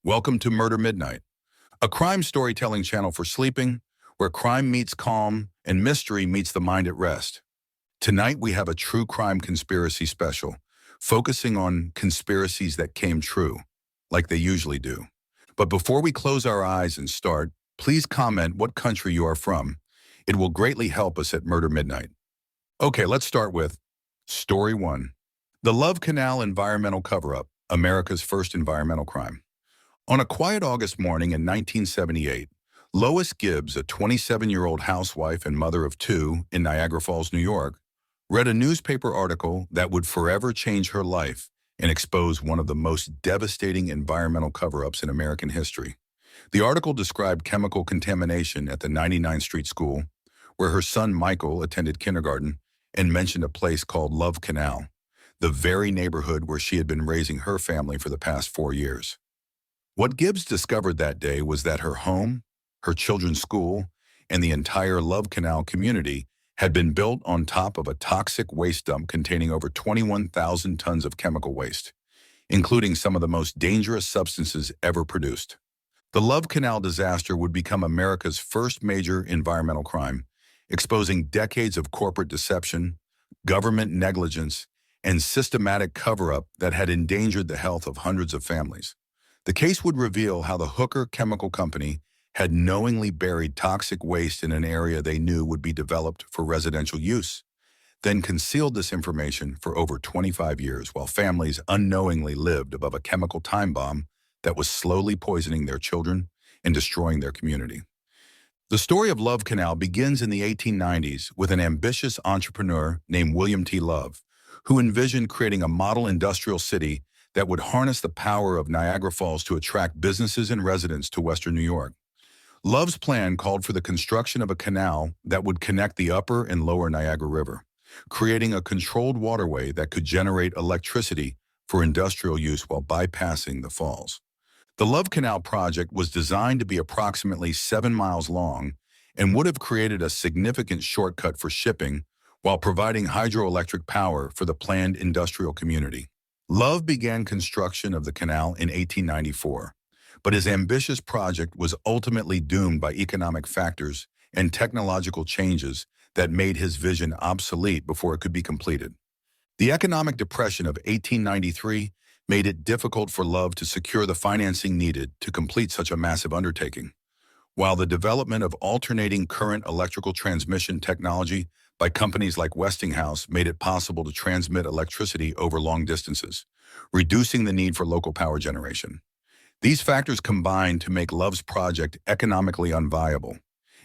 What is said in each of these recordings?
Welcome to Murder Midnight, a crime storytelling channel for sleeping, where crime meets calm and mystery meets the mind at rest. Tonight we have a true crime conspiracy special, focusing on conspiracies that came true, like they usually do. But before we close our eyes and start, please comment what country you are from. It will greatly help us at Murder Midnight. Okay, let's start with Story 1. The Love Canal Environmental Cover-Up, America's first environmental crime. On a quiet August morning in 1978, Lois Gibbs, a 27-year-old housewife and mother of two in Niagara Falls, New York, read a newspaper article that would forever change her life and expose one of the most devastating environmental cover-ups in American history. The article described chemical contamination at the 99th Street School, where her son Michael attended kindergarten, and mentioned a place called Love Canal, the very neighborhood where she had been raising her family for the past 4 years. What Gibbs discovered that day was that her home, her children's school, and the entire Love Canal community had been built on top of a toxic waste dump containing over 21,000 tons of chemical waste, including some of the most dangerous substances ever produced. The Love Canal disaster would become America's first major environmental crime, exposing decades of corporate deception, government negligence, and systematic cover-up that had endangered the health of hundreds of families. The case would reveal how the Hooker Chemical Company had knowingly buried toxic waste in an area they knew would be developed for residential use, then concealed this information for over 25 years while families unknowingly lived above a chemical time bomb that was slowly poisoning their children and destroying their community. The story of Love Canal begins in the 1890s with an ambitious entrepreneur named William T. Love, who envisioned creating a model industrial city that would harness the power of Niagara Falls to attract businesses and residents to Western New York. Love's plan called for the construction of a canal that would connect the upper and lower Niagara River, creating a controlled waterway that could generate electricity for industrial use while bypassing the falls. The Love Canal project was designed to be approximately 7 miles long and would have created a significant shortcut for shipping while providing hydroelectric power for the planned industrial community. Love began construction of the canal in 1894, but his ambitious project was ultimately doomed by economic factors and technological changes that made his vision obsolete before it could be completed. The economic depression of 1893 made it difficult for Love to secure the financing needed to complete such a massive undertaking, while the development of alternating current electrical transmission technology by companies like Westinghouse made it possible to transmit electricity over long distances, reducing the need for local power generation. These factors combined to make Love's project economically unviable,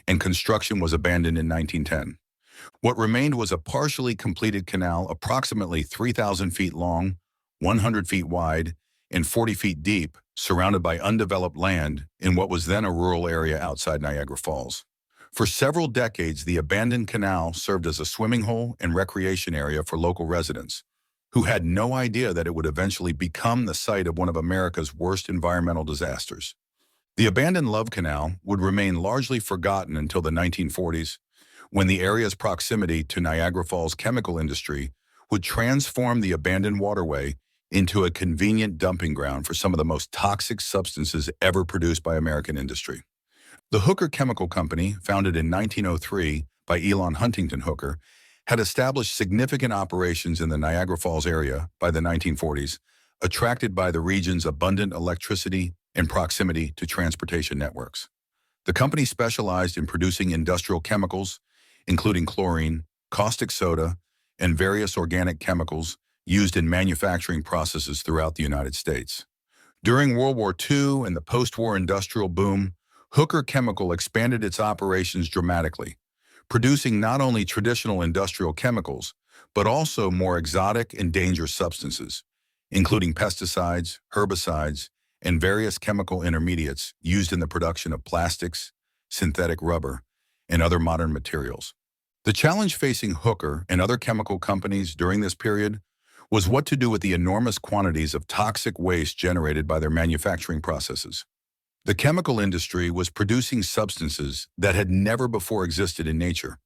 and construction was abandoned in 1910. What remained was a partially completed canal approximately 3,000 feet long, 100 feet wide, and 40 feet deep, surrounded by undeveloped land in what was then a rural area outside Niagara Falls. For several decades, the abandoned canal served as a swimming hole and recreation area for local residents, who had no idea that it would eventually become the site of one of America's worst environmental disasters. The abandoned Love Canal would remain largely forgotten until the 1940s, when the area's proximity to Niagara Falls chemical industry would transform the abandoned waterway into a convenient dumping ground for some of the most toxic substances ever produced by American industry. The Hooker Chemical Company, founded in 1903 by Elon Huntington Hooker, had established significant operations in the Niagara Falls area by the 1940s, attracted by the region's abundant electricity and proximity to transportation networks. The company specialized in producing industrial chemicals, including chlorine, caustic soda, and various organic chemicals used in manufacturing processes throughout the United States. During World War II and the post-war industrial boom, Hooker Chemical expanded its operations dramatically, producing not only traditional industrial chemicals, but also more exotic and dangerous substances, including pesticides, herbicides, and various chemical intermediates used in the production of plastics, synthetic rubber, and other modern materials. The challenge facing Hooker and other chemical companies during this period was what to do with the enormous quantities of toxic waste generated by their manufacturing processes. The chemical industry was producing substances that had never before existed in nature,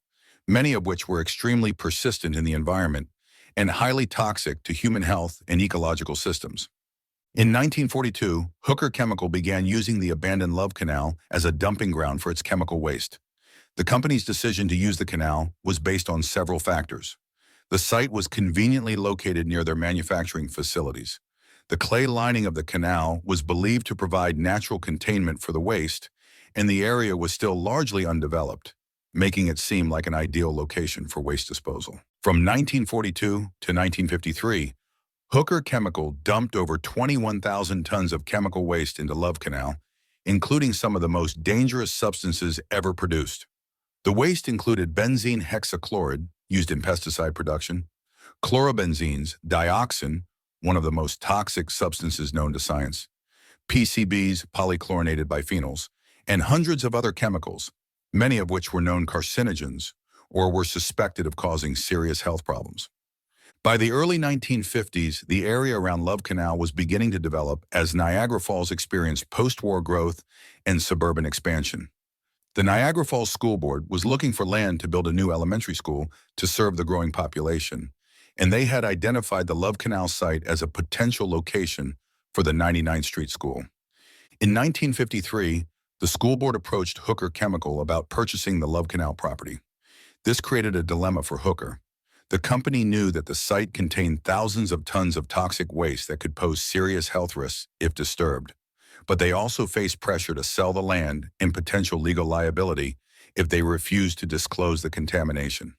many of which were extremely persistent in the environment and highly toxic to human health and ecological systems. In 1942, Hooker Chemical began using the abandoned Love Canal as a dumping ground for its chemical waste. The company's decision to use the canal was based on several factors. The site was conveniently located near their manufacturing facilities. The clay lining of the canal was believed to provide natural containment for the waste, and the area was still largely undeveloped, making it seem like an ideal location for waste disposal. From 1942 to 1953, Hooker Chemical dumped over 21,000 tons of chemical waste into Love Canal, including some of the most dangerous substances ever produced. The waste included benzene hexachloride, used in pesticide production, chlorobenzenes, dioxin, one of the most toxic substances known to science, PCBs, polychlorinated biphenyls, and hundreds of other chemicals, many of which were known carcinogens or were suspected of causing serious health problems. By the early 1950s, the area around Love Canal was beginning to develop as Niagara Falls experienced post-war growth and suburban expansion. The Niagara Falls School Board was looking for land to build a new elementary school to serve the growing population, and they had identified the Love Canal site as a potential location for the 99th Street School. In 1953, the school board approached Hooker Chemical about purchasing the Love Canal property. This created a dilemma for Hooker. The company knew that the site contained thousands of tons of toxic waste that could pose serious health risks if disturbed. But they also faced pressure to sell the land and potential legal liability if they refused to disclose the contamination.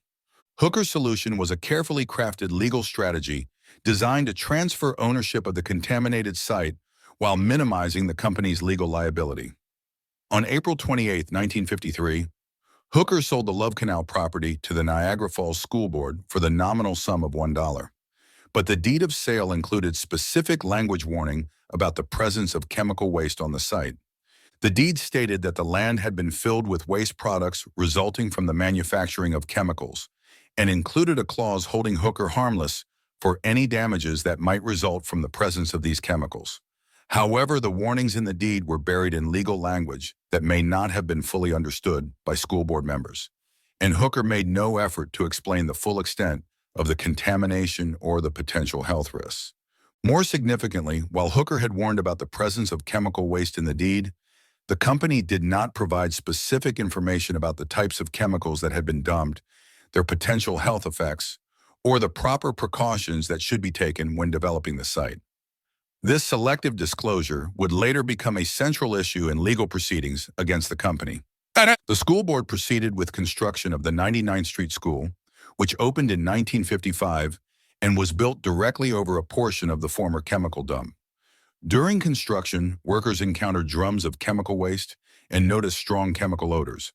Hooker's solution was a carefully crafted legal strategy designed to transfer ownership of the contaminated site while minimizing the company's legal liability. On April 28, 1953, Hooker sold the Love Canal property to the Niagara Falls School Board for the nominal sum of $1. But the deed of sale included specific language warning about the presence of chemical waste on the site. The deed stated that the land had been filled with waste products resulting from the manufacturing of chemicals, and included a clause holding Hooker harmless for any damages that might result from the presence of these chemicals. However, the warnings in the deed were buried in legal language that may not have been fully understood by school board members, and Hooker made no effort to explain the full extent of the contamination or the potential health risks. More significantly, while Hooker had warned about the presence of chemical waste in the deed, the company did not provide specific information about the types of chemicals that had been dumped, their potential health effects, or the proper precautions that should be taken when developing the site. This selective disclosure would later become a central issue in legal proceedings against the company. The school board proceeded with construction of the 99th Street School, which opened in 1955 and was built directly over a portion of the former chemical dump. During construction, workers encountered drums of chemical waste and noticed strong chemical odors,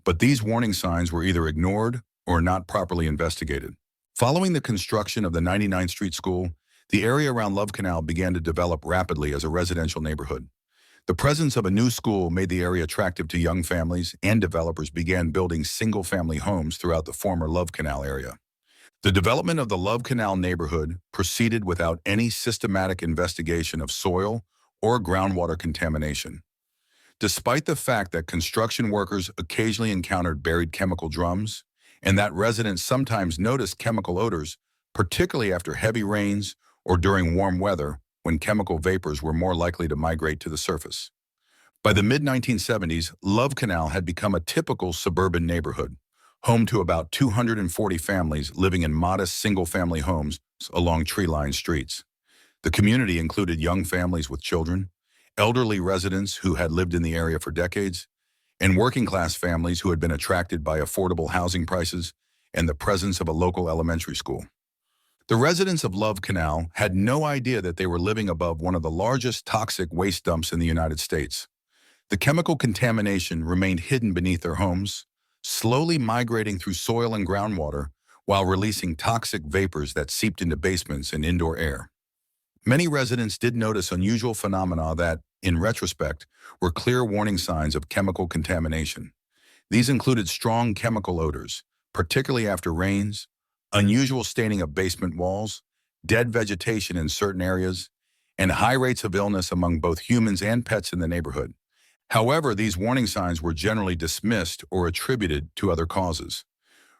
but these warning signs were either ignored or not properly investigated. Following the construction of the 99th Street School, the area around Love Canal began to develop rapidly as a residential neighborhood. The presence of a new school made the area attractive to young families, and developers began building single-family homes throughout the former Love Canal area. The development of the Love Canal neighborhood proceeded without any systematic investigation of soil or groundwater contamination. Despite the fact that construction workers occasionally encountered buried chemical drums, and that residents sometimes noticed chemical odors, particularly after heavy rains or during warm weather, when chemical vapors were more likely to migrate to the surface. By the mid-1970s, Love Canal had become a typical suburban neighborhood, home to about 240 families living in modest single-family homes along tree-lined streets. The community included young families with children, elderly residents who had lived in the area for decades, and working-class families who had been attracted by affordable housing prices and the presence of a local elementary school. The residents of Love Canal had no idea that they were living above one of the largest toxic waste dumps in the United States. The chemical contamination remained hidden beneath their homes, slowly migrating through soil and groundwater while releasing toxic vapors that seeped into basements and indoor air. Many residents did notice unusual phenomena that, in retrospect, were clear warning signs of chemical contamination. These included strong chemical odors, particularly after rains, unusual staining of basement walls, dead vegetation in certain areas, and high rates of illness among both humans and pets in the neighborhood. However, these warning signs were generally dismissed or attributed to other causes.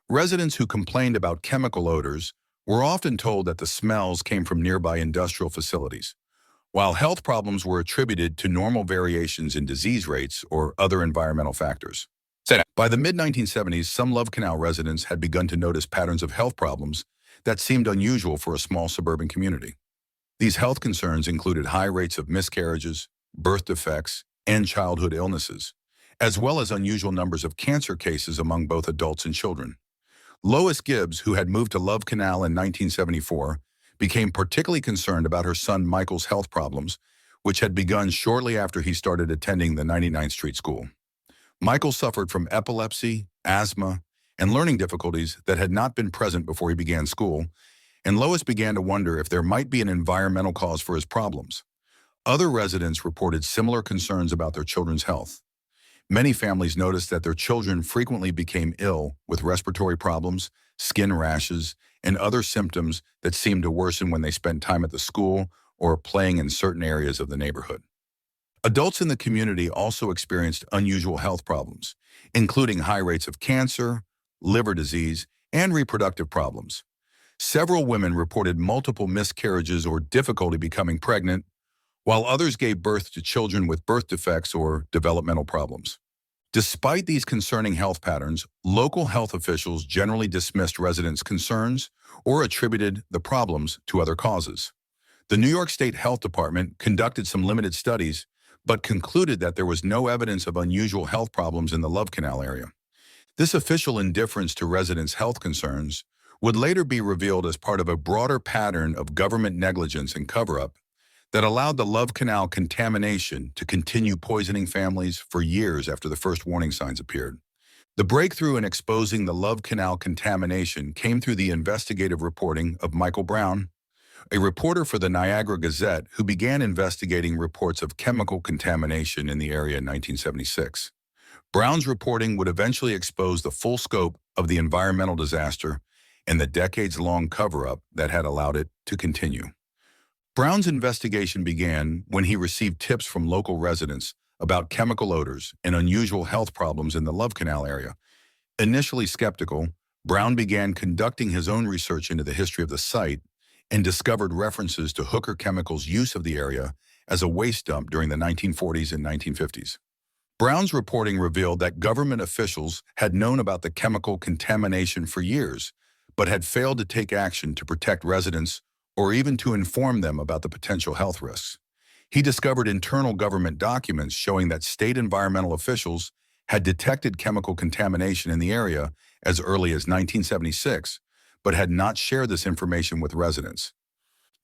Residents who complained about chemical odors were often told that the smells came from nearby industrial facilities, while health problems were attributed to normal variations in disease rates or other environmental factors. By the mid-1970s, some Love Canal residents had begun to notice patterns of health problems that seemed unusual for a small suburban community. These health concerns included high rates of miscarriages, birth defects, and childhood illnesses, as well as unusual numbers of cancer cases among both adults and children. Lois Gibbs, who had moved to Love Canal in 1974, became particularly concerned about her son Michael's health problems, which had begun shortly after he started attending the 99th Street School. Michael suffered from epilepsy, asthma, and learning difficulties that had not been present before he began school, and Lois began to wonder if there might be an environmental cause for his problems. Other residents reported similar concerns about their children's health. Many families noticed that their children frequently became ill with respiratory problems, skin rashes, and other symptoms that seemed to worsen when they spent time at the school or playing in certain areas of the neighborhood. Adults in the community also experienced unusual health problems, including high rates of cancer, liver disease, and reproductive problems. Several women reported multiple miscarriages or difficulty becoming pregnant, while others gave birth to children with birth defects or developmental problems. Despite these concerning health patterns, local health officials generally dismissed residents' concerns or attributed the problems to other causes. The New York State Health Department conducted some limited studies, but concluded that there was no evidence of unusual health problems in the Love Canal area. This official indifference to residents' health concerns would later be revealed as part of a broader pattern of government negligence and cover-up that allowed the Love Canal contamination to continue poisoning families for years after the first warning signs appeared. The breakthrough in exposing the Love Canal contamination came through the investigative reporting of Michael Brown, a reporter for the Niagara Gazette who began investigating reports of chemical contamination in the area in 1976. Brown's reporting would eventually expose the full scope of the environmental disaster and the decades-long cover-up that had allowed it to continue. Brown's investigation began when he received tips from local residents about chemical odors and unusual health problems in the Love Canal area. Initially skeptical, Brown began conducting his own research into the history of the site and discovered references to Hooker Chemicals' use of the area as a waste dump during the 1940s and 1950s. Brown's reporting revealed that government officials had known about the chemical contamination for years, but had failed to take action to protect residents or even to inform them about the potential health risks. He discovered internal government documents showing that state environmental officials had detected chemical contamination in the area as early as 1976, but had not shared this information with residents.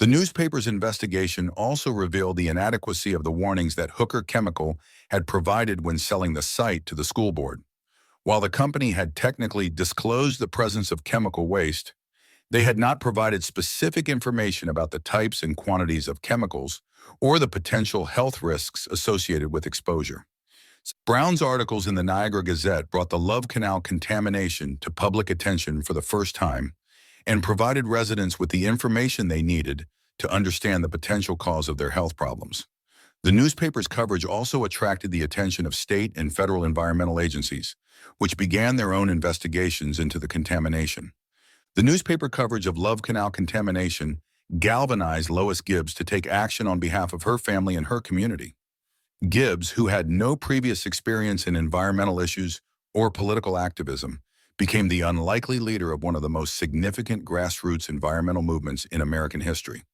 The newspaper's investigation also revealed the inadequacy of the warnings that Hooker Chemical had provided when selling the site to the school board. While the company had technically disclosed the presence of chemical waste, they had not provided specific information about the types and quantities of chemicals or the potential health risks associated with exposure. Brown's articles in the Niagara Gazette brought the Love Canal contamination to public attention for the first time and provided residents with the information they needed to understand the potential cause of their health problems. The newspaper's coverage also attracted the attention of state and federal environmental agencies, which began their own investigations into the contamination. The newspaper coverage of Love Canal contamination galvanized Lois Gibbs to take action on behalf of her family and her community. Gibbs, who had no previous experience in environmental issues or political activism, became the unlikely leader of one of the most significant grassroots environmental movements in American history.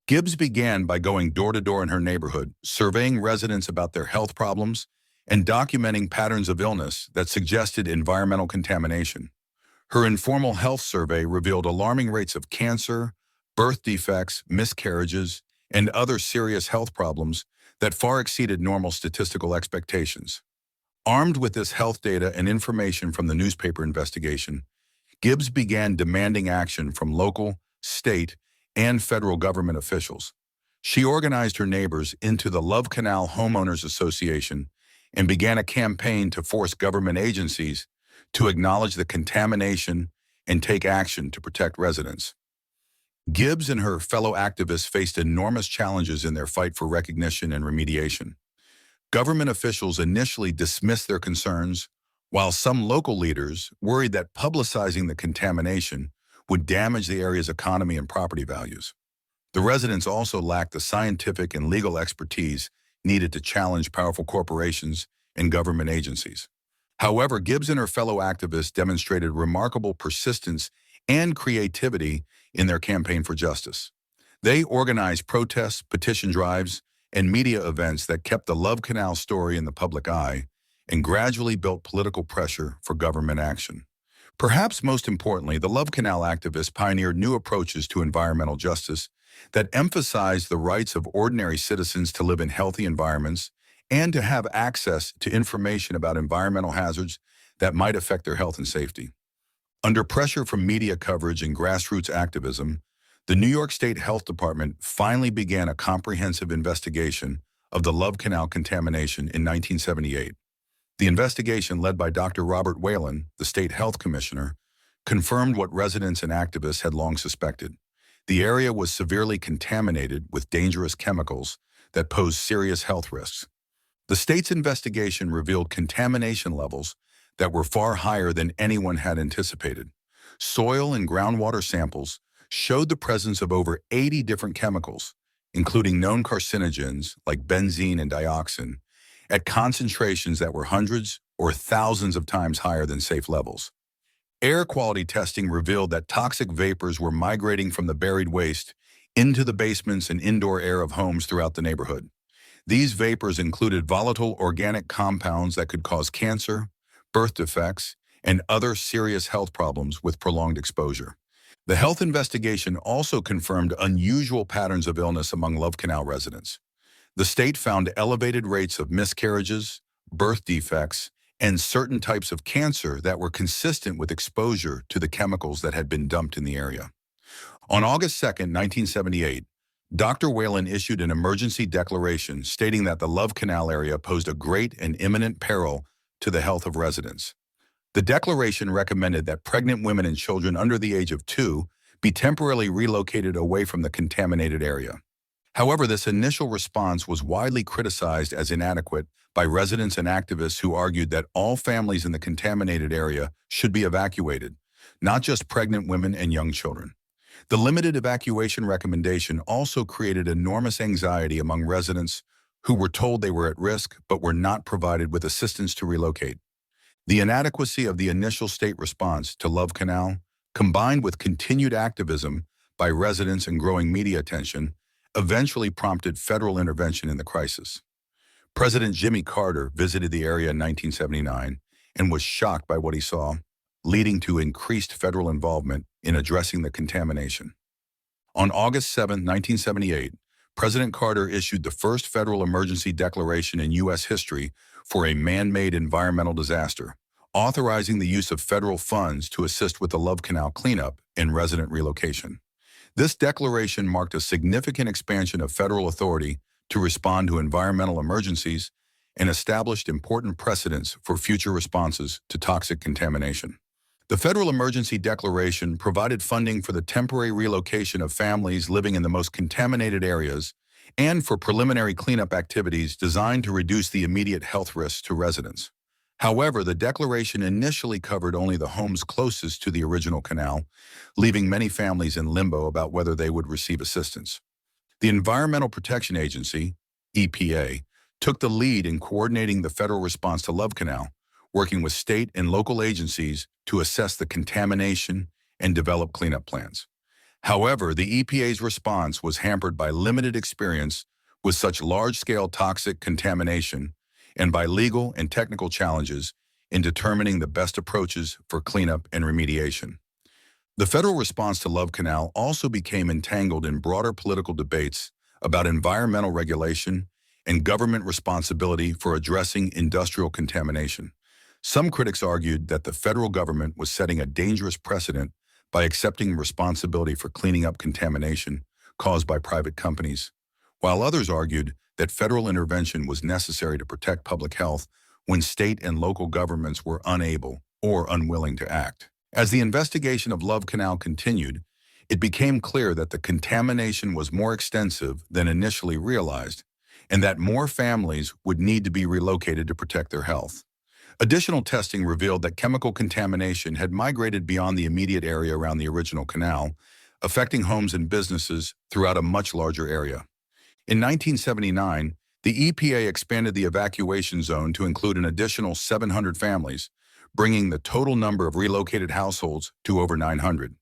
Gibbs began by going door to door in her neighborhood, surveying residents about their health problems and documenting patterns of illness that suggested environmental contamination. Her informal health survey revealed alarming rates of cancer, birth defects, miscarriages, and other serious health problems that far exceeded normal statistical expectations. Armed with this health data and information from the newspaper investigation, Gibbs began demanding action from local, state, and federal government officials. She organized her neighbors into the Love Canal Homeowners Association and began a campaign to force government agencies to acknowledge the contamination and take action to protect residents. Gibbs and her fellow activists faced enormous challenges in their fight for recognition and remediation. Government officials initially dismissed their concerns, while some local leaders worried that publicizing the contamination would damage the area's economy and property values. The residents also lacked the scientific and legal expertise needed to challenge powerful corporations and government agencies. However, Gibbs and her fellow activists demonstrated remarkable persistence and creativity in their campaign for justice. They organized protests, petition drives, and media events that kept the Love Canal story in the public eye and gradually built political pressure for government action. Perhaps most importantly, the Love Canal activists pioneered new approaches to environmental justice that emphasized the rights of ordinary citizens to live in healthy environments and to have access to information about environmental hazards that might affect their health and safety. Under pressure from media coverage and grassroots activism, the New York State Health Department finally began a comprehensive investigation of the Love Canal contamination in 1978. The investigation, led by Dr. Robert Whalen, the state health commissioner, confirmed what residents and activists had long suspected. The area was severely contaminated with dangerous chemicals that posed serious health risks. The state's investigation revealed contamination levels that were far higher than anyone had anticipated. Soil and groundwater samples showed the presence of over 80 different chemicals, including known carcinogens like benzene and dioxin, at concentrations that were hundreds or thousands of times higher than safe levels. Air quality testing revealed that toxic vapors were migrating from the buried waste into the basements and indoor air of homes throughout the neighborhood. These vapors included volatile organic compounds that could cause cancer, birth defects, and other serious health problems with prolonged exposure. The health investigation also confirmed unusual patterns of illness among Love Canal residents. The state found elevated rates of miscarriages, birth defects, and certain types of cancer that were consistent with exposure to the chemicals that had been dumped in the area. On August 2, 1978, Dr. Whalen issued an emergency declaration stating that the Love Canal area posed a great and imminent peril to the health of residents. The declaration recommended that pregnant women and children under the age of 2 be temporarily relocated away from the contaminated area. However, this initial response was widely criticized as inadequate by residents and activists who argued that all families in the contaminated area should be evacuated, not just pregnant women and young children. The limited evacuation recommendation also created enormous anxiety among residents who were told they were at risk but were not provided with assistance to relocate. The inadequacy of the initial state response to Love Canal, combined with continued activism by residents and growing media attention, eventually prompted federal intervention in the crisis. President Jimmy Carter visited the area in 1979 and was shocked by what he saw, leading to increased federal involvement in addressing the contamination. On August 7, 1978, President Carter issued the first federal emergency declaration in U.S. history for a man-made environmental disaster, authorizing the use of federal funds to assist with the Love Canal cleanup and resident relocation. This declaration marked a significant expansion of federal authority to respond to environmental emergencies and established important precedents for future responses to toxic contamination. The Federal Emergency Declaration provided funding for the temporary relocation of families living in the most contaminated areas and for preliminary cleanup activities designed to reduce the immediate health risks to residents. However, the declaration initially covered only the homes closest to the original canal, leaving many families in limbo about whether they would receive assistance. The Environmental Protection Agency, EPA, took the lead in coordinating the federal response to Love Canal, working with state and local agencies to assess the contamination and develop cleanup plans. However, the EPA's response was hampered by limited experience with such large-scale toxic contamination and by legal and technical challenges in determining the best approaches for cleanup and remediation. The federal response to Love Canal also became entangled in broader political debates about environmental regulation and government responsibility for addressing industrial contamination. Some critics argued that the federal government was setting a dangerous precedent by accepting responsibility for cleaning up contamination caused by private companies, while others argued that federal intervention was necessary to protect public health when state and local governments were unable or unwilling to act. As the investigation of Love Canal continued, it became clear that the contamination was more extensive than initially realized, and that more families would need to be relocated to protect their health. Additional testing revealed that chemical contamination had migrated beyond the immediate area around the original canal, affecting homes and businesses throughout a much larger area. In 1979, the EPA expanded the evacuation zone to include an additional 700 families, bringing the total number of relocated households to over 900.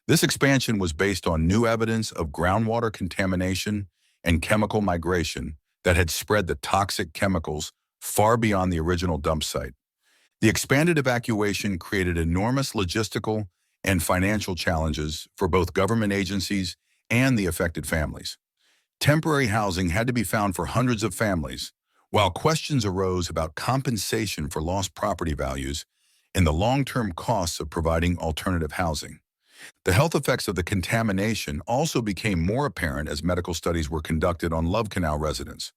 This expansion was based on new evidence of groundwater contamination and chemical migration that had spread the toxic chemicals far beyond the original dump site. The expanded evacuation created enormous logistical and financial challenges for both government agencies and the affected families. Temporary housing had to be found for hundreds of families, while questions arose about compensation for lost property values and the long-term costs of providing alternative housing. The health effects of the contamination also became more apparent as medical studies were conducted on Love Canal residents.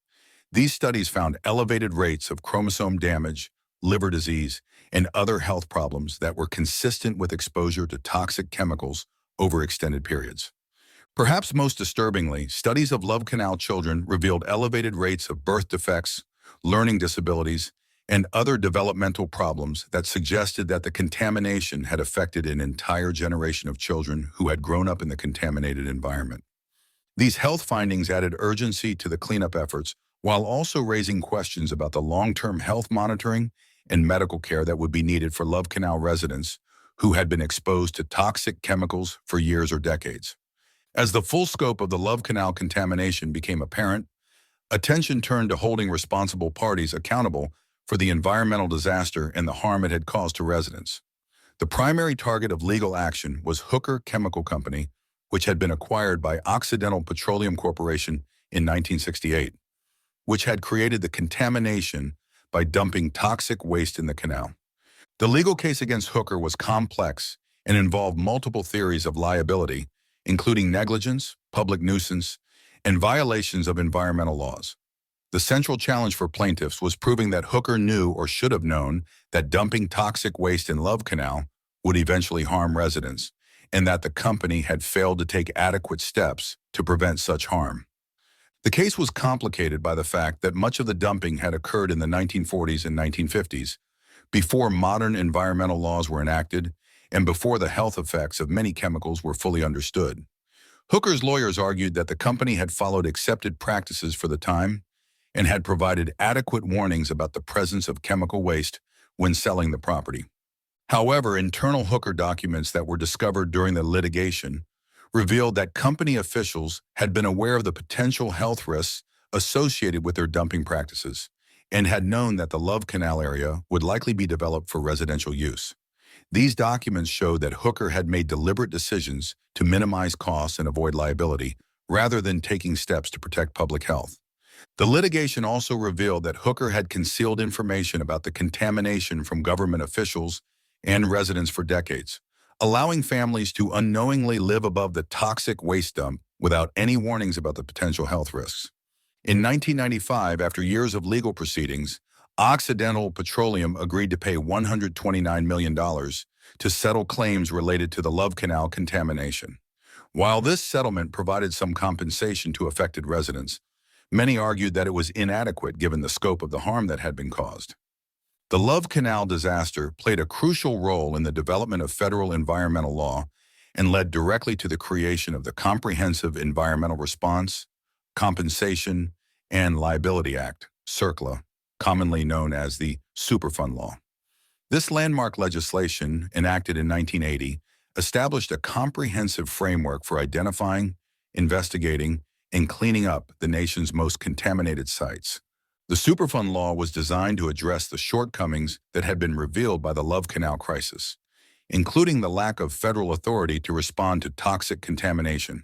These studies found elevated rates of chromosome damage, liver disease, and other health problems that were consistent with exposure to toxic chemicals over extended periods. Perhaps most disturbingly, studies of Love Canal children revealed elevated rates of birth defects, learning disabilities, and other developmental problems that suggested that the contamination had affected an entire generation of children who had grown up in the contaminated environment. These health findings added urgency to the cleanup efforts while also raising questions about the long-term health monitoring and medical care that would be needed for Love Canal residents who had been exposed to toxic chemicals for years or decades. As the full scope of the Love Canal contamination became apparent, attention turned to holding responsible parties accountable for the environmental disaster and the harm it had caused to residents. The primary target of legal action was Hooker Chemical Company, which had been acquired by Occidental Petroleum Corporation in 1968, which had created the contamination by dumping toxic waste in the canal. The legal case against Hooker was complex and involved multiple theories of liability, including negligence, public nuisance, and violations of environmental laws. The central challenge for plaintiffs was proving that Hooker knew or should have known that dumping toxic waste in Love Canal would eventually harm residents, and that the company had failed to take adequate steps to prevent such harm. The case was complicated by the fact that much of the dumping had occurred in the 1940s and 1950s, before modern environmental laws were enacted and before the health effects of many chemicals were fully understood. Hooker's lawyers argued that the company had followed accepted practices for the time and had provided adequate warnings about the presence of chemical waste when selling the property. However, internal Hooker documents that were discovered during the litigation revealed that company officials had been aware of the potential health risks associated with their dumping practices and had known that the Love Canal area would likely be developed for residential use. These documents showed that Hooker had made deliberate decisions to minimize costs and avoid liability, rather than taking steps to protect public health. The litigation also revealed that Hooker had concealed information about the contamination from government officials and residents for decades, allowing families to unknowingly live above the toxic waste dump without any warnings about the potential health risks. In 1995, after years of legal proceedings, Occidental Petroleum agreed to pay $129 million to settle claims related to the Love Canal contamination. While this settlement provided some compensation to affected residents, many argued that it was inadequate given the scope of the harm that had been caused. The Love Canal disaster played a crucial role in the development of federal environmental law and led directly to the creation of the Comprehensive Environmental Response, Compensation, and Liability Act, CERCLA, commonly known as the Superfund Law. This landmark legislation, enacted in 1980, established a comprehensive framework for identifying, investigating, and cleaning up the nation's most contaminated sites. The Superfund Law was designed to address the shortcomings that had been revealed by the Love Canal crisis, including the lack of federal authority to respond to toxic contamination,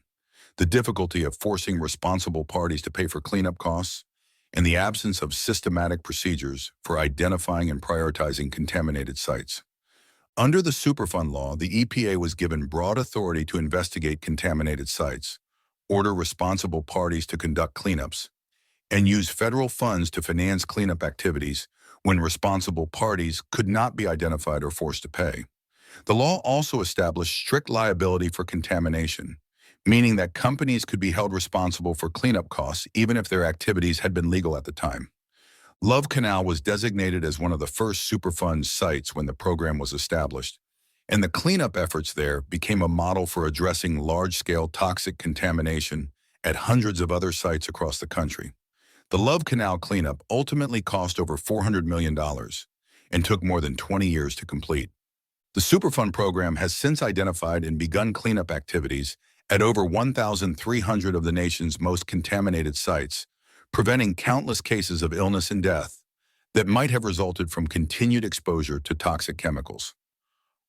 the difficulty of forcing responsible parties to pay for cleanup costs, and the absence of systematic procedures for identifying and prioritizing contaminated sites. Under the Superfund Law, the EPA was given broad authority to investigate contaminated sites, order responsible parties to conduct cleanups, and use federal funds to finance cleanup activities when responsible parties could not be identified or forced to pay. The law also established strict liability for contamination, meaning that companies could be held responsible for cleanup costs even if their activities had been legal at the time. Love Canal was designated as one of the first Superfund sites when the program was established, and the cleanup efforts there became a model for addressing large-scale toxic contamination at hundreds of other sites across the country. The Love Canal cleanup ultimately cost over $400 million and took more than 20 years to complete. The Superfund program has since identified and begun cleanup activities at over 1,300 of the nation's most contaminated sites, preventing countless cases of illness and death that might have resulted from continued exposure to toxic chemicals.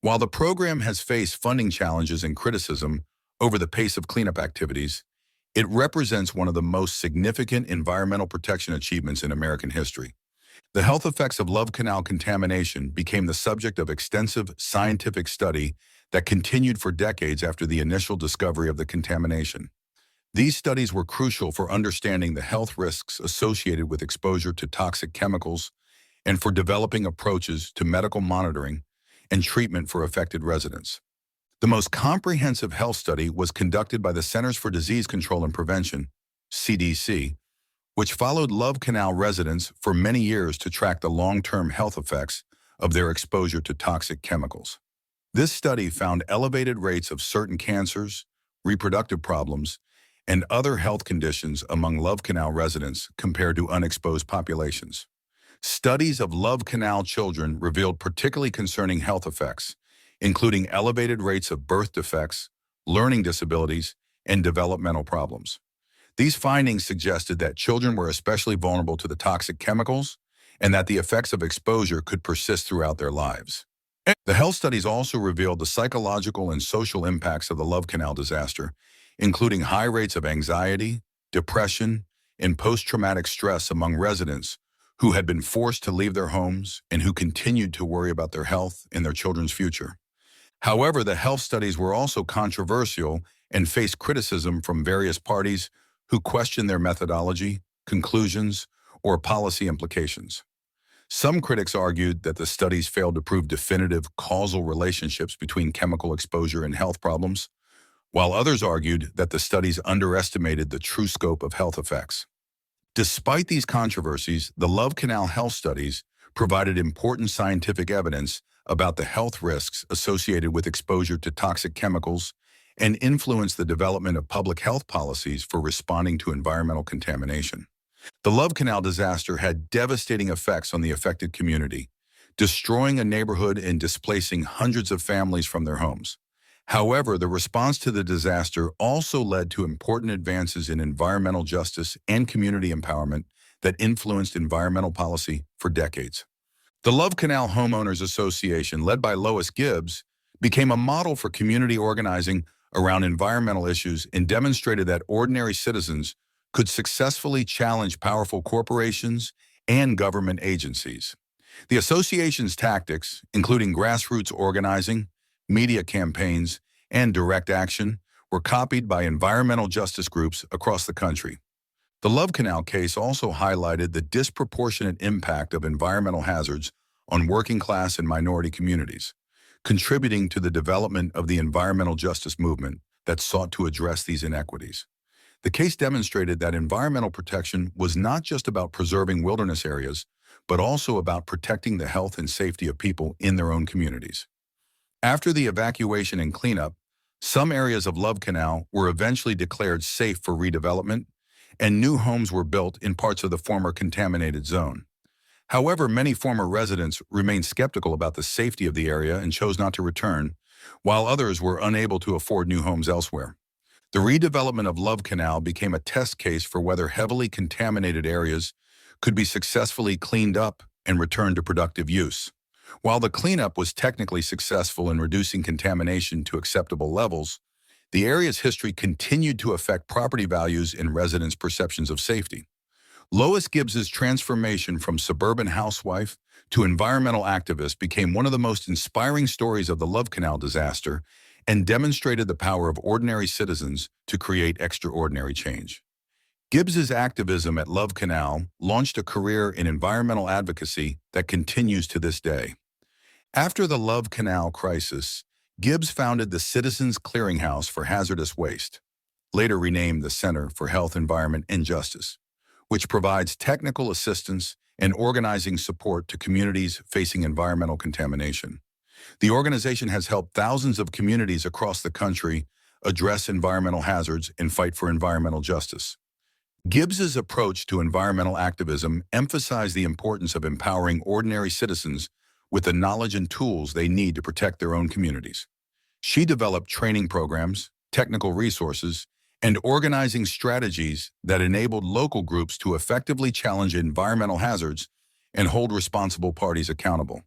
While the program has faced funding challenges and criticism over the pace of cleanup activities, it represents one of the most significant environmental protection achievements in American history. The health effects of Love Canal contamination became the subject of extensive scientific study that continued for decades after the initial discovery of the contamination. These studies were crucial for understanding the health risks associated with exposure to toxic chemicals and for developing approaches to medical monitoring and treatment for affected residents. The most comprehensive health study was conducted by the Centers for Disease Control and Prevention, CDC, which followed Love Canal residents for many years to track the long-term health effects of their exposure to toxic chemicals. This study found elevated rates of certain cancers, reproductive problems, and other health conditions among Love Canal residents compared to unexposed populations. Studies of Love Canal children revealed particularly concerning health effects, including elevated rates of birth defects, learning disabilities, and developmental problems. These findings suggested that children were especially vulnerable to the toxic chemicals and that the effects of exposure could persist throughout their lives. The health studies also revealed the psychological and social impacts of the Love Canal disaster, including high rates of anxiety, depression, and post-traumatic stress among residents who had been forced to leave their homes and who continued to worry about their health and their children's future. However, the health studies were also controversial and faced criticism from various parties who questioned their methodology, conclusions, or policy implications. Some critics argued that the studies failed to prove definitive causal relationships between chemical exposure and health problems, while others argued that the studies underestimated the true scope of health effects. Despite these controversies, the Love Canal health studies provided important scientific evidence about the health risks associated with exposure to toxic chemicals and influenced the development of public health policies for responding to environmental contamination. The Love Canal disaster had devastating effects on the affected community, destroying a neighborhood and displacing hundreds of families from their homes. However, the response to the disaster also led to important advances in environmental justice and community empowerment that influenced environmental policy for decades. The Love Canal Homeowners Association, led by Lois Gibbs, became a model for community organizing around environmental issues and demonstrated that ordinary citizens could successfully challenge powerful corporations and government agencies. The association's tactics, including grassroots organizing, media campaigns, and direct action, were copied by environmental justice groups across the country. The Love Canal case also highlighted the disproportionate impact of environmental hazards on working-class and minority communities, contributing to the development of the environmental justice movement that sought to address these inequities. The case demonstrated that environmental protection was not just about preserving wilderness areas, but also about protecting the health and safety of people in their own communities. After the evacuation and cleanup, some areas of Love Canal were eventually declared safe for redevelopment, and new homes were built in parts of the former contaminated zone. However, many former residents remained skeptical about the safety of the area and chose not to return, while others were unable to afford new homes elsewhere. The redevelopment of Love Canal became a test case for whether heavily contaminated areas could be successfully cleaned up and returned to productive use. While the cleanup was technically successful in reducing contamination to acceptable levels, the area's history continued to affect property values and residents' perceptions of safety. Lois Gibbs's transformation from suburban housewife to environmental activist became one of the most inspiring stories of the Love Canal disaster and demonstrated the power of ordinary citizens to create extraordinary change. Gibbs's activism at Love Canal launched a career in environmental advocacy that continues to this day. After the Love Canal crisis, Gibbs founded the Citizens Clearinghouse for Hazardous Waste, later renamed the Center for Health, Environment, and Justice, which provides technical assistance and organizing support to communities facing environmental contamination. The organization has helped thousands of communities across the country address environmental hazards and fight for environmental justice. Gibbs's approach to environmental activism emphasized the importance of empowering ordinary citizens with the knowledge and tools they need to protect their own communities. She developed training programs, technical resources, and organizing strategies that enabled local groups to effectively challenge environmental hazards and hold responsible parties accountable.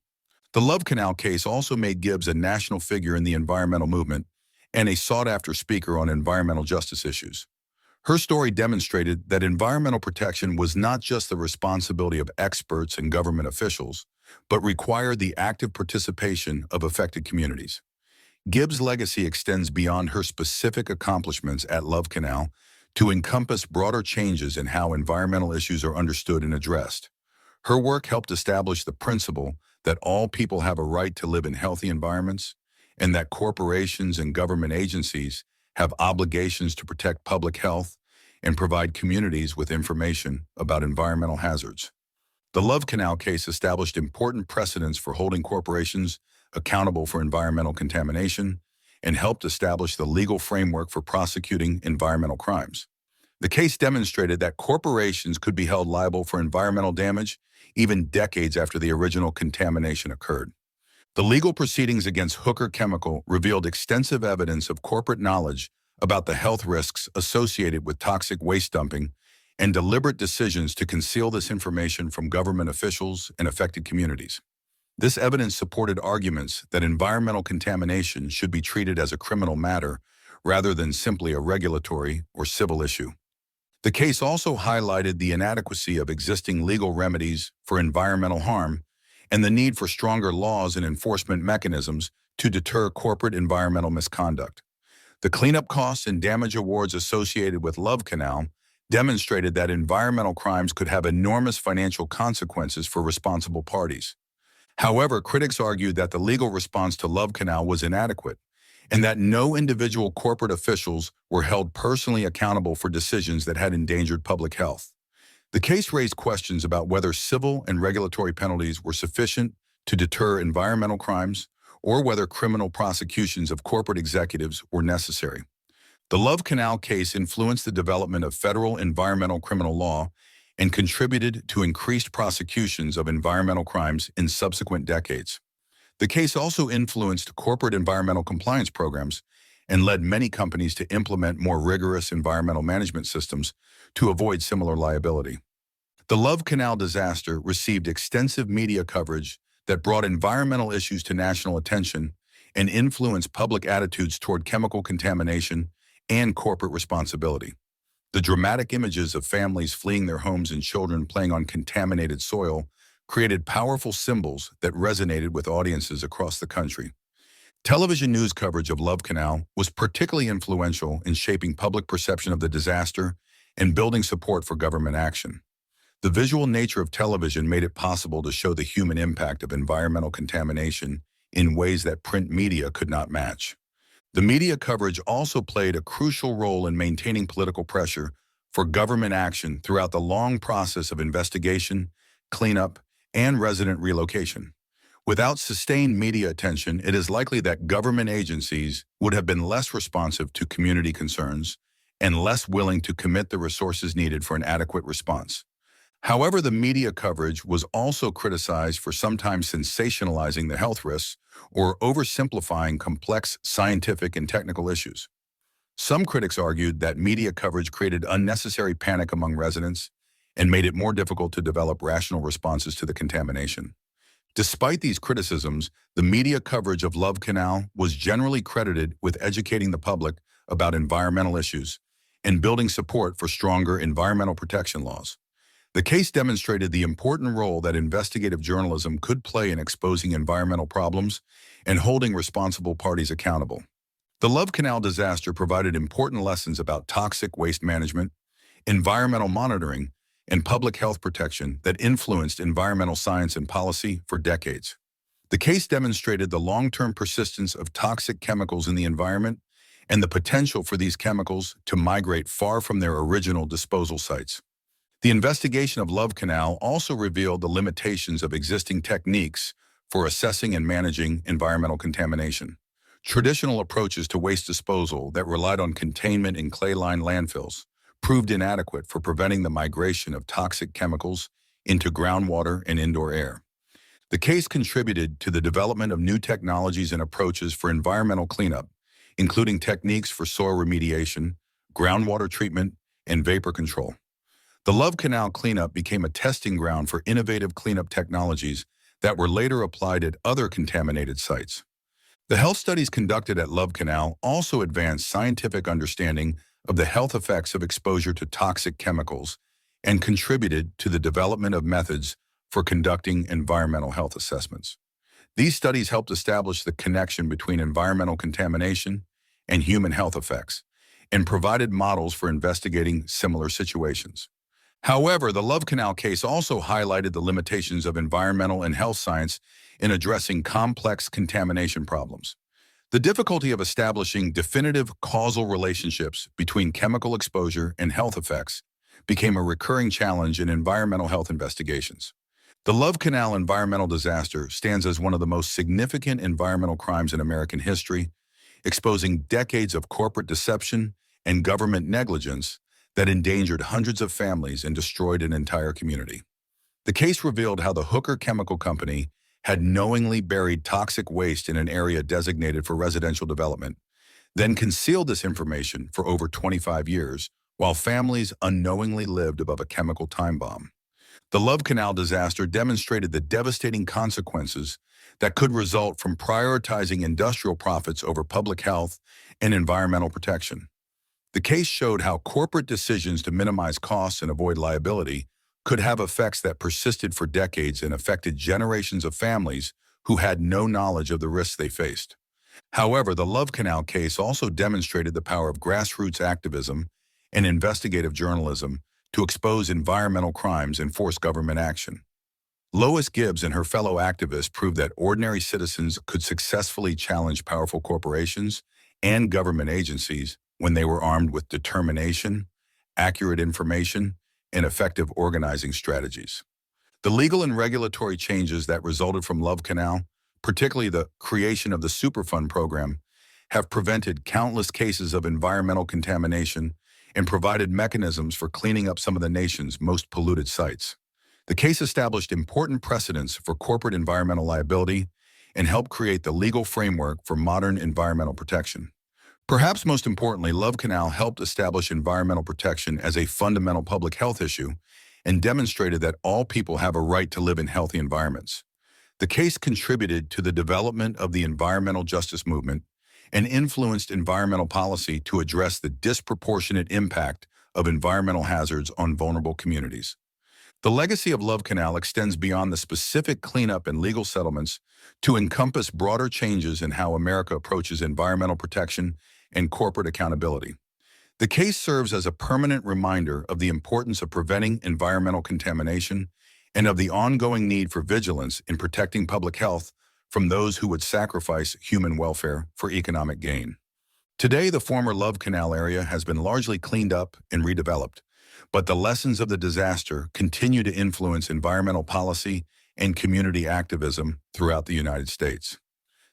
The Love Canal case also made Gibbs a national figure in the environmental movement and a sought-after speaker on environmental justice issues. Her story demonstrated that environmental protection was not just the responsibility of experts and government officials, but required the active participation of affected communities. Gibbs' legacy extends beyond her specific accomplishments at Love Canal to encompass broader changes in how environmental issues are understood and addressed. Her work helped establish the principle that all people have a right to live in healthy environments and that corporations and government agencies have obligations to protect public health and provide communities with information about environmental hazards. The Love Canal case established important precedents for holding corporations accountable for environmental contamination and helped establish the legal framework for prosecuting environmental crimes. The case demonstrated that corporations could be held liable for environmental damage even decades after the original contamination occurred. The legal proceedings against Hooker Chemical revealed extensive evidence of corporate knowledge about the health risks associated with toxic waste dumping and deliberate decisions to conceal this information from government officials and affected communities. This evidence supported arguments that environmental contamination should be treated as a criminal matter rather than simply a regulatory or civil issue. The case also highlighted the inadequacy of existing legal remedies for environmental harm and the need for stronger laws and enforcement mechanisms to deter corporate environmental misconduct. The cleanup costs and damage awards associated with Love Canal demonstrated that environmental crimes could have enormous financial consequences for responsible parties. However, critics argued that the legal response to Love Canal was inadequate and that no individual corporate officials were held personally accountable for decisions that had endangered public health. The case raised questions about whether civil and regulatory penalties were sufficient to deter environmental crimes or whether criminal prosecutions of corporate executives were necessary. The Love Canal case influenced the development of federal environmental criminal law and contributed to increased prosecutions of environmental crimes in subsequent decades. The case also influenced corporate environmental compliance programs and led many companies to implement more rigorous environmental management systems to avoid similar liability. The Love Canal disaster received extensive media coverage that brought environmental issues to national attention and influenced public attitudes toward chemical contamination and corporate responsibility. The dramatic images of families fleeing their homes and children playing on contaminated soil created powerful symbols that resonated with audiences across the country. Television news coverage of Love Canal was particularly influential in shaping public perception of the disaster and building support for government action. The visual nature of television made it possible to show the human impact of environmental contamination in ways that print media could not match. The media coverage also played a crucial role in maintaining political pressure for government action throughout the long process of investigation, cleanup, and resident relocation. Without sustained media attention, it is likely that government agencies would have been less responsive to community concerns and less willing to commit the resources needed for an adequate response. However, the media coverage was also criticized for sometimes sensationalizing the health risks or oversimplifying complex scientific and technical issues. Some critics argued that media coverage created unnecessary panic among residents and made it more difficult to develop rational responses to the contamination. Despite these criticisms, the media coverage of Love Canal was generally credited with educating the public about environmental issues and building support for stronger environmental protection laws. The case demonstrated the important role that investigative journalism could play in exposing environmental problems and holding responsible parties accountable. The Love Canal disaster provided important lessons about toxic waste management, environmental monitoring, and public health protection that influenced environmental science and policy for decades. The case demonstrated the long-term persistence of toxic chemicals in the environment and the potential for these chemicals to migrate far from their original disposal sites. The investigation of Love Canal also revealed the limitations of existing techniques for assessing and managing environmental contamination. Traditional approaches to waste disposal that relied on containment in clay-lined landfills proved inadequate for preventing the migration of toxic chemicals into groundwater and indoor air. The case contributed to the development of new technologies and approaches for environmental cleanup, including techniques for soil remediation, groundwater treatment, and vapor control. The Love Canal cleanup became a testing ground for innovative cleanup technologies that were later applied at other contaminated sites. The health studies conducted at Love Canal also advanced scientific understanding of the health effects of exposure to toxic chemicals and contributed to the development of methods for conducting environmental health assessments. These studies helped establish the connection between environmental contamination and human health effects and provided models for investigating similar situations. However, the Love Canal case also highlighted the limitations of environmental and health science in addressing complex contamination problems. The difficulty of establishing definitive causal relationships between chemical exposure and health effects became a recurring challenge in environmental health investigations. The Love Canal environmental disaster stands as one of the most significant environmental crimes in American history, exposing decades of corporate deception and government negligence that endangered hundreds of families and destroyed an entire community. The case revealed how the Hooker Chemical Company had knowingly buried toxic waste in an area designated for residential development, then concealed this information for over 25 years, while families unknowingly lived above a chemical time bomb. The Love Canal disaster demonstrated the devastating consequences that could result from prioritizing industrial profits over public health and environmental protection. The case showed how corporate decisions to minimize costs and avoid liability could have effects that persisted for decades and affected generations of families who had no knowledge of the risks they faced. However, the Love Canal case also demonstrated the power of grassroots activism and investigative journalism to expose environmental crimes and force government action. Lois Gibbs and her fellow activists proved that ordinary citizens could successfully challenge powerful corporations and government agencies when they were armed with determination, accurate information, and effective organizing strategies. The legal and regulatory changes that resulted from Love Canal, particularly the creation of the Superfund program, have prevented countless cases of environmental contamination and provided mechanisms for cleaning up some of the nation's most polluted sites. The case established important precedents for corporate environmental liability and helped create the legal framework for modern environmental protection. Perhaps most importantly, Love Canal helped establish environmental protection as a fundamental public health issue and demonstrated that all people have a right to live in healthy environments. The case contributed to the development of the environmental justice movement and influenced environmental policy to address the disproportionate impact of environmental hazards on vulnerable communities. The legacy of Love Canal extends beyond the specific cleanup and legal settlements to encompass broader changes in how America approaches environmental protection and corporate accountability. The case serves as a permanent reminder of the importance of preventing environmental contamination and of the ongoing need for vigilance in protecting public health from those who would sacrifice human welfare for economic gain. Today, the former Love Canal area has been largely cleaned up and redeveloped, but the lessons of the disaster continue to influence environmental policy and community activism throughout the United States.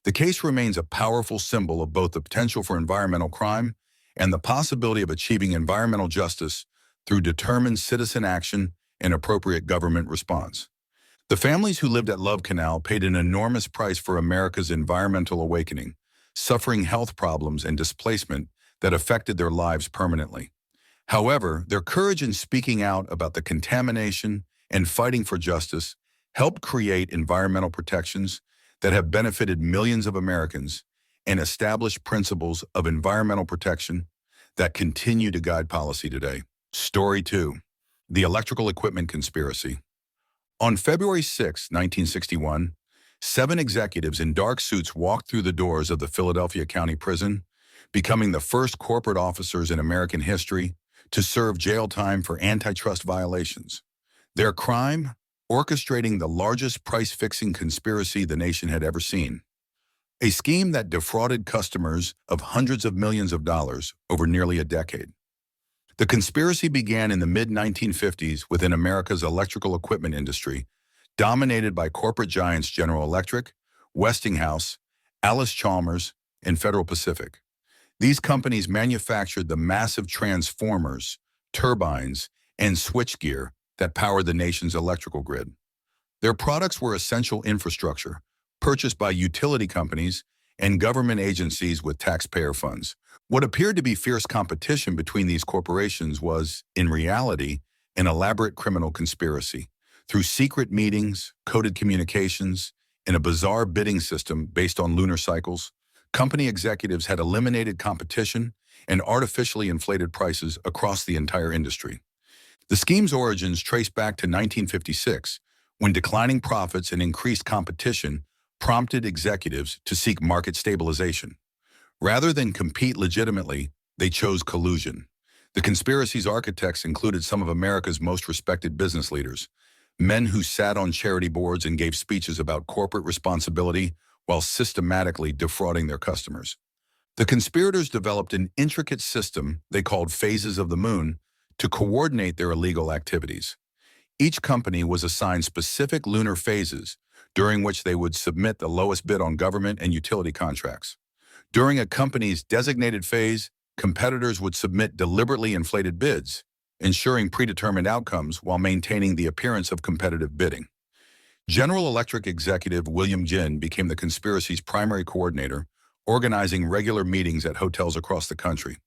The case remains a powerful symbol of both the potential for environmental crime and the possibility of achieving environmental justice through determined citizen action and appropriate government response. The families who lived at Love Canal paid an enormous price for America's environmental awakening, suffering health problems and displacement that affected their lives permanently. However, their courage in speaking out about the contamination and fighting for justice helped create environmental protections that have benefited millions of Americans and established principles of environmental protection that continue to guide policy today. Story 2. The Electrical Equipment Conspiracy. On February 6, 1961, 7 executives in dark suits walked through the doors of the Philadelphia County Prison, becoming the first corporate officers in American history to serve jail time for antitrust violations. Their crime? Orchestrating the largest price-fixing conspiracy the nation had ever seen. A scheme that defrauded customers of hundreds of millions of dollars over nearly a decade. The conspiracy began in the mid-1950s within America's electrical equipment industry dominated by corporate giants General Electric, Westinghouse, Alice Chalmers, and Federal Pacific. These companies manufactured the massive transformers, turbines, and switchgear that powered the nation's electrical grid. Their products were essential infrastructure, purchased by utility companies and government agencies with taxpayer funds. What appeared to be fierce competition between these corporations was, in reality, an elaborate criminal conspiracy. Through secret meetings, coded communications, and a bizarre bidding system based on lunar cycles, company executives had eliminated competition and artificially inflated prices across the entire industry. The scheme's origins trace back to 1956, when declining profits and increased competition prompted executives to seek market stabilization. Rather than compete legitimately, they chose collusion. The conspiracy's architects included some of America's most respected business leaders, men who sat on charity boards and gave speeches about corporate responsibility while systematically defrauding their customers. The conspirators developed an intricate system they called phases of the moon to coordinate their illegal activities. Each company was assigned specific lunar phases during which they would submit the lowest bid on government and utility contracts. During a company's designated phase, competitors would submit deliberately inflated bids, ensuring predetermined outcomes while maintaining the appearance of competitive bidding. General Electric executive William Ginn became the conspiracy's primary coordinator, organizing regular meetings at hotels across the country.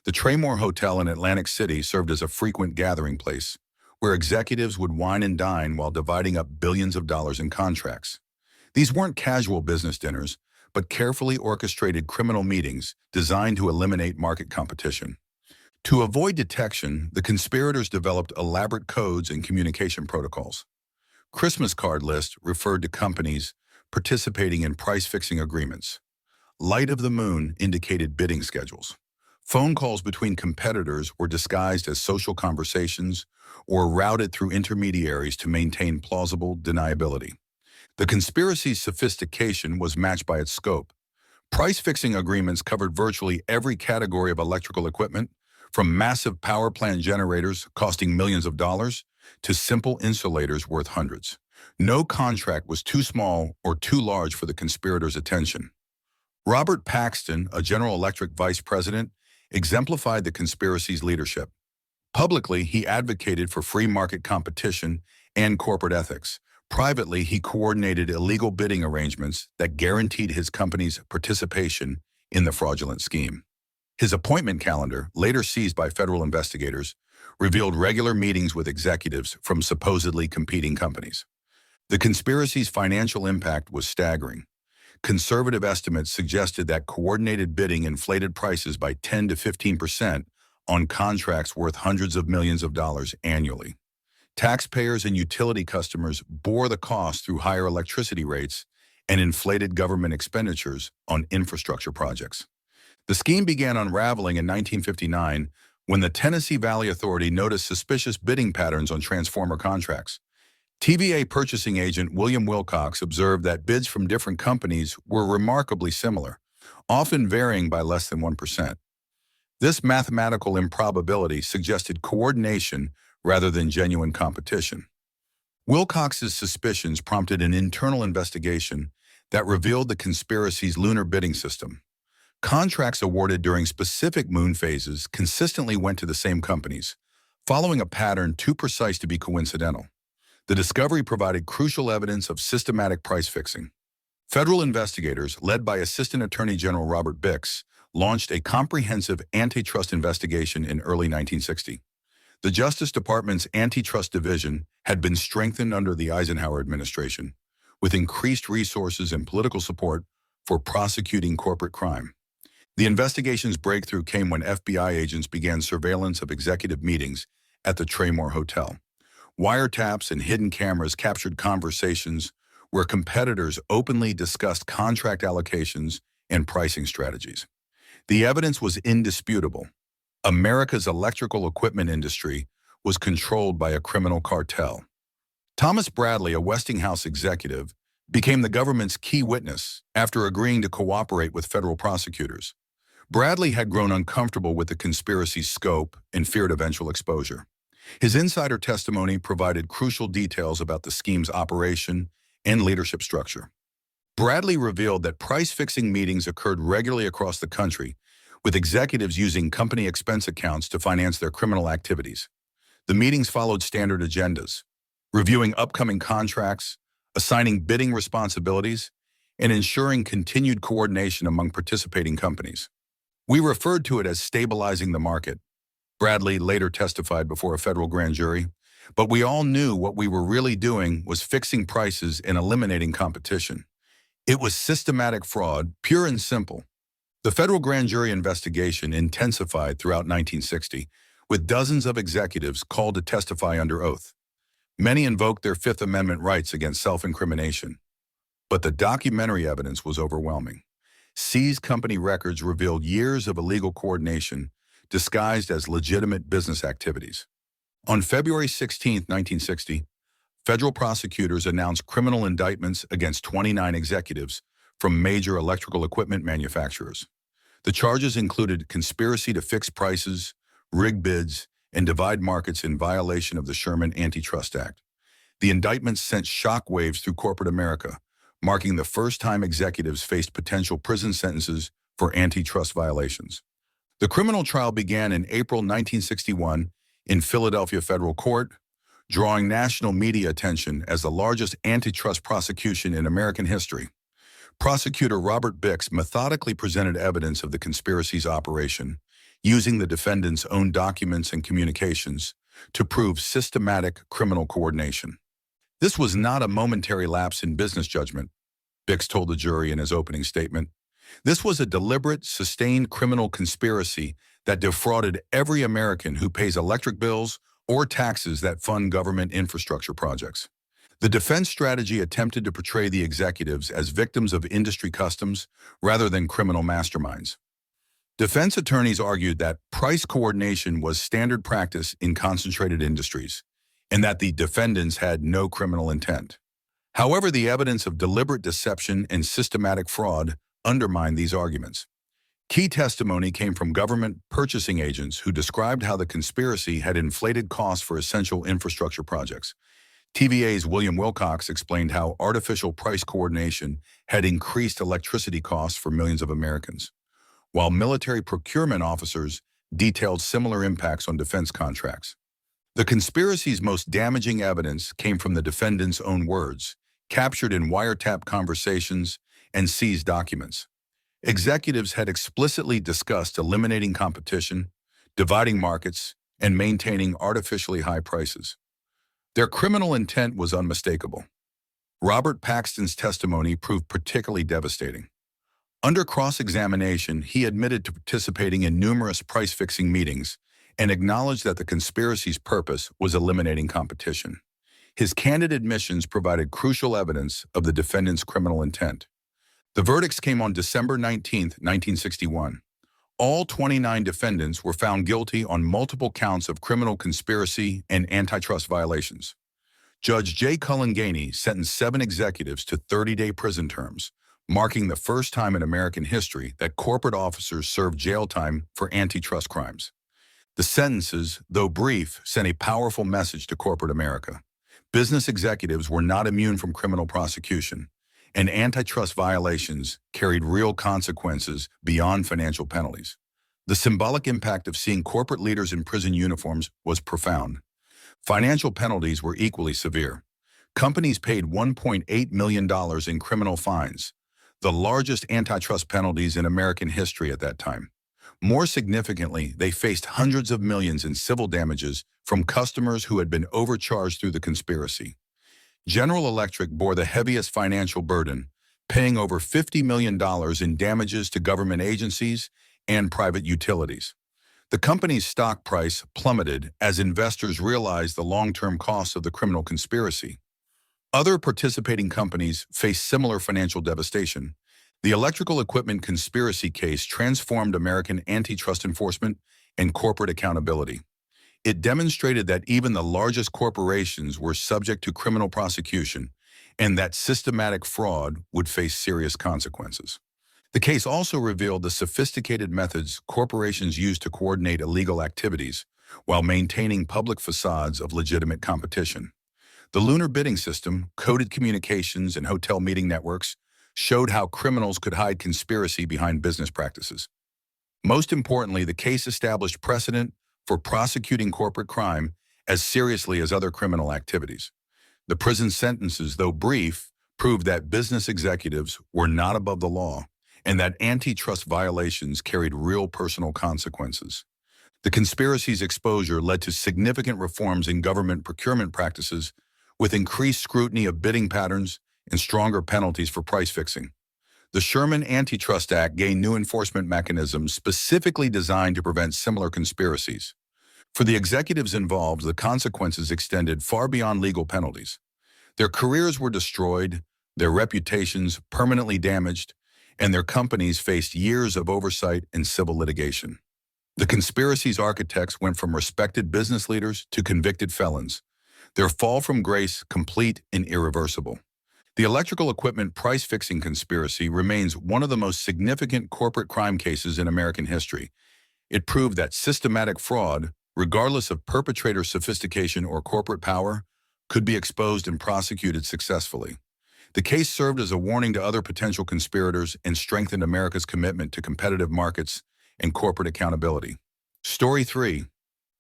The Traymore Hotel in Atlantic City served as a frequent gathering place, where executives would wine and dine while dividing up billions of dollars in contracts. These weren't casual business dinners, but carefully orchestrated criminal meetings designed to eliminate market competition. To avoid detection, the conspirators developed elaborate codes and communication protocols. Christmas card lists referred to companies participating in price-fixing agreements. Light of the moon indicated bidding schedules. Phone calls between competitors were disguised as social conversations or routed through intermediaries to maintain plausible deniability. The conspiracy's sophistication was matched by its scope. Price-fixing agreements covered virtually every category of electrical equipment, from massive power plant generators costing millions of dollars to simple insulators worth hundreds. No contract was too small or too large for the conspirators' attention. Robert Paxton, a General Electric vice president, exemplified the conspiracy's leadership. Publicly, he advocated for free market competition and corporate ethics. Privately, he coordinated illegal bidding arrangements that guaranteed his company's participation in the fraudulent scheme. His appointment calendar, later seized by federal investigators, revealed regular meetings with executives from supposedly competing companies. The conspiracy's financial impact was staggering. Conservative estimates suggested that coordinated bidding inflated prices by 10 to 15% on contracts worth hundreds of millions of dollars annually. Taxpayers and utility customers bore the cost through higher electricity rates and inflated government expenditures on infrastructure projects. The scheme began unraveling in 1959 when the Tennessee Valley Authority noticed suspicious bidding patterns on transformer contracts. TVA purchasing agent William Wilcox observed that bids from different companies were remarkably similar, often varying by less than 1%. This mathematical improbability suggested coordination rather than genuine competition. Wilcox's suspicions prompted an internal investigation that revealed the conspiracy's lunar bidding system. Contracts awarded during specific moon phases consistently went to the same companies, following a pattern too precise to be coincidental. The discovery provided crucial evidence of systematic price fixing. Federal investigators, led by Assistant Attorney General Robert Bix, launched a comprehensive antitrust investigation in early 1960. The Justice Department's Antitrust Division had been strengthened under the Eisenhower administration, with increased resources and political support for prosecuting corporate crime. The investigation's breakthrough came when FBI agents began surveillance of executive meetings at the Traymore Hotel. Wiretaps and hidden cameras captured conversations where competitors openly discussed contract allocations and pricing strategies. The evidence was indisputable. America's electrical equipment industry was controlled by a criminal cartel. Thomas Bradley, a Westinghouse executive, became the government's key witness after agreeing to cooperate with federal prosecutors. Bradley had grown uncomfortable with the conspiracy's scope and feared eventual exposure. His insider testimony provided crucial details about the scheme's operation and leadership structure. Bradley revealed that price-fixing meetings occurred regularly across the country, with executives using company expense accounts to finance their criminal activities. The meetings followed standard agendas, reviewing upcoming contracts, assigning bidding responsibilities, and ensuring continued coordination among participating companies. We referred to it as stabilizing the market, Bradley later testified before a federal grand jury, but we all knew what we were really doing was fixing prices and eliminating competition. It was systematic fraud, pure and simple. The federal grand jury investigation intensified throughout 1960, with dozens of executives called to testify under oath. Many invoked their Fifth Amendment rights against self-incrimination. But the documentary evidence was overwhelming. Seized company records revealed years of illegal coordination disguised as legitimate business activities. On February 16, 1960, federal prosecutors announced criminal indictments against 29 executives from major electrical equipment manufacturers. The charges included conspiracy to fix prices, rig bids, and divide markets in violation of the Sherman Antitrust Act. The indictments sent shockwaves through corporate America, marking the first time executives faced potential prison sentences for antitrust violations. The criminal trial began in April 1961 in Philadelphia federal court, drawing national media attention as the largest antitrust prosecution in American history. Prosecutor Robert Bix methodically presented evidence of the conspiracy's operation, using the defendant's own documents and communications to prove systematic criminal coordination. This was not a momentary lapse in business judgment, Bix told the jury in his opening statement. This was a deliberate, sustained criminal conspiracy that defrauded every American who pays electric bills or taxes that fund government infrastructure projects. The defense strategy attempted to portray the executives as victims of industry customs rather than criminal masterminds. Defense attorneys argued that price coordination was standard practice in concentrated industries, and that the defendants had no criminal intent. However, the evidence of deliberate deception and systematic fraud undermined these arguments. Key testimony came from government purchasing agents who described how the conspiracy had inflated costs for essential infrastructure projects. TVA's William Wilcox explained how artificial price coordination had increased electricity costs for millions of Americans, while military procurement officers detailed similar impacts on defense contracts. The conspiracy's most damaging evidence came from the defendants' own words, captured in wiretap conversations and seized documents. Executives had explicitly discussed eliminating competition, dividing markets, and maintaining artificially high prices. Their criminal intent was unmistakable. Robert Paxton's testimony proved particularly devastating. Under cross-examination, he admitted to participating in numerous price-fixing meetings and acknowledged that the conspiracy's purpose was eliminating competition. His candid admissions provided crucial evidence of the defendant's criminal intent. The verdicts came on December 19, 1961. All 29 defendants were found guilty on multiple counts of criminal conspiracy and antitrust violations. Judge J. Cullen Gainey sentenced 7 executives to 30-day prison terms, marking the first time in American history that corporate officers served jail time for antitrust crimes. The sentences, though brief, sent a powerful message to corporate America. Business executives were not immune from criminal prosecution, and antitrust violations carried real consequences beyond financial penalties. The symbolic impact of seeing corporate leaders in prison uniforms was profound. Financial penalties were equally severe. Companies paid $1.8 million in criminal fines, the largest antitrust penalties in American history at that time. More significantly, they faced hundreds of millions in civil damages from customers who had been overcharged through the conspiracy. General Electric bore the heaviest financial burden, paying over $50 million in damages to government agencies and private utilities. The company's stock price plummeted as investors realized the long-term costs of the criminal conspiracy. Other participating companies faced similar financial devastation. The electrical equipment conspiracy case transformed American antitrust enforcement and corporate accountability. It demonstrated that even the largest corporations were subject to criminal prosecution and that systematic fraud would face serious consequences. The case also revealed the sophisticated methods corporations use to coordinate illegal activities, while maintaining public facades of legitimate competition. The lunar bidding system, coded communications, and hotel meeting networks showed how criminals could hide conspiracy behind business practices. Most importantly, the case established precedent for prosecuting corporate crime as seriously as other criminal activities. The prison sentences, though brief, proved that business executives were not above the law and that antitrust violations carried real personal consequences. The conspiracy's exposure led to significant reforms in government procurement practices, with increased scrutiny of bidding patterns and stronger penalties for price fixing. The Sherman Antitrust Act gained new enforcement mechanisms specifically designed to prevent similar conspiracies. For the executives involved, the consequences extended far beyond legal penalties. Their careers were destroyed, their reputations permanently damaged, and their companies faced years of oversight and civil litigation. The conspiracy's architects went from respected business leaders to convicted felons, their fall from grace complete and irreversible. The electrical equipment price-fixing conspiracy remains one of the most significant corporate crime cases in American history. It proved that systematic fraud, regardless of perpetrator sophistication or corporate power, could be exposed and prosecuted successfully. The case served as a warning to other potential conspirators and strengthened America's commitment to competitive markets and corporate accountability. Story 3.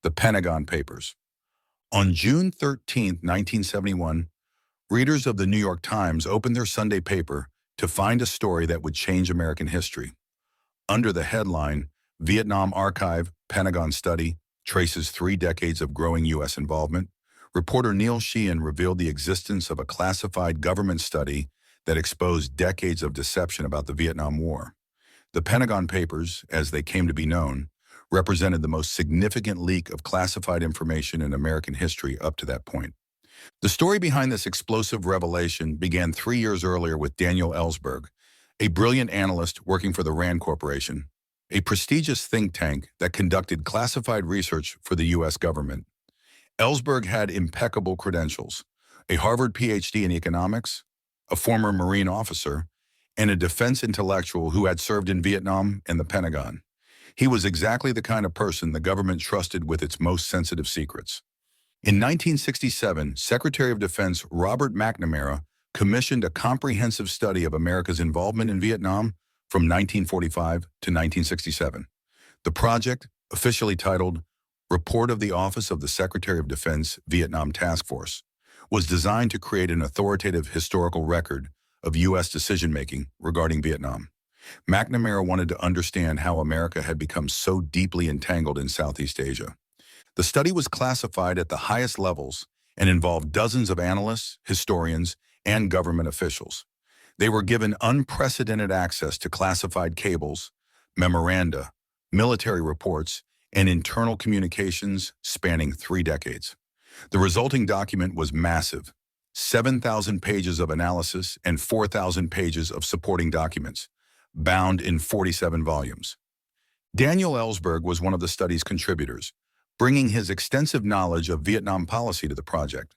The Pentagon Papers. On June 13, 1971, readers of the New York Times opened their Sunday paper to find a story that would change American history. Under the headline, Vietnam Archive, Pentagon Study, traces 3 decades of growing U.S. involvement, reporter Neil Sheehan revealed the existence of a classified government study that exposed decades of deception about the Vietnam War. The Pentagon Papers, as they came to be known, represented the most significant leak of classified information in American history up to that point. The story behind this explosive revelation began 3 years earlier with Daniel Ellsberg, a brilliant analyst working for the RAND Corporation, a prestigious think tank that conducted classified research for the U.S. government. Ellsberg had impeccable credentials: a Harvard PhD in economics, a former Marine officer, and a defense intellectual who had served in Vietnam and the Pentagon. He was exactly the kind of person the government trusted with its most sensitive secrets. In 1967, Secretary of Defense Robert McNamara commissioned a comprehensive study of America's involvement in Vietnam from 1945 to 1967. The project, officially titled Report of the Office of the Secretary of Defense Vietnam Task Force, was designed to create an authoritative historical record of U.S. decision-making regarding Vietnam. McNamara wanted to understand how America had become so deeply entangled in Southeast Asia. The study was classified at the highest levels and involved dozens of analysts, historians, and government officials. They were given unprecedented access to classified cables, memoranda, military reports, and internal communications spanning 3 decades. The resulting document was massive: 7,000 pages of analysis and 4,000 pages of supporting documents, bound in 47 volumes. Daniel Ellsberg was one of the study's contributors, bringing his extensive knowledge of Vietnam policy to the project.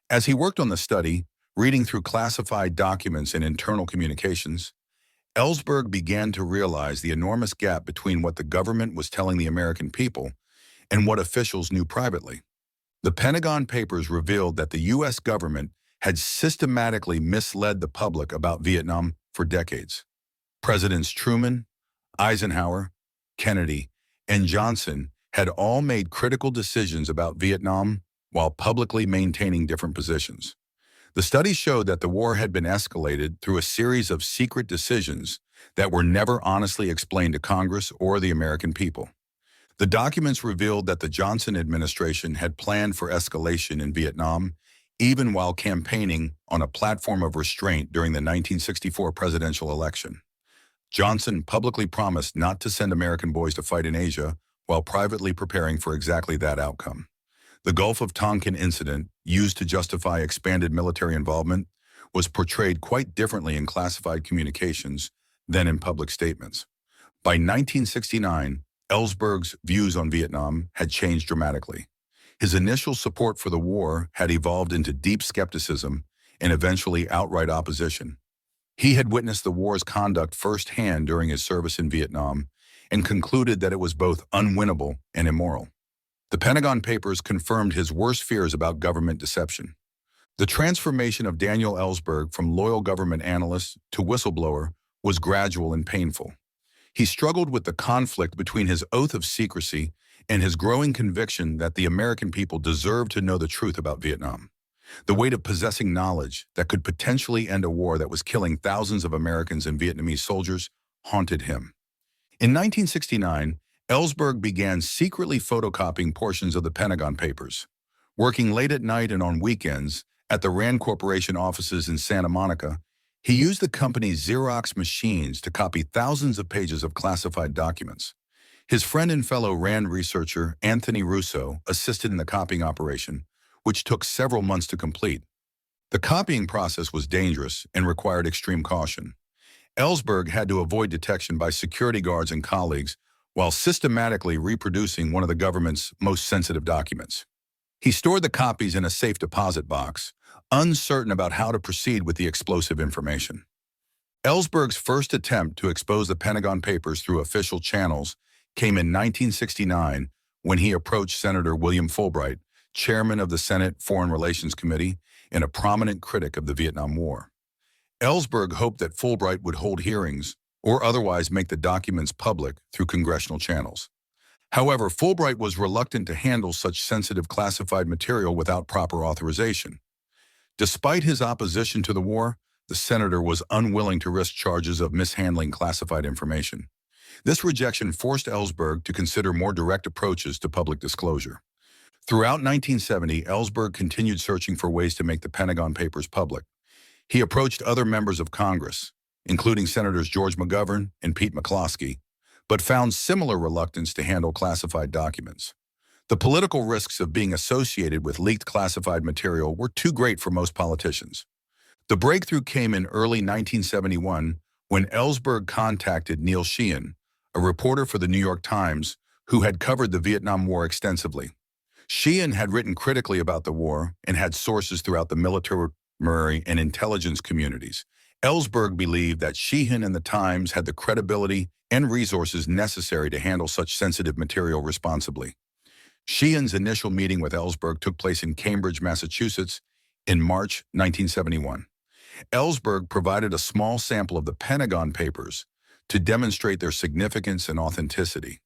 As he worked on the study, reading through classified documents and internal communications, Ellsberg began to realize the enormous gap between what the government was telling the American people and what officials knew privately. The Pentagon Papers revealed that the U.S. government had systematically misled the public about Vietnam for decades. Presidents Truman, Eisenhower, Kennedy, and Johnson had all made critical decisions about Vietnam while publicly maintaining different positions. The study showed that the war had been escalated through a series of secret decisions that were never honestly explained to Congress or the American people. The documents revealed that the Johnson administration had planned for escalation in Vietnam, even while campaigning on a platform of restraint during the 1964 presidential election. Johnson publicly promised not to send American boys to fight in Asia, while privately preparing for exactly that outcome. The Gulf of Tonkin incident, used to justify expanded military involvement, was portrayed quite differently in classified communications than in public statements. By 1969, Ellsberg's views on Vietnam had changed dramatically. His initial support for the war had evolved into deep skepticism and eventually outright opposition. He had witnessed the war's conduct firsthand during his service in Vietnam and concluded that it was both unwinnable and immoral. The Pentagon Papers confirmed his worst fears about government deception. The transformation of Daniel Ellsberg from loyal government analyst to whistleblower was gradual and painful. He struggled with the conflict between his oath of secrecy and his growing conviction that the American people deserved to know the truth about Vietnam. The weight of possessing knowledge that could potentially end a war that was killing thousands of Americans and Vietnamese soldiers haunted him. In 1969, Ellsberg began secretly photocopying portions of the Pentagon Papers. Working late at night and on weekends at the Rand Corporation offices in Santa Monica, he used the company's Xerox machines to copy thousands of pages of classified documents. His friend and fellow Rand researcher, Anthony Russo, assisted in the copying operation, which took several months to complete. The copying process was dangerous and required extreme caution. Ellsberg had to avoid detection by security guards and colleagues while systematically reproducing one of the government's most sensitive documents. He stored the copies in a safe deposit box, uncertain about how to proceed with the explosive information. Ellsberg's first attempt to expose the Pentagon Papers through official channels came in 1969 when he approached Senator William Fulbright, chairman of the Senate Foreign Relations Committee and a prominent critic of the Vietnam War. Ellsberg hoped that Fulbright would hold hearings or otherwise make the documents public through congressional channels. However, Fulbright was reluctant to handle such sensitive classified material without proper authorization. Despite his opposition to the war, the senator was unwilling to risk charges of mishandling classified information. This rejection forced Ellsberg to consider more direct approaches to public disclosure. Throughout 1970, Ellsberg continued searching for ways to make the Pentagon Papers public. He approached other members of Congress, including Senators George McGovern and Pete McCloskey, but found similar reluctance to handle classified documents. The political risks of being associated with leaked classified material were too great for most politicians. The breakthrough came in early 1971 when Ellsberg contacted Neil Sheehan, a reporter for the New York Times who had covered the Vietnam War extensively. Sheehan had written critically about the war and had sources throughout the military and intelligence communities. Ellsberg believed that Sheehan and the Times had the credibility and resources necessary to handle such sensitive material responsibly. Sheehan's initial meeting with Ellsberg took place in Cambridge, Massachusetts, in March 1971. Ellsberg provided a small sample of the Pentagon Papers to demonstrate their significance and authenticity.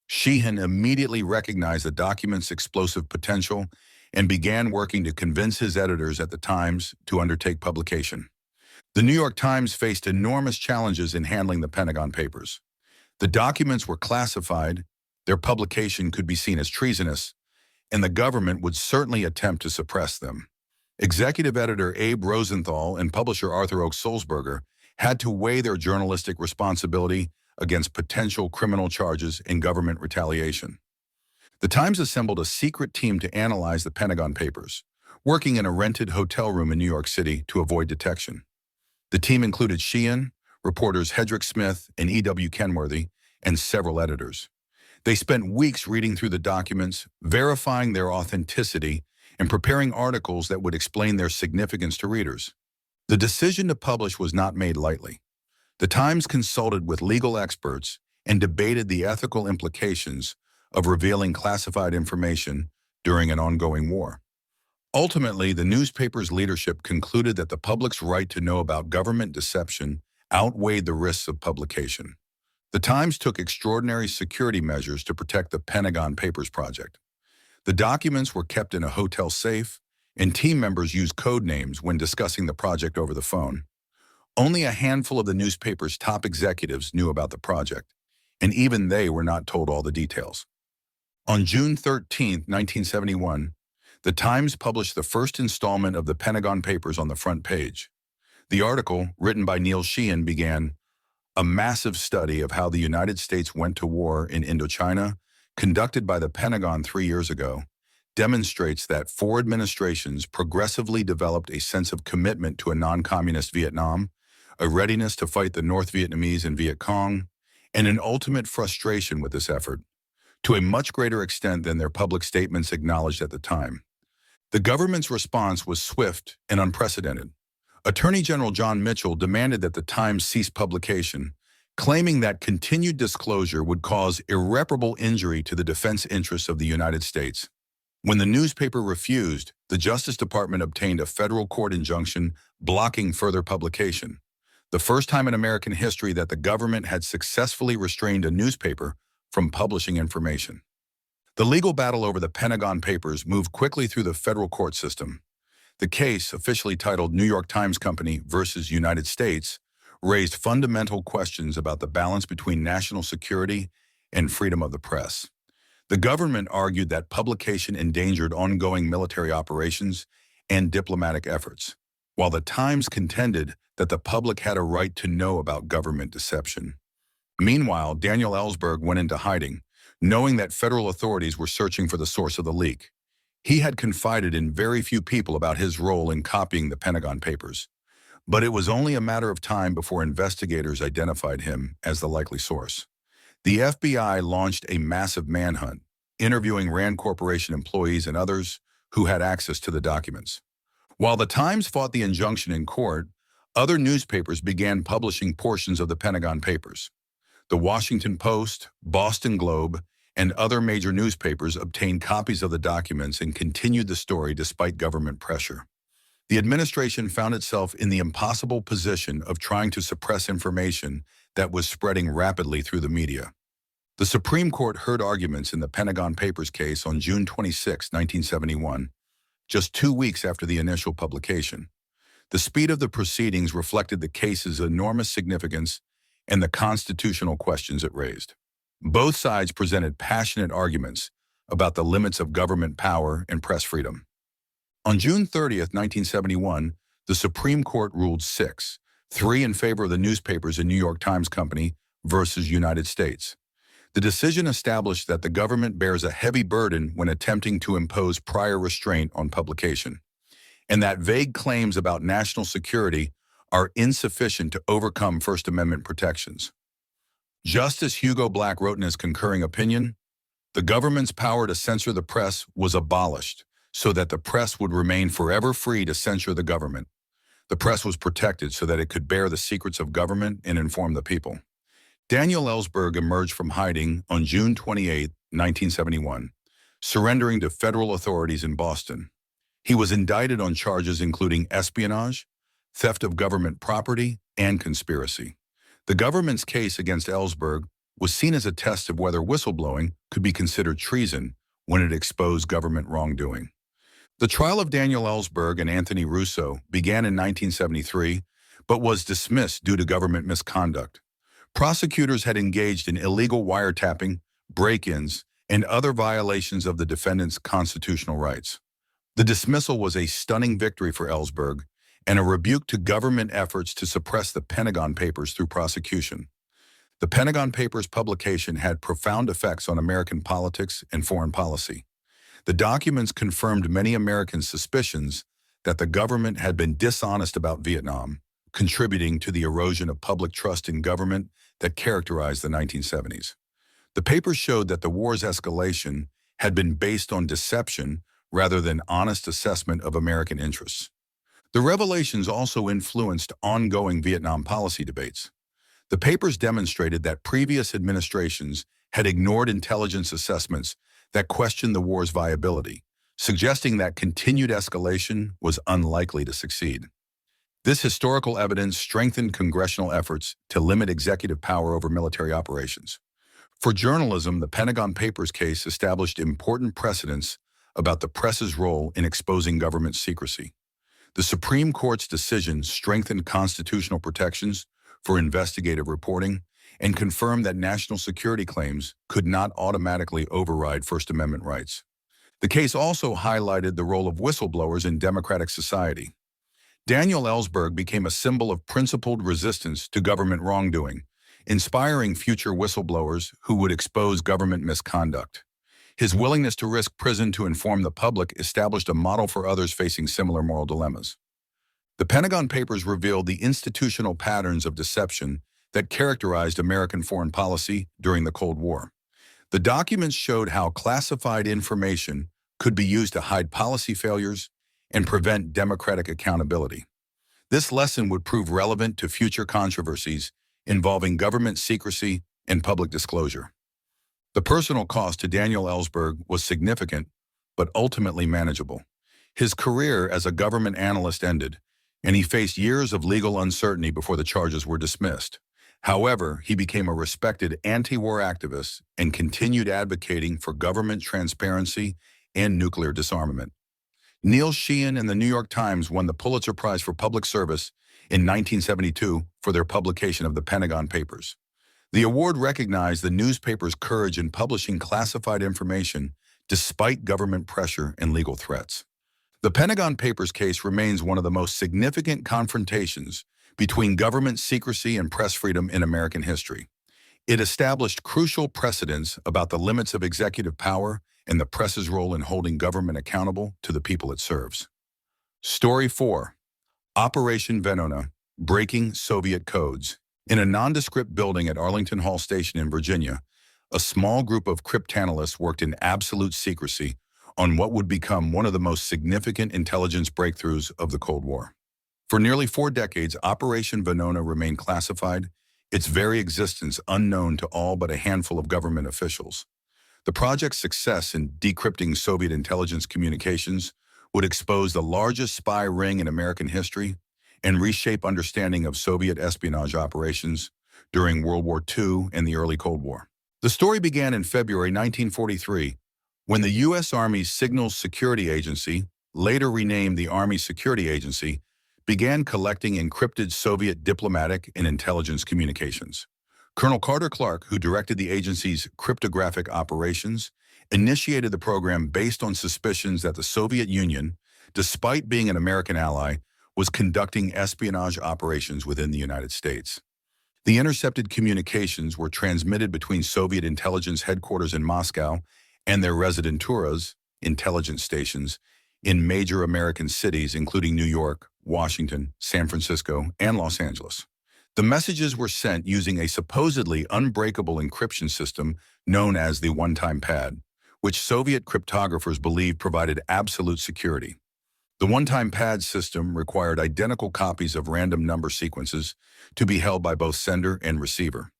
Sheehan immediately recognized the document's explosive potential and began working to convince his editors at the Times to undertake publication. The New York Times faced enormous challenges in handling the Pentagon Papers. The documents were classified, their publication could be seen as treasonous, and the government would certainly attempt to suppress them. Executive editor Abe Rosenthal and publisher Arthur Oak Sulzberger had to weigh their journalistic responsibility against potential criminal charges and government retaliation. The Times assembled a secret team to analyze the Pentagon Papers, working in a rented hotel room in New York City to avoid detection. The team included Sheehan, reporters Hedrick Smith and E.W. Kenworthy, and several editors. They spent weeks reading through the documents, verifying their authenticity, and preparing articles that would explain their significance to readers. The decision to publish was not made lightly. The Times consulted with legal experts and debated the ethical implications of revealing classified information during an ongoing war. Ultimately, the newspaper's leadership concluded that the public's right to know about government deception outweighed the risks of publication. The Times took extraordinary security measures to protect the Pentagon Papers project. The documents were kept in a hotel safe, and team members used code names when discussing the project over the phone. Only a handful of the newspaper's top executives knew about the project, and even they were not told all the details. On June 13, 1971, the Times published the first installment of the Pentagon Papers on the front page. The article, written by Neil Sheehan, began, "A massive study of how the United States went to war in Indochina, conducted by the Pentagon 3 years ago, demonstrates that 4 administrations progressively developed a sense of commitment to a non-communist Vietnam, a readiness to fight the North Vietnamese and Viet Cong, and an ultimate frustration with this effort, to a much greater extent than their public statements acknowledged at the time." The government's response was swift and unprecedented. Attorney General John Mitchell demanded that the Times cease publication, claiming that continued disclosure would cause irreparable injury to the defense interests of the United States. When the newspaper refused, the Justice Department obtained a federal court injunction blocking further publication, the first time in American history that the government had successfully restrained a newspaper from publishing information. The legal battle over the Pentagon Papers moved quickly through the federal court system. The case, officially titled New York Times Company versus United States, raised fundamental questions about the balance between national security and freedom of the press. The government argued that publication endangered ongoing military operations and diplomatic efforts, while the Times contended that the public had a right to know about government deception. Meanwhile, Daniel Ellsberg went into hiding, knowing that federal authorities were searching for the source of the leak. He had confided in very few people about his role in copying the Pentagon Papers, but it was only a matter of time before investigators identified him as the likely source. The FBI launched a massive manhunt, interviewing Rand Corporation employees and others who had access to the documents. While the Times fought the injunction in court, other newspapers began publishing portions of the Pentagon Papers. The Washington Post, Boston Globe, and other major newspapers obtained copies of the documents and continued the story despite government pressure. The administration found itself in the impossible position of trying to suppress information that was spreading rapidly through the media. The Supreme Court heard arguments in the Pentagon Papers case on June 26, 1971, just 2 weeks after the initial publication. The speed of the proceedings reflected the case's enormous significance and the constitutional questions it raised. Both sides presented passionate arguments about the limits of government power and press freedom. On June 30, 1971, the Supreme Court ruled 6-3 in favor of the newspapers in New York Times Company versus United States. The decision established that the government bears a heavy burden when attempting to impose prior restraint on publication, and that vague claims about national security are insufficient to overcome First Amendment protections. Justice Hugo Black wrote in his concurring opinion, "The government's power to censor the press was abolished so that the press would remain forever free to censure the government. The press was protected so that it could bear the secrets of government and inform the people." Daniel Ellsberg emerged from hiding on June 28, 1971, surrendering to federal authorities in Boston. He was indicted on charges including espionage, theft of government property, and conspiracy. The government's case against Ellsberg was seen as a test of whether whistleblowing could be considered treason when it exposed government wrongdoing. The trial of Daniel Ellsberg and Anthony Russo began in 1973, but was dismissed due to government misconduct. Prosecutors had engaged in illegal wiretapping, break-ins, and other violations of the defendant's constitutional rights. The dismissal was a stunning victory for Ellsberg and a rebuke to government efforts to suppress the Pentagon Papers through prosecution. The Pentagon Papers publication had profound effects on American politics and foreign policy. The documents confirmed many Americans' suspicions that the government had been dishonest about Vietnam, contributing to the erosion of public trust in government that characterized the 1970s. The papers showed that the war's escalation had been based on deception rather than honest assessment of American interests. The revelations also influenced ongoing Vietnam policy debates. The papers demonstrated that previous administrations had ignored intelligence assessments that questioned the war's viability, suggesting that continued escalation was unlikely to succeed. This historical evidence strengthened congressional efforts to limit executive power over military operations. For journalism, the Pentagon Papers case established important precedents about the press's role in exposing government secrecy. The Supreme Court's decision strengthened constitutional protections for investigative reporting and confirmed that national security claims could not automatically override First Amendment rights. The case also highlighted the role of whistleblowers in democratic society. Daniel Ellsberg became a symbol of principled resistance to government wrongdoing, inspiring future whistleblowers who would expose government misconduct. His willingness to risk prison to inform the public established a model for others facing similar moral dilemmas. The Pentagon Papers revealed the institutional patterns of deception that characterized American foreign policy during the Cold War. The documents showed how classified information could be used to hide policy failures and prevent democratic accountability. This lesson would prove relevant to future controversies involving government secrecy and public disclosure. The personal cost to Daniel Ellsberg was significant, but ultimately manageable. His career as a government analyst ended, and he faced years of legal uncertainty before the charges were dismissed. However, he became a respected anti-war activist and continued advocating for government transparency and nuclear disarmament. Neil Sheehan and the New York Times won the Pulitzer Prize for Public Service in 1972 for their publication of the Pentagon Papers. The award recognized the newspaper's courage in publishing classified information despite government pressure and legal threats. The Pentagon Papers case remains one of the most significant confrontations between government secrecy and press freedom in American history. It established crucial precedents about the limits of executive power and the press's role in holding government accountable to the people it serves. Story 4. Operation Venona, Breaking Soviet Codes. In a nondescript building at Arlington Hall Station in Virginia, a small group of cryptanalysts worked in absolute secrecy on what would become one of the most significant intelligence breakthroughs of the Cold War. For nearly 4 decades, Operation Venona remained classified, its very existence unknown to all but a handful of government officials. The project's success in decrypting Soviet intelligence communications would expose the largest spy ring in American history and reshape understanding of Soviet espionage operations during World War II and the early Cold War. The story began in February 1943, when the U.S. Army's Signals Security Agency, later renamed the Army Security Agency, began collecting encrypted Soviet diplomatic and intelligence communications. Colonel Carter Clark, who directed the agency's cryptographic operations, initiated the program based on suspicions that the Soviet Union, despite being an American ally, was conducting espionage operations within the United States. The intercepted communications were transmitted between Soviet intelligence headquarters in Moscow and their residenturas, intelligence stations, in major American cities including New York, Washington, San Francisco, and Los Angeles. The messages were sent using a supposedly unbreakable encryption system known as the one-time pad, which Soviet cryptographers believed provided absolute security. The one-time pad system required identical copies of random number sequences to be held by both sender and receiver.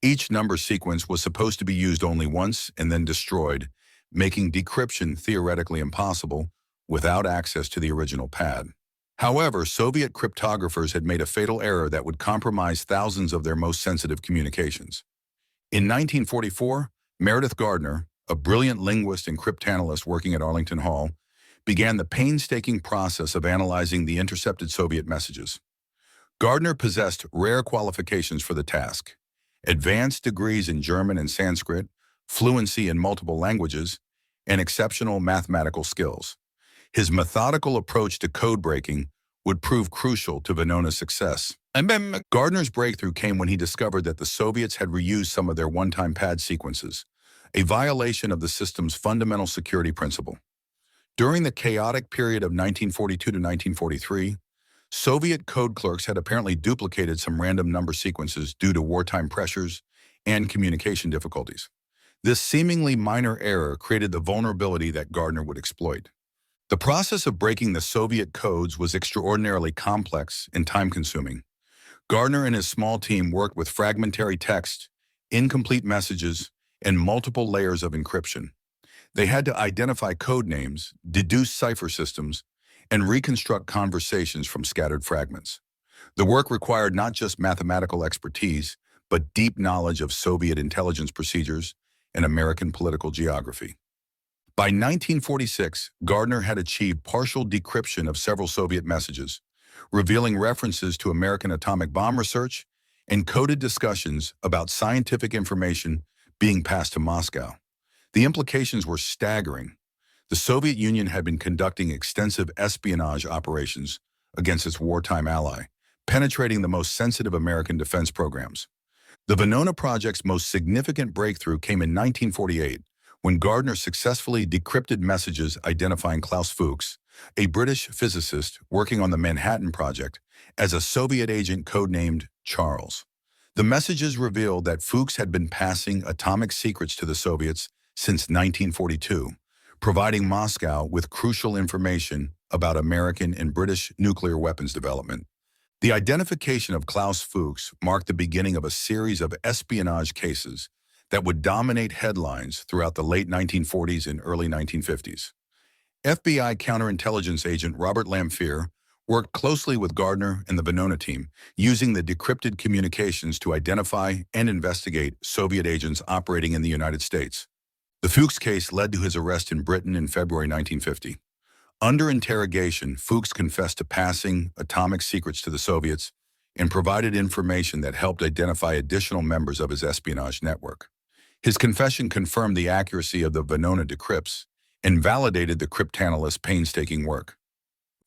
Each number sequence was supposed to be used only once and then destroyed, making decryption theoretically impossible without access to the original pad. However, Soviet cryptographers had made a fatal error that would compromise thousands of their most sensitive communications. In 1944, Meredith Gardner, a brilliant linguist and cryptanalyst working at Arlington Hall, began the painstaking process of analyzing the intercepted Soviet messages. Gardner possessed rare qualifications for the task: advanced degrees in German and Sanskrit, fluency in multiple languages, and exceptional mathematical skills. His methodical approach to code breaking would prove crucial to Venona's success. Gardner's breakthrough came when he discovered that the Soviets had reused some of their one-time pad sequences, a violation of the system's fundamental security principle. During the chaotic period of 1942 to 1943, Soviet code clerks had apparently duplicated some random number sequences due to wartime pressures and communication difficulties. This seemingly minor error created the vulnerability that Gardner would exploit. The process of breaking the Soviet codes was extraordinarily complex and time-consuming. Gardner and his small team worked with fragmentary text, incomplete messages, and multiple layers of encryption. They had to identify code names, deduce cipher systems, and reconstruct conversations from scattered fragments. The work required not just mathematical expertise, but deep knowledge of Soviet intelligence procedures and American political geography. By 1946, Gardner had achieved partial decryption of several Soviet messages, revealing references to American atomic bomb research and coded discussions about scientific information being passed to Moscow. The implications were staggering. The Soviet Union had been conducting extensive espionage operations against its wartime ally, penetrating the most sensitive American defense programs. The Venona project's most significant breakthrough came in 1948, when Gardner successfully decrypted messages identifying Klaus Fuchs, a British physicist working on the Manhattan Project, as a Soviet agent codenamed Charles. The messages revealed that Fuchs had been passing atomic secrets to the Soviets since 1942, providing Moscow with crucial information about American and British nuclear weapons development. The identification of Klaus Fuchs marked the beginning of a series of espionage cases that would dominate headlines throughout the late 1940s and early 1950s. FBI counterintelligence agent Robert Lamphere worked closely with Gardner and the Venona team, using the decrypted communications to identify and investigate Soviet agents operating in the United States. The Fuchs case led to his arrest in Britain in February 1950. Under interrogation, Fuchs confessed to passing atomic secrets to the Soviets and provided information that helped identify additional members of his espionage network. His confession confirmed the accuracy of the Venona decrypts and validated the cryptanalyst's painstaking work.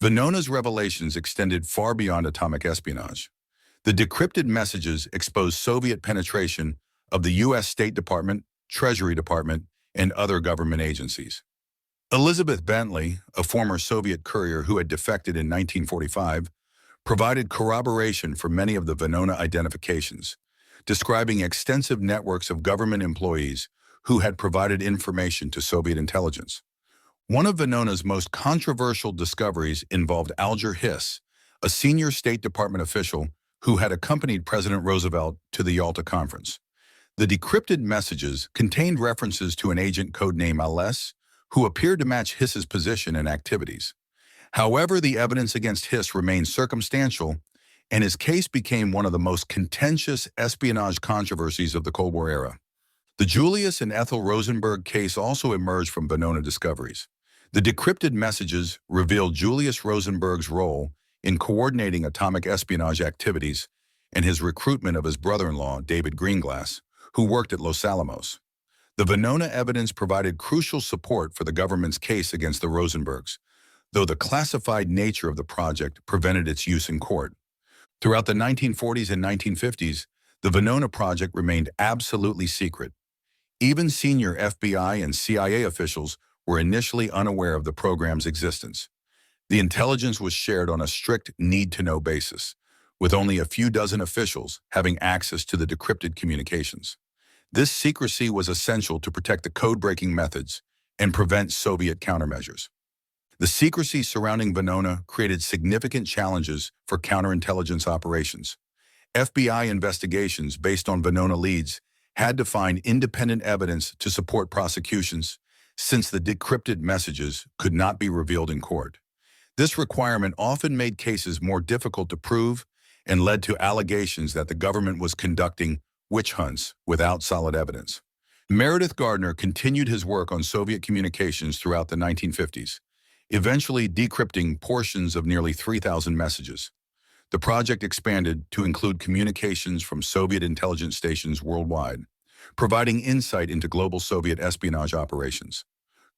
Venona's revelations extended far beyond atomic espionage. The decrypted messages exposed Soviet penetration of the U.S. State Department, Treasury Department, and other government agencies. Elizabeth Bentley, a former Soviet courier who had defected in 1945, provided corroboration for many of the Venona identifications, describing extensive networks of government employees who had provided information to Soviet intelligence. One of Venona's most controversial discoveries involved Alger Hiss, a senior State Department official who had accompanied President Roosevelt to the Yalta Conference. The decrypted messages contained references to an agent codenamed Alès, who appeared to match Hiss's position and activities. However, the evidence against Hiss remained circumstantial, and his case became one of the most contentious espionage controversies of the Cold War era. The Julius and Ethel Rosenberg case also emerged from Venona discoveries. The decrypted messages revealed Julius Rosenberg's role in coordinating atomic espionage activities and his recruitment of his brother-in-law, David Greenglass, who worked at Los Alamos. The Venona evidence provided crucial support for the government's case against the Rosenbergs, though the classified nature of the project prevented its use in court. Throughout the 1940s and 1950s, the Venona project remained absolutely secret. Even senior FBI and CIA officials were initially unaware of the program's existence. The intelligence was shared on a strict need-to-know basis, with only a few dozen officials having access to the decrypted communications. This secrecy was essential to protect the code-breaking methods and prevent Soviet countermeasures. The secrecy surrounding Venona created significant challenges for counterintelligence operations. FBI investigations based on Venona leads had to find independent evidence to support prosecutions, since the decrypted messages could not be revealed in court. This requirement often made cases more difficult to prove and led to allegations that the government was conducting witch hunts without solid evidence. Meredith Gardner continued his work on Soviet communications throughout the 1950s, eventually decrypting portions of nearly 3,000 messages. The project expanded to include communications from Soviet intelligence stations worldwide, providing insight into global Soviet espionage operations.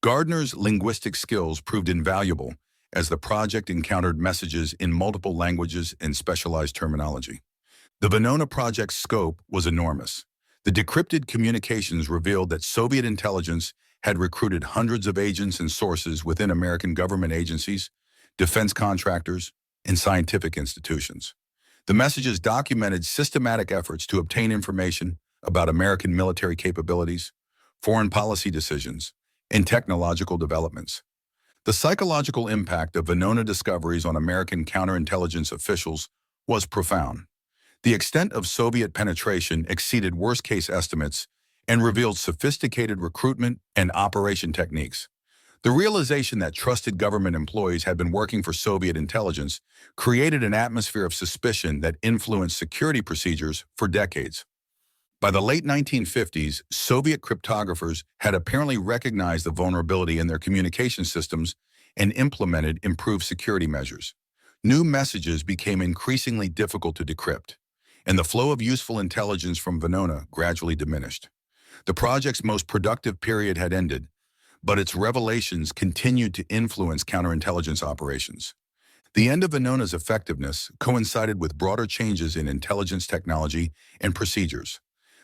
Gardner's linguistic skills proved invaluable as the project encountered messages in multiple languages and specialized terminology. The Venona project's scope was enormous. The decrypted communications revealed that Soviet intelligence had recruited hundreds of agents and sources within American government agencies, defense contractors, and scientific institutions. The messages documented systematic efforts to obtain information about American military capabilities, foreign policy decisions, and technological developments. The psychological impact of Venona discoveries on American counterintelligence officials was profound. The extent of Soviet penetration exceeded worst-case estimates and revealed sophisticated recruitment and operation techniques. The realization that trusted government employees had been working for Soviet intelligence created an atmosphere of suspicion that influenced security procedures for decades. By the late 1950s, Soviet cryptographers had apparently recognized the vulnerability in their communication systems and implemented improved security measures. New messages became increasingly difficult to decrypt, and the flow of useful intelligence from Venona gradually diminished. The project's most productive period had ended, but its revelations continued to influence counterintelligence operations. The end of Venona's effectiveness coincided with broader changes in intelligence technology and procedures.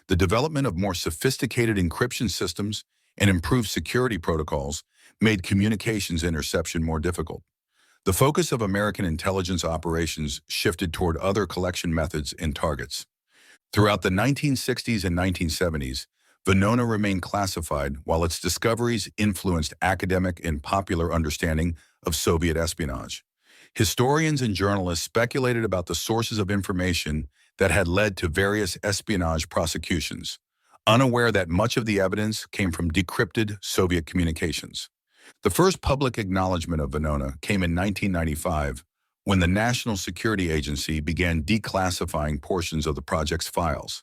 The development of more sophisticated encryption systems and improved security protocols made communications interception more difficult. The focus of American intelligence operations shifted toward other collection methods and targets. Throughout the 1960s and 1970s, Venona remained classified while its discoveries influenced academic and popular understanding of Soviet espionage. Historians and journalists speculated about the sources of information that had led to various espionage prosecutions, unaware that much of the evidence came from decrypted Soviet communications. The first public acknowledgement of Venona came in 1995 when the National Security Agency began declassifying portions of the project's files.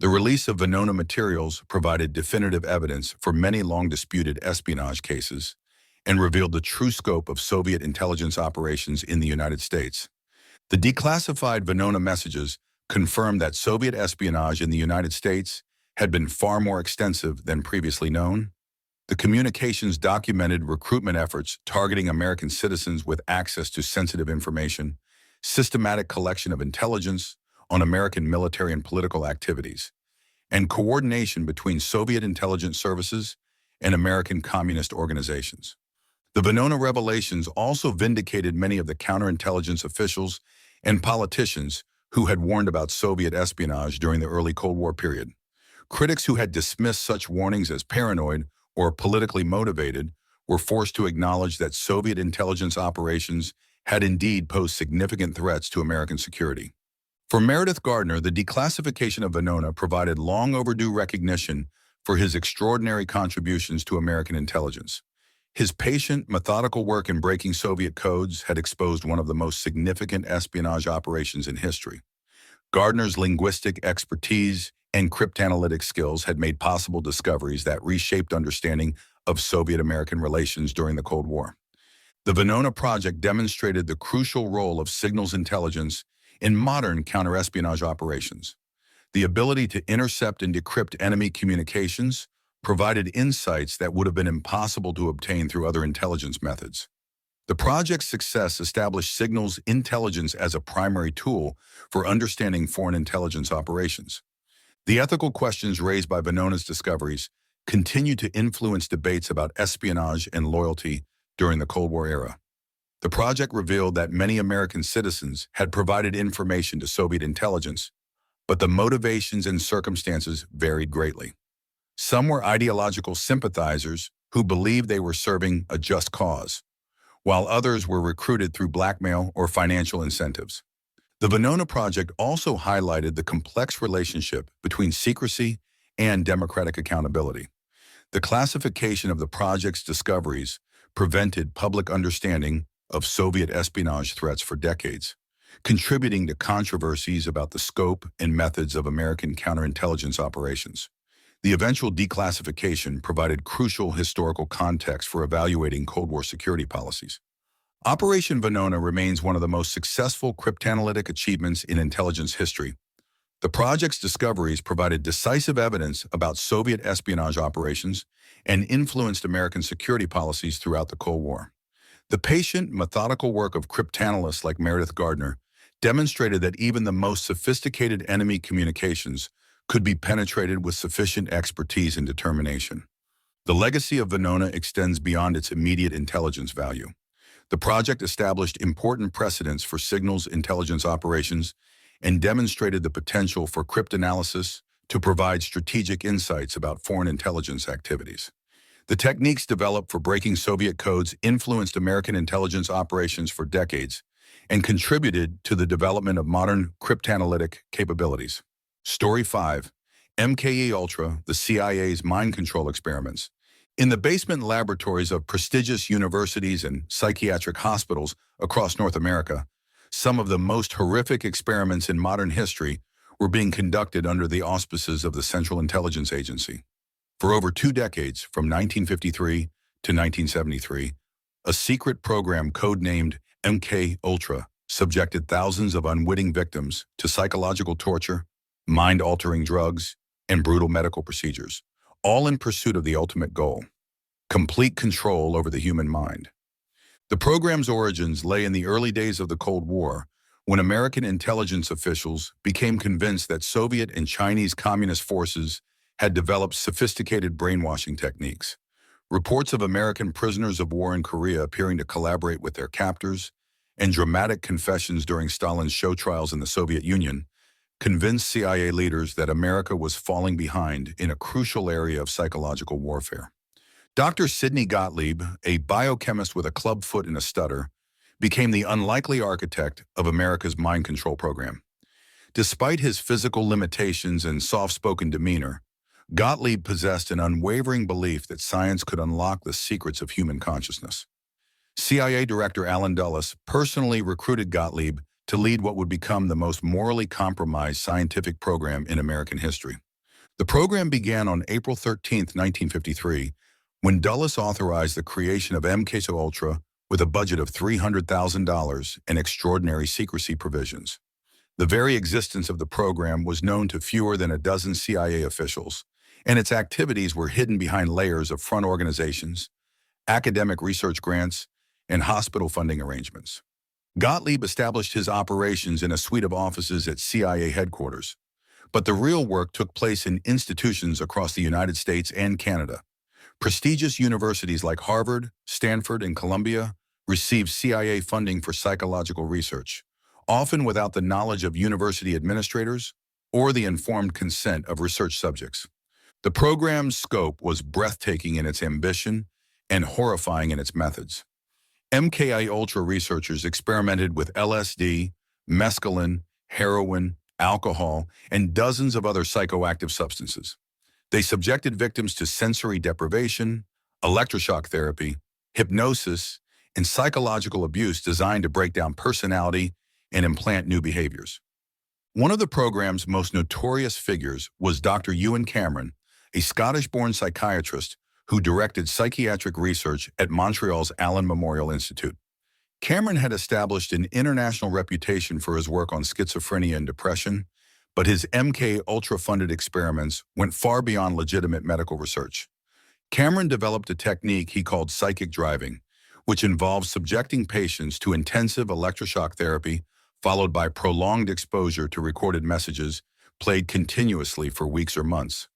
The release of Venona materials provided definitive evidence for many long-disputed espionage cases and revealed the true scope of Soviet intelligence operations in the United States. The declassified Venona messages confirmed that Soviet espionage in the United States had been far more extensive than previously known. The communications documented recruitment efforts targeting American citizens with access to sensitive information, systematic collection of intelligence on American military and political activities, and coordination between Soviet intelligence services and American communist organizations. The Venona revelations also vindicated many of the counterintelligence officials and politicians who had warned about Soviet espionage during the early Cold War period. Critics who had dismissed such warnings as paranoid or politically motivated were forced to acknowledge that Soviet intelligence operations had indeed posed significant threats to American security. For Meredith Gardner, the declassification of Venona provided long overdue recognition for his extraordinary contributions to American intelligence. His patient, methodical work in breaking Soviet codes had exposed one of the most significant espionage operations in history. Gardner's linguistic expertise and cryptanalytic skills had made possible discoveries that reshaped understanding of Soviet-American relations during the Cold War. The Venona project demonstrated the crucial role of signals intelligence in modern counterespionage operations. The ability to intercept and decrypt enemy communications provided insights that would have been impossible to obtain through other intelligence methods. The project's success established signals intelligence as a primary tool for understanding foreign intelligence operations. The ethical questions raised by Venona's discoveries continue to influence debates about espionage and loyalty during the Cold War era. The project revealed that many American citizens had provided information to Soviet intelligence, but the motivations and circumstances varied greatly. Some were ideological sympathizers who believed they were serving a just cause, while others were recruited through blackmail or financial incentives. The Venona project also highlighted the complex relationship between secrecy and democratic accountability. The classification of the project's discoveries prevented public understanding of Soviet espionage threats for decades, contributing to controversies about the scope and methods of American counterintelligence operations. The eventual declassification provided crucial historical context for evaluating Cold War security policies. Operation Venona remains one of the most successful cryptanalytic achievements in intelligence history. The project's discoveries provided decisive evidence about Soviet espionage operations and influenced American security policies throughout the Cold War. The patient, methodical work of cryptanalysts like Meredith Gardner demonstrated that even the most sophisticated enemy communications could be penetrated with sufficient expertise and determination. The legacy of Venona extends beyond its immediate intelligence value. The project established important precedents for signals intelligence operations and demonstrated the potential for cryptanalysis to provide strategic insights about foreign intelligence activities. The techniques developed for breaking Soviet codes influenced American intelligence operations for decades and contributed to the development of modern cryptanalytic capabilities. Story 5. MK-Ultra, the CIA's mind control experiments. In the basement laboratories of prestigious universities and psychiatric hospitals across North America, some of the most horrific experiments in modern history were being conducted under the auspices of the Central Intelligence Agency. For over 2 decades, from 1953 to 1973, a secret program codenamed MK-Ultra subjected thousands of unwitting victims to psychological torture, mind-altering drugs, and brutal medical procedures, all in pursuit of the ultimate goal: complete control over the human mind. The program's origins lay in the early days of the Cold War, when American intelligence officials became convinced that Soviet and Chinese communist forces had developed sophisticated brainwashing techniques. Reports of American prisoners of war in Korea appearing to collaborate with their captors, and dramatic confessions during Stalin's show trials in the Soviet Union convinced CIA leaders that America was falling behind in a crucial area of psychological warfare. Dr. Sidney Gottlieb, a biochemist with a club foot and a stutter, became the unlikely architect of America's mind control program. Despite his physical limitations and soft-spoken demeanor, Gottlieb possessed an unwavering belief that science could unlock the secrets of human consciousness. CIA Director Allen Dulles personally recruited Gottlieb to lead what would become the most morally compromised scientific program in American history. The program began on April 13, 1953, when Dulles authorized the creation of MK-Ultra with a budget of $300,000 and extraordinary secrecy provisions. The very existence of the program was known to fewer than a dozen CIA officials, and its activities were hidden behind layers of front organizations, academic research grants, and hospital funding arrangements. Gottlieb established his operations in a suite of offices at CIA headquarters, but the real work took place in institutions across the United States and Canada. Prestigious universities like Harvard, Stanford, and Columbia received CIA funding for psychological research, often without the knowledge of university administrators or the informed consent of research subjects. The program's scope was breathtaking in its ambition and horrifying in its methods. MK-Ultra researchers experimented with LSD, mescaline, heroin, alcohol, and dozens of other psychoactive substances. They subjected victims to sensory deprivation, electroshock therapy, hypnosis, and psychological abuse designed to break down personality and implant new behaviors. One of the program's most notorious figures was Dr. Ewan Cameron, a Scottish-born psychiatrist who directed psychiatric research at Montreal's Allen Memorial Institute. Cameron had established an international reputation for his work on schizophrenia and depression, but his MK-Ultra-funded experiments went far beyond legitimate medical research. Cameron developed a technique he called psychic driving, which involves subjecting patients to intensive electroshock therapy followed by prolonged exposure to recorded messages played continuously for weeks or months.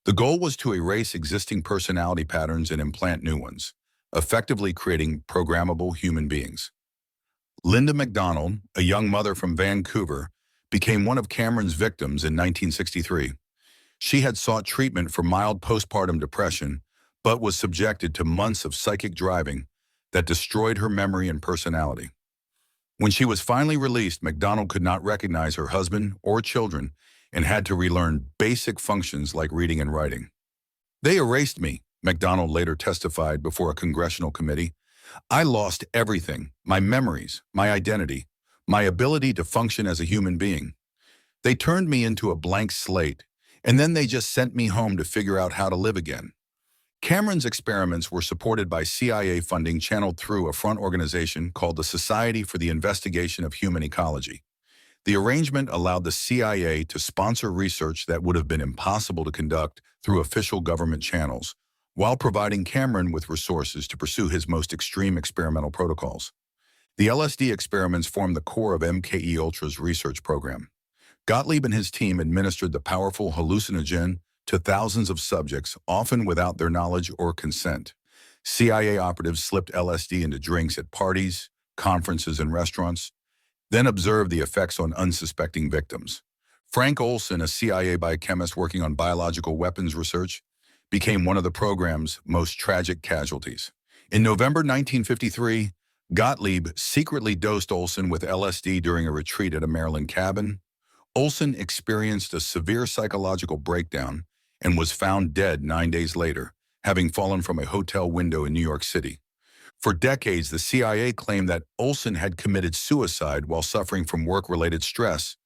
The goal was to erase existing personality patterns and implant new ones, effectively creating programmable human beings. Linda MacDonald, a young mother from Vancouver, became one of Cameron's victims in 1963. She had sought treatment for mild postpartum depression, but was subjected to months of psychic driving that destroyed her memory and personality. When she was finally released, MacDonald could not recognize her husband or children and had to relearn basic functions like reading and writing. "They erased me," MacDonald later testified before a congressional committee. "I lost everything, my memories, my identity, my ability to function as a human being. They turned me into a blank slate, and then they just sent me home to figure out how to live again." Cameron's experiments were supported by CIA funding channeled through a front organization called the Society for the Investigation of Human Ecology. The arrangement allowed the CIA to sponsor research that would have been impossible to conduct through official government channels, while providing Cameron with resources to pursue his most extreme experimental protocols. The LSD experiments formed the core of MK-Ultra's research program. Gottlieb and his team administered the powerful hallucinogen to thousands of subjects, often without their knowledge or consent. CIA operatives slipped LSD into drinks at parties, conferences, and restaurants, then observed the effects on unsuspecting victims. Frank Olson, a CIA biochemist working on biological weapons research, became one of the program's most tragic casualties. In November 1953, Gottlieb secretly dosed Olson with LSD during a retreat at a Maryland cabin. Olson experienced a severe psychological breakdown and was found dead 9 days later, having fallen from a hotel window in New York City. For decades, the CIA claimed that Olson had committed suicide while suffering from work-related stress.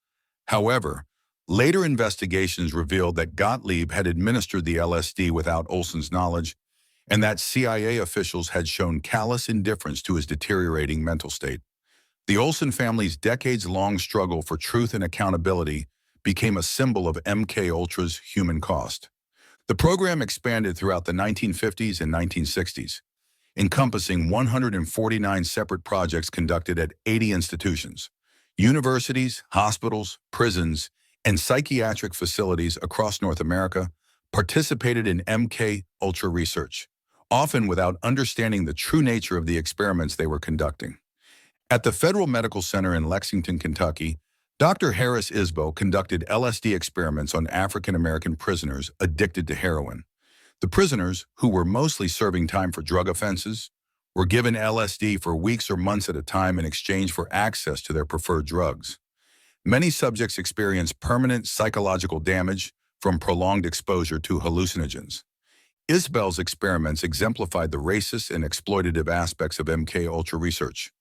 However, later investigations revealed that Gottlieb had administered the LSD without Olson's knowledge, and that CIA officials had shown callous indifference to his deteriorating mental state. The Olson family's decades-long struggle for truth and accountability became a symbol of MK-Ultra's human cost. The program expanded throughout the 1950s and 1960s, encompassing 149 separate projects conducted at 80 institutions. Universities, hospitals, prisons, and psychiatric facilities across North America participated in MK-Ultra research, often without understanding the true nature of the experiments they were conducting. At the Federal Medical Center in Lexington, Kentucky, Dr. Harris Isbell conducted LSD experiments on African-American prisoners addicted to heroin. The prisoners, who were mostly serving time for drug offenses, were given LSD for weeks or months at a time in exchange for access to their preferred drugs. Many subjects experienced permanent psychological damage from prolonged exposure to hallucinogens. Isbell's experiments exemplified the racist and exploitative aspects of MK Ultra research.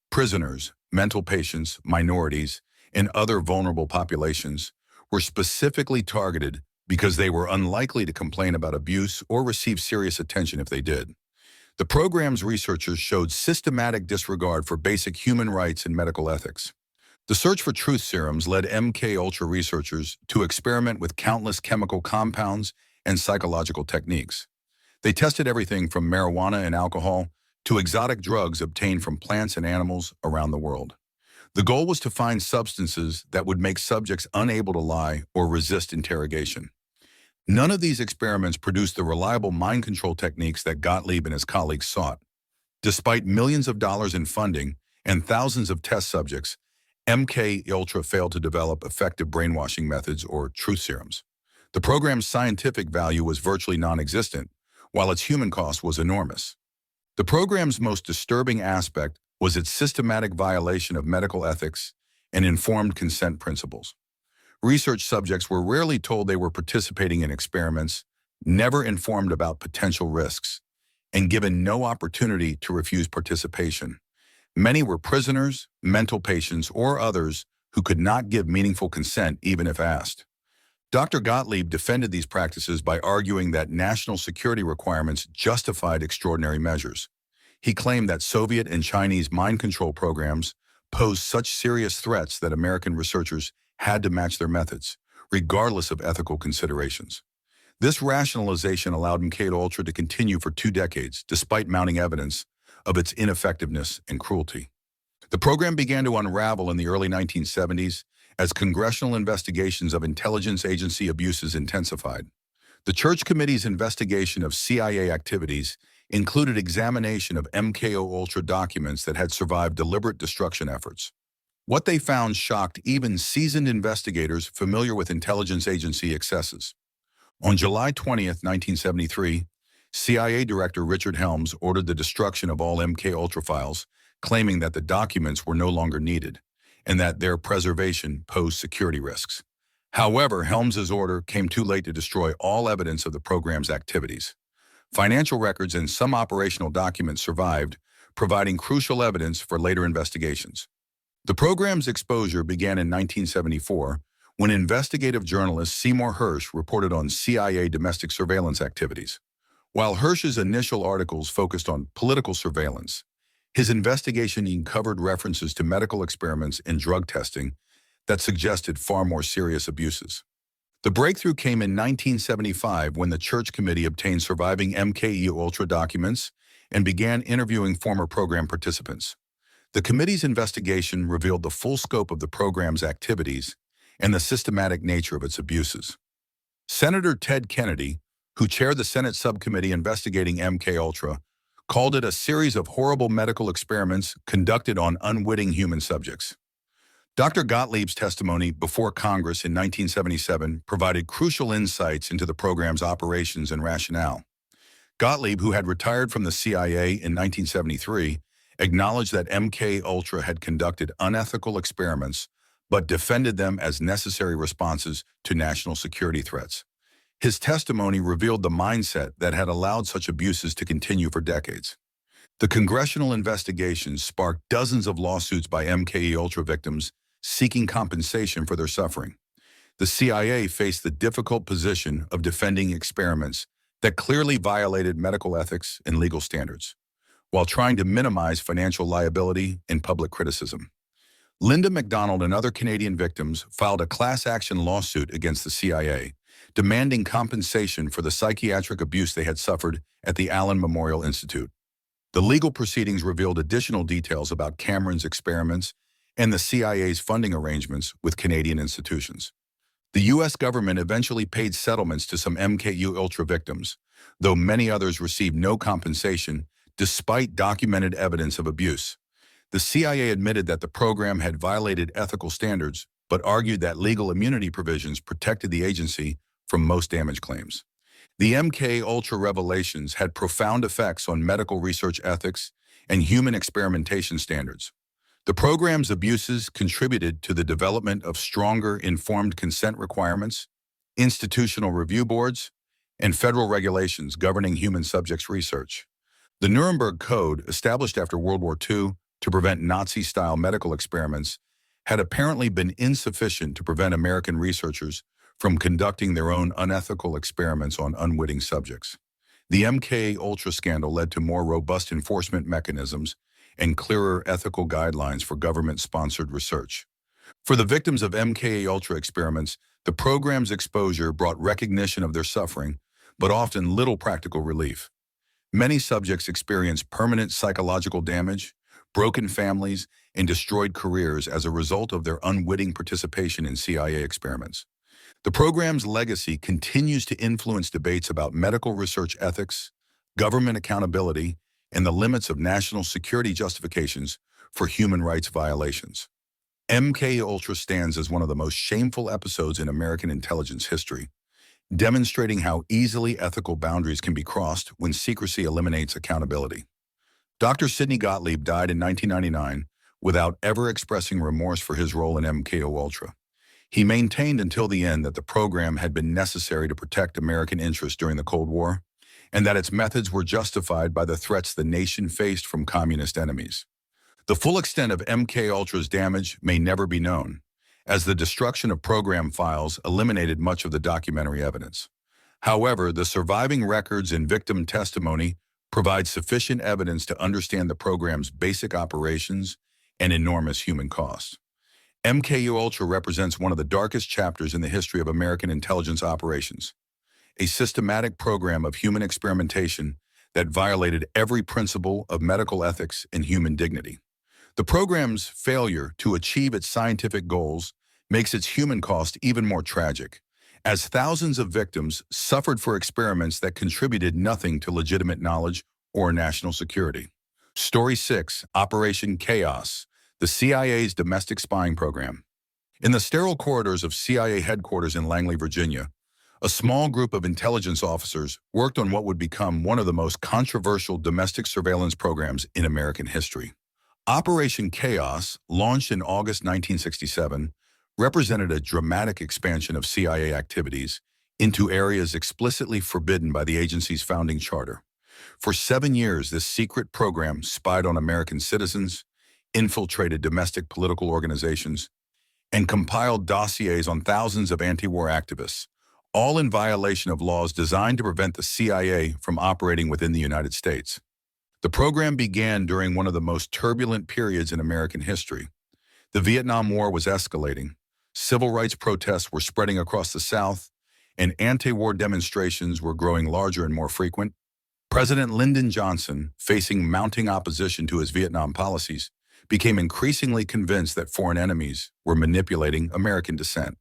Prisoners, mental patients, minorities, and other vulnerable populations were specifically targeted because they were unlikely to complain about abuse or receive serious attention if they did. The program's researchers showed systematic disregard for basic human rights and medical ethics. The search for truth serums led MK Ultra researchers to experiment with countless chemical compounds and psychological techniques. They tested everything from marijuana and alcohol to exotic drugs obtained from plants and animals around the world. The goal was to find substances that would make subjects unable to lie or resist interrogation. None of these experiments produced the reliable mind control techniques that Gottlieb and his colleagues sought. Despite millions of dollars in funding and thousands of test subjects, MK Ultra failed to develop effective brainwashing methods or truth serums. The program's scientific value was virtually non-existent, while its human cost was enormous. The program's most disturbing aspect was its systematic violation of medical ethics and informed consent principles. Research subjects were rarely told they were participating in experiments, never informed about potential risks, and given no opportunity to refuse participation. Many were prisoners, mental patients, or others who could not give meaningful consent even if asked. Dr. Gottlieb defended these practices by arguing that national security requirements justified extraordinary measures. He claimed that Soviet and Chinese mind control programs posed such serious threats that American researchers had to match their methods, regardless of ethical considerations. This rationalization allowed MK Ultra to continue for 2 decades, despite mounting evidence of its ineffectiveness and cruelty. The program began to unravel in the early 1970s as congressional investigations of intelligence agency abuses intensified. The Church Committee's investigation of CIA activities included examination of MK Ultra documents that had survived deliberate destruction efforts. What they found shocked even seasoned investigators familiar with intelligence agency excesses. On July 20, 1973, CIA Director Richard Helms ordered the destruction of all MK Ultra files, claiming that the documents were no longer needed and that their preservation posed security risks. However, Helms's order came too late to destroy all evidence of the program's activities. Financial records and some operational documents survived, providing crucial evidence for later investigations. The program's exposure began in 1974 when investigative journalist Seymour Hersh reported on CIA domestic surveillance activities. While Hersh's initial articles focused on political surveillance, his investigation uncovered references to medical experiments and drug testing that suggested far more serious abuses. The breakthrough came in 1975 when the Church Committee obtained surviving MK Ultra documents and began interviewing former program participants. The committee's investigation revealed the full scope of the program's activities and the systematic nature of its abuses. Senator Ted Kennedy, who chaired the Senate subcommittee investigating MK Ultra, called it a series of horrible medical experiments conducted on unwitting human subjects. Dr. Gottlieb's testimony before Congress in 1977 provided crucial insights into the program's operations and rationale. Gottlieb, who had retired from the CIA in 1973, acknowledged that MK Ultra had conducted unethical experiments, but defended them as necessary responses to national security threats. His testimony revealed the mindset that had allowed such abuses to continue for decades. The congressional investigations sparked dozens of lawsuits by MK Ultra victims seeking compensation for their suffering. The CIA faced the difficult position of defending experiments that clearly violated medical ethics and legal standards, while trying to minimize financial liability and public criticism. Linda McDonald and other Canadian victims filed a class action lawsuit against the CIA, demanding compensation for the psychiatric abuse they had suffered at the Allen Memorial Institute. The legal proceedings revealed additional details about Cameron's experiments and the CIA's funding arrangements with Canadian institutions. The U.S. government eventually paid settlements to some MK Ultra victims, though many others received no compensation despite documented evidence of abuse. The CIA admitted that the program had violated ethical standards, but argued that legal immunity provisions protected the agency from most damage claims. The MK Ultra revelations had profound effects on medical research ethics and human experimentation standards. The program's abuses contributed to the development of stronger informed consent requirements, institutional review boards, and federal regulations governing human subjects research. The Nuremberg Code, established after World War II to prevent Nazi-style medical experiments, had apparently been insufficient to prevent American researchers from conducting their own unethical experiments on unwitting subjects. The MK-Ultra scandal led to more robust enforcement mechanisms and clearer ethical guidelines for government-sponsored research. For the victims of MK-Ultra experiments, the program's exposure brought recognition of their suffering, but often little practical relief. Many subjects experienced permanent psychological damage, broken families, and destroyed careers as a result of their unwitting participation in CIA experiments. The program's legacy continues to influence debates about medical research ethics, government accountability, and the limits of national security justifications for human rights violations. MK-Ultra stands as one of the most shameful episodes in American intelligence history, demonstrating how easily ethical boundaries can be crossed when secrecy eliminates accountability. Dr. Sidney Gottlieb died in 1999 without ever expressing remorse for his role in MK-Ultra. He maintained until the end that the program had been necessary to protect American interests during the Cold War, and that its methods were justified by the threats the nation faced from communist enemies. The full extent of MK-Ultra's damage may never be known, as the destruction of program files eliminated much of the documentary evidence. However, the surviving records and victim testimony provide sufficient evidence to understand the program's basic operations and enormous human cost. MK-Ultra represents one of the darkest chapters in the history of American intelligence operations, a systematic program of human experimentation that violated every principle of medical ethics and human dignity. The program's failure to achieve its scientific goals makes its human cost even more tragic, as thousands of victims suffered for experiments that contributed nothing to legitimate knowledge or national security. Story 6, Operation Chaos, the CIA's domestic spying program. In the sterile corridors of CIA headquarters in Langley, Virginia, a small group of intelligence officers worked on what would become one of the most controversial domestic surveillance programs in American history. Operation Chaos, launched in August 1967, represented a dramatic expansion of CIA activities into areas explicitly forbidden by the agency's founding charter. For 7 years, this secret program spied on American citizens, infiltrated domestic political organizations, and compiled dossiers on thousands of anti-war activists, all in violation of laws designed to prevent the CIA from operating within the United States. The program began during one of the most turbulent periods in American history. The Vietnam War was escalating, civil rights protests were spreading across the South, and anti-war demonstrations were growing larger and more frequent. President Lyndon Johnson, facing mounting opposition to his Vietnam policies, became increasingly convinced that foreign enemies were manipulating American dissent.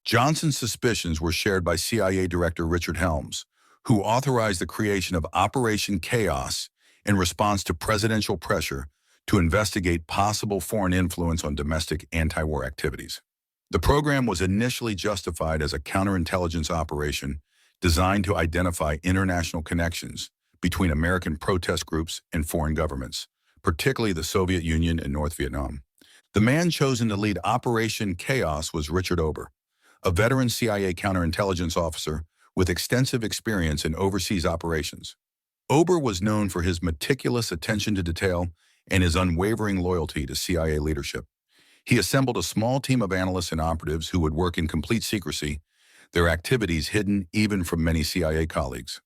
Johnson's suspicions were shared by CIA Director Richard Helms, who authorized the creation of Operation Chaos in response to presidential pressure to investigate possible foreign influence on domestic anti-war activities. The program was initially justified as a counterintelligence operation designed to identify international connections between American protest groups and foreign governments, particularly the Soviet Union and North Vietnam. The man chosen to lead Operation Chaos was Richard Ober, a veteran CIA counterintelligence officer with extensive experience in overseas operations. Ober was known for his meticulous attention to detail and his unwavering loyalty to CIA leadership. He assembled a small team of analysts and operatives who would work in complete secrecy, their activities hidden even from many CIA colleagues.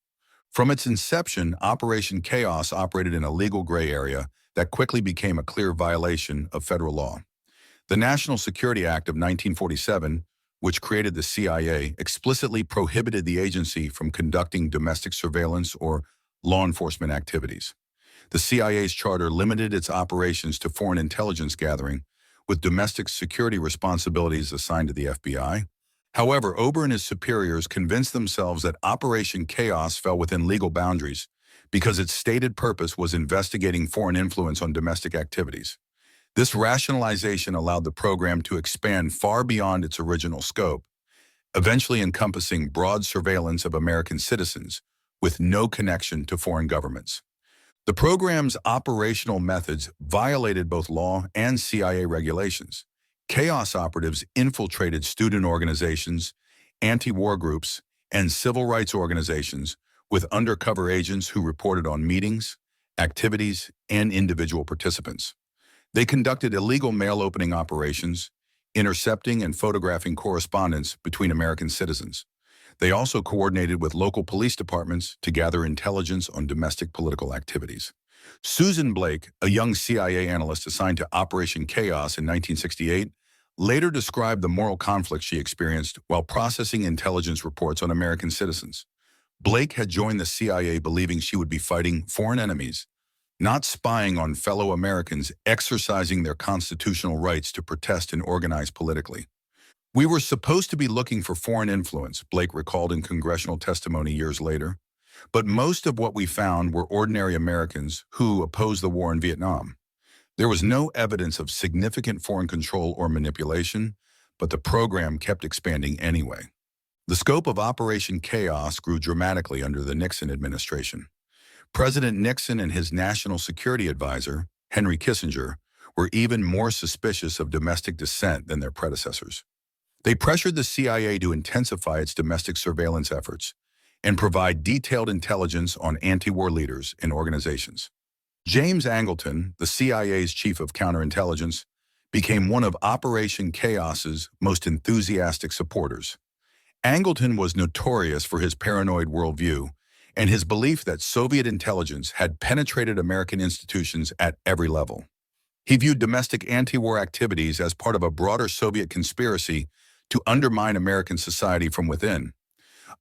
From its inception, Operation Chaos operated in a legal gray area that quickly became a clear violation of federal law. The National Security Act of 1947, which created the CIA, explicitly prohibited the agency from conducting domestic surveillance or law enforcement activities. The CIA's charter limited its operations to foreign intelligence gathering, with domestic security responsibilities assigned to the FBI. However, Ober and his superiors convinced themselves that Operation Chaos fell within legal boundaries because its stated purpose was investigating foreign influence on domestic activities. This rationalization allowed the program to expand far beyond its original scope, eventually encompassing broad surveillance of American citizens with no connection to foreign governments. The program's operational methods violated both law and CIA regulations. Chaos operatives infiltrated student organizations, anti-war groups, and civil rights organizations with undercover agents who reported on meetings, activities, and individual participants. They conducted illegal mail opening operations, intercepting and photographing correspondence between American citizens. They also coordinated with local police departments to gather intelligence on domestic political activities. Susan Blake, a young CIA analyst assigned to Operation Chaos in 1968, later described the moral conflict she experienced while processing intelligence reports on American citizens. Blake had joined the CIA believing she would be fighting foreign enemies, not spying on fellow Americans exercising their constitutional rights to protest and organize politically. "We were supposed to be looking for foreign influence," Blake recalled in congressional testimony years later. "But most of what we found were ordinary Americans who opposed the war in Vietnam. There was no evidence of significant foreign control or manipulation, but the program kept expanding anyway." The scope of Operation Chaos grew dramatically under the Nixon administration. President Nixon and his national security advisor, Henry Kissinger, were even more suspicious of domestic dissent than their predecessors. They pressured the CIA to intensify its domestic surveillance efforts and provide detailed intelligence on anti-war leaders and organizations. James Angleton, the CIA's chief of counterintelligence, became one of Operation Chaos's most enthusiastic supporters. Angleton was notorious for his paranoid worldview and his belief that Soviet intelligence had penetrated American institutions at every level. He viewed domestic anti-war activities as part of a broader Soviet conspiracy to undermine American society from within.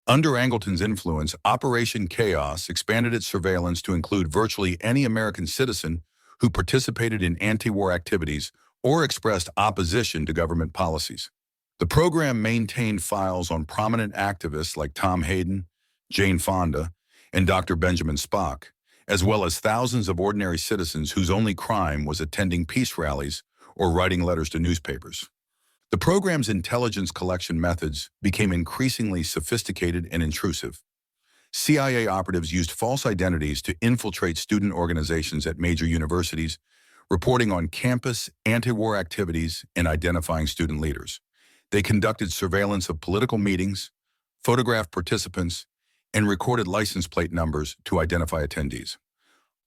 Under Angleton's influence, Operation Chaos expanded its surveillance to include virtually any American citizen who participated in anti-war activities or expressed opposition to government policies. The program maintained files on prominent activists like Tom Hayden, Jane Fonda, and Dr. Benjamin Spock, as well as thousands of ordinary citizens whose only crime was attending peace rallies or writing letters to newspapers. The program's intelligence collection methods became increasingly sophisticated and intrusive. CIA operatives used false identities to infiltrate student organizations at major universities, reporting on campus anti-war activities and identifying student leaders. They conducted surveillance of political meetings, photographed participants, and recorded license plate numbers to identify attendees.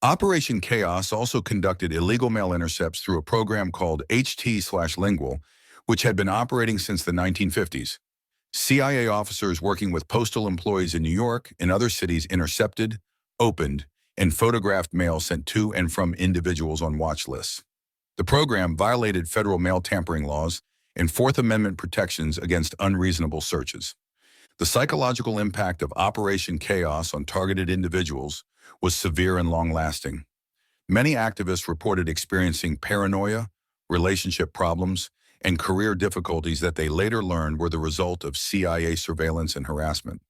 Operation Chaos also conducted illegal mail intercepts through a program called HT/Lingual, which had been operating since the 1950s. CIA officers working with postal employees in New York and other cities intercepted, opened, and photographed mail sent to and from individuals on watch lists. The program violated federal mail tampering laws and Fourth Amendment protections against unreasonable searches. The psychological impact of Operation Chaos on targeted individuals was severe and long-lasting. Many activists reported experiencing paranoia, relationship problems, and career difficulties that they later learned were the result of CIA surveillance and harassment.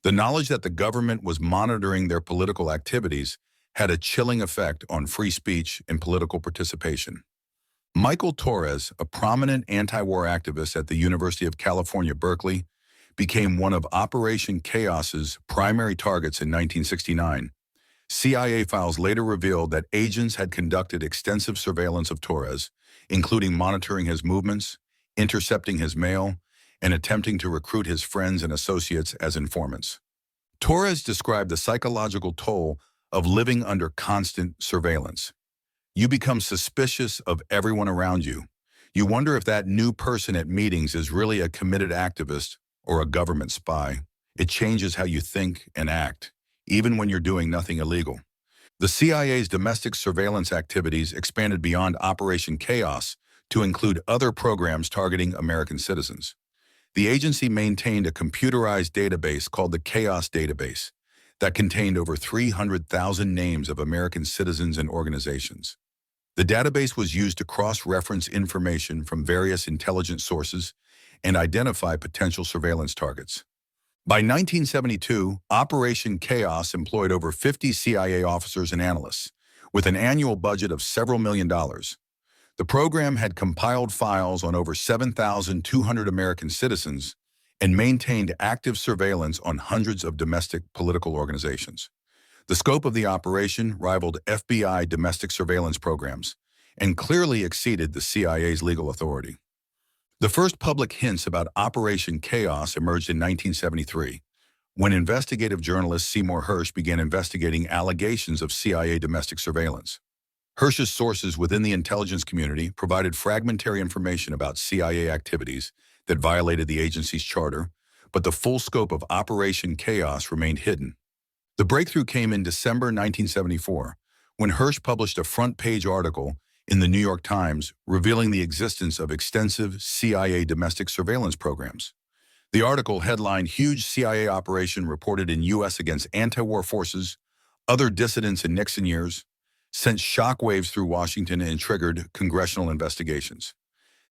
The knowledge that the government was monitoring their political activities had a chilling effect on free speech and political participation. Michael Torres, a prominent anti-war activist at the University of California, Berkeley, became one of Operation Chaos's primary targets in 1969. CIA files later revealed that agents had conducted extensive surveillance of Torres, including monitoring his movements, intercepting his mail, and attempting to recruit his friends and associates as informants. Torres described the psychological toll of living under constant surveillance. You become suspicious of everyone around you. You wonder if that new person at meetings is really a committed activist or a government spy. It changes how you think and act, even when you're doing nothing illegal. The CIA's domestic surveillance activities expanded beyond Operation Chaos to include other programs targeting American citizens. The agency maintained a computerized database called the Chaos Database that contained over 300,000 names of American citizens and organizations. The database was used to cross-reference information from various intelligence sources and identify potential surveillance targets. By 1972, Operation Chaos employed over 50 CIA officers and analysts, with an annual budget of several $1,000,000. The program had compiled files on over 7,200 American citizens and maintained active surveillance on hundreds of domestic political organizations. The scope of the operation rivaled FBI domestic surveillance programs and clearly exceeded the CIA's legal authority. The first public hints about Operation Chaos emerged in 1973, when investigative journalist Seymour Hersh began investigating allegations of CIA domestic surveillance. Hersh's sources within the intelligence community provided fragmentary information about CIA activities that violated the agency's charter, but the full scope of Operation Chaos remained hidden. The breakthrough came in December 1974, when Hersh published a front-page article in the New York Times revealing the existence of extensive CIA domestic surveillance programs. The article headlined "Huge CIA Operation Reported in U.S. Against Anti-War Forces, Other Dissidents in Nixon Years," sent shockwaves through Washington and triggered congressional investigations.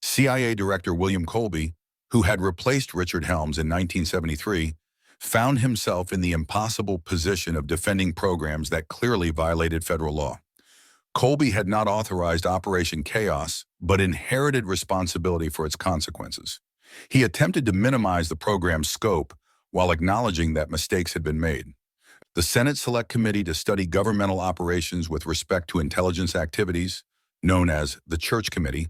CIA Director William Colby, who had replaced Richard Helms in 1973, found himself in the impossible position of defending programs that clearly violated federal law. Colby had not authorized Operation Chaos, but inherited responsibility for its consequences. He attempted to minimize the program's scope while acknowledging that mistakes had been made. The Senate Select Committee to Study Governmental Operations with Respect to Intelligence Activities, known as the Church Committee,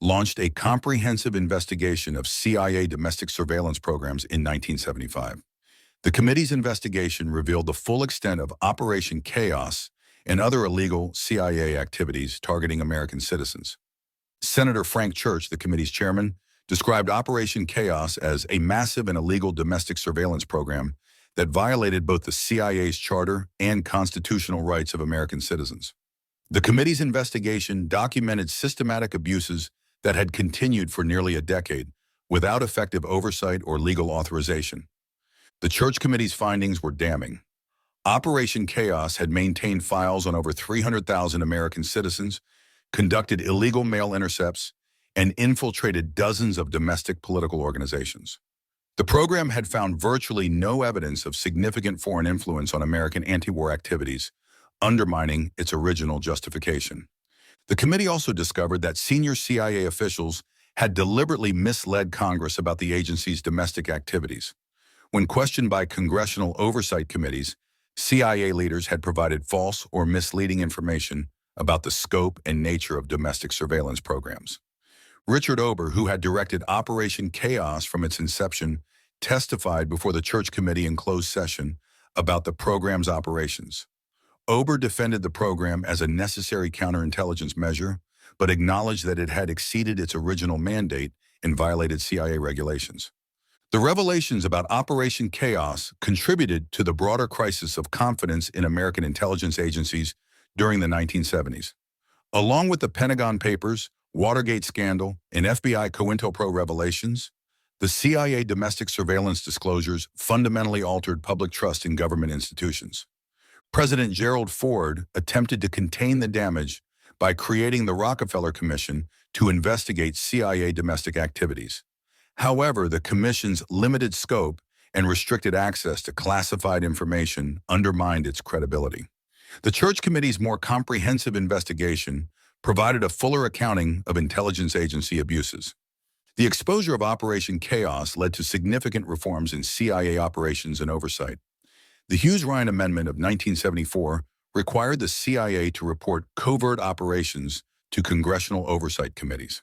launched a comprehensive investigation of CIA domestic surveillance programs in 1975. The committee's investigation revealed the full extent of Operation Chaos and other illegal CIA activities targeting American citizens. Senator Frank Church, the committee's chairman, described Operation Chaos as a massive and illegal domestic surveillance program that violated both the CIA's charter and constitutional rights of American citizens. The committee's investigation documented systematic abuses that had continued for nearly a decade without effective oversight or legal authorization. The Church Committee's findings were damning. Operation Chaos had maintained files on over 300,000 American citizens, conducted illegal mail intercepts, and infiltrated dozens of domestic political organizations. The program had found virtually no evidence of significant foreign influence on American anti-war activities, undermining its original justification. The committee also discovered that senior CIA officials had deliberately misled Congress about the agency's domestic activities. When questioned by congressional oversight committees, CIA leaders had provided false or misleading information about the scope and nature of domestic surveillance programs. Richard Ober, who had directed Operation Chaos from its inception, testified before the Church Committee in closed session about the program's operations. Ober defended the program as a necessary counterintelligence measure, but acknowledged that it had exceeded its original mandate and violated CIA regulations. The revelations about Operation Chaos contributed to the broader crisis of confidence in American intelligence agencies during the 1970s. Along with the Pentagon Papers, Watergate scandal, and FBI COINTELPRO revelations, the CIA domestic surveillance disclosures fundamentally altered public trust in government institutions. President Gerald Ford attempted to contain the damage by creating the Rockefeller Commission to investigate CIA domestic activities. However, the commission's limited scope and restricted access to classified information undermined its credibility. The Church Committee's more comprehensive investigation provided a fuller accounting of intelligence agency abuses. The exposure of Operation Chaos led to significant reforms in CIA operations and oversight. The Hughes-Ryan Amendment of 1974 required the CIA to report covert operations to congressional oversight committees.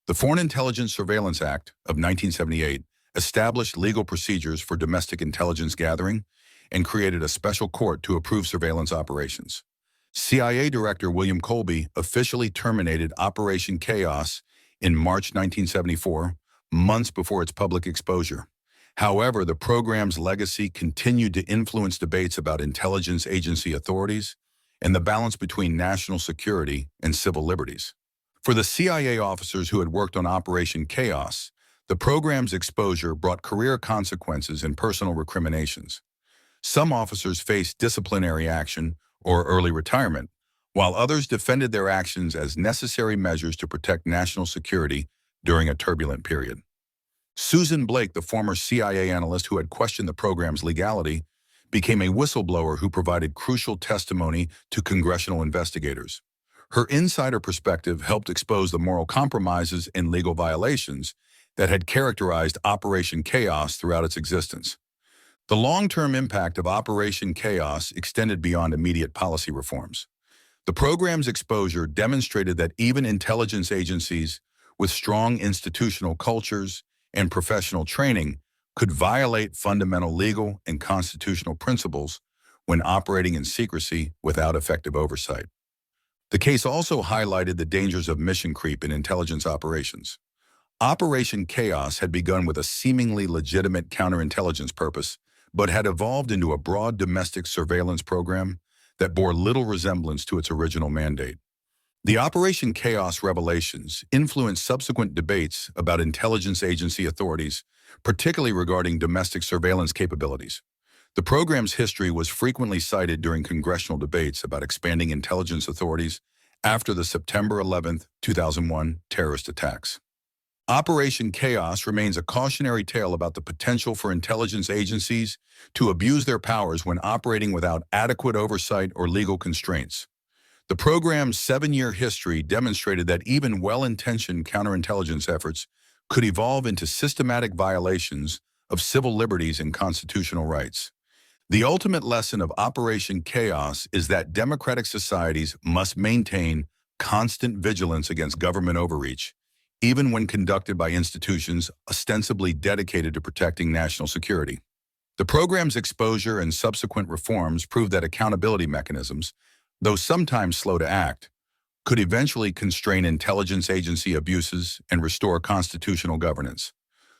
The Foreign Intelligence Surveillance Act of 1978 established legal procedures for domestic intelligence gathering and created a special court to approve surveillance operations. CIA Director William Colby officially terminated Operation Chaos in March 1974, months before its public exposure. However, the program's legacy continued to influence debates about intelligence agency authorities and the balance between national security and civil liberties. For the CIA officers who had worked on Operation Chaos, the program's exposure brought career consequences and personal recriminations. Some officers faced disciplinary action or early retirement, while others defended their actions as necessary measures to protect national security during a turbulent period. Susan Blake, the former CIA analyst who had questioned the program's legality, became a whistleblower who provided crucial testimony to congressional investigators. Her insider perspective helped expose the moral compromises and legal violations that had characterized Operation Chaos throughout its existence. The long-term impact of Operation Chaos extended beyond immediate policy reforms. The program's exposure demonstrated that even intelligence agencies with strong institutional cultures and professional training could violate fundamental legal and constitutional principles when operating in secrecy without effective oversight. The case also highlighted the dangers of mission creep in intelligence operations. Operation Chaos had begun with a seemingly legitimate counterintelligence purpose, but had evolved into a broad domestic surveillance program that bore little resemblance to its original mandate. The Operation Chaos revelations influenced subsequent debates about intelligence agency authorities, particularly regarding domestic surveillance capabilities. The program's history was frequently cited during congressional debates about expanding intelligence authorities after the September 11, 2001 terrorist attacks. Operation Chaos remains a cautionary tale about the potential for intelligence agencies to abuse their powers when operating without adequate oversight or legal constraints. The program's 7-year history demonstrated that even well-intentioned counterintelligence efforts could evolve into systematic violations of civil liberties and constitutional rights. The ultimate lesson of Operation Chaos is that democratic societies must maintain constant vigilance against government overreach, even when conducted by institutions ostensibly dedicated to protecting national security. The program's exposure and subsequent reforms proved that accountability mechanisms, though sometimes slow to act, could eventually constrain intelligence agency abuses and restore constitutional governance.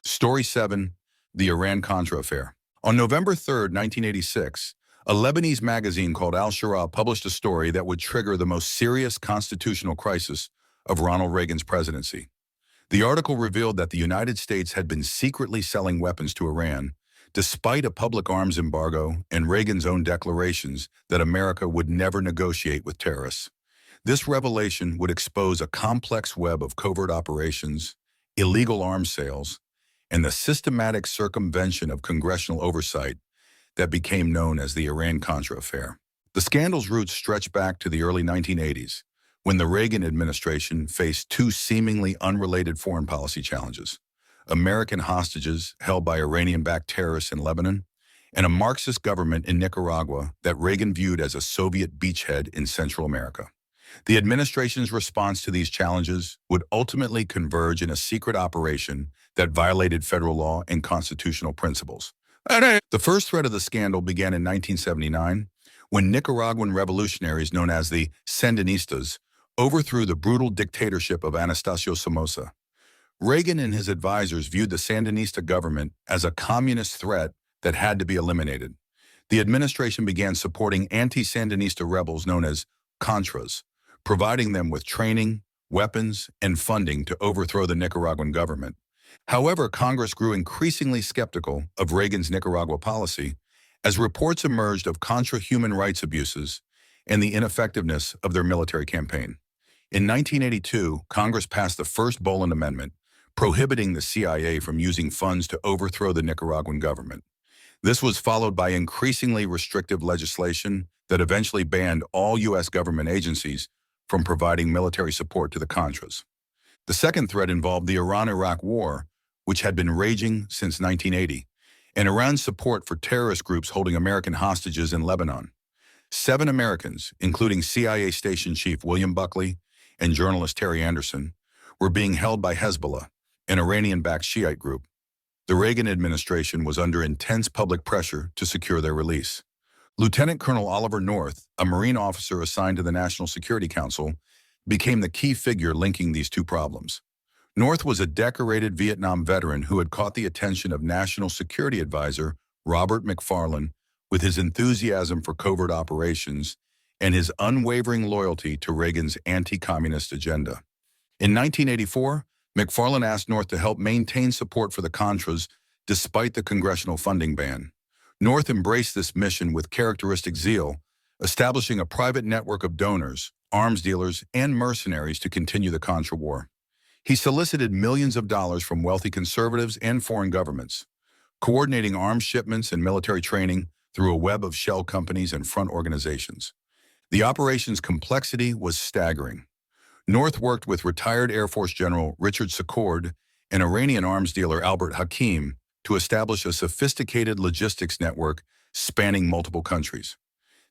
Story 7. The Iran-Contra Affair. On November 3, 1986, a Lebanese magazine called Al-Shura published a story that would trigger the most serious constitutional crisis of Ronald Reagan's presidency. The article revealed that the United States had been secretly selling weapons to Iran, despite a public arms embargo and Reagan's own declarations that America would never negotiate with terrorists. This revelation would expose a complex web of covert operations, illegal arms sales, and the systematic circumvention of congressional oversight that became known as the Iran-Contra Affair. The scandal's roots stretch back to the early 1980s, when the Reagan administration faced two seemingly unrelated foreign policy challenges: American hostages held by Iranian-backed terrorists in Lebanon, and a Marxist government in Nicaragua that Reagan viewed as a Soviet beachhead in Central America. The administration's response to these challenges would ultimately converge in a secret operation that violated federal law and constitutional principles. The first thread of the scandal began in 1979, when Nicaraguan revolutionaries known as the Sandinistas overthrew the brutal dictatorship of Anastasio Somoza. Reagan and his advisors viewed the Sandinista government as a communist threat that had to be eliminated. The administration began supporting anti-Sandinista rebels known as Contras, providing them with training, weapons, and funding to overthrow the Nicaraguan government. However, Congress grew increasingly skeptical of Reagan's Nicaragua policy as reports emerged of Contra human rights abuses and the ineffectiveness of their military campaign. In 1982, Congress passed the first Boland Amendment, prohibiting the CIA from using funds to overthrow the Nicaraguan government. This was followed by increasingly restrictive legislation that eventually banned all U.S. government agencies from providing military support to the Contras. The second threat involved the Iran-Iraq War, which had been raging since 1980, and Iran's support for terrorist groups holding American hostages in Lebanon. 7 Americans, including CIA Station Chief William Buckley and journalist Terry Anderson, were being held by Hezbollah, an Iranian-backed Shiite group. The Reagan administration was under intense public pressure to secure their release. Lieutenant Colonel Oliver North, a Marine officer assigned to the National Security Council, became the key figure linking these two problems. North was a decorated Vietnam veteran who had caught the attention of National Security Advisor Robert McFarlane with his enthusiasm for covert operations and his unwavering loyalty to Reagan's anti-communist agenda. In 1984, McFarlane asked North to help maintain support for the Contras despite the congressional funding ban. North embraced this mission with characteristic zeal, establishing a private network of donors, arms dealers, and mercenaries to continue the Contra war. He solicited millions of dollars from wealthy conservatives and foreign governments, coordinating arms shipments and military training through a web of shell companies and front organizations. The operation's complexity was staggering. North worked with retired Air Force General Richard Secord and Iranian arms dealer Albert Hakim to establish a sophisticated logistics network spanning multiple countries.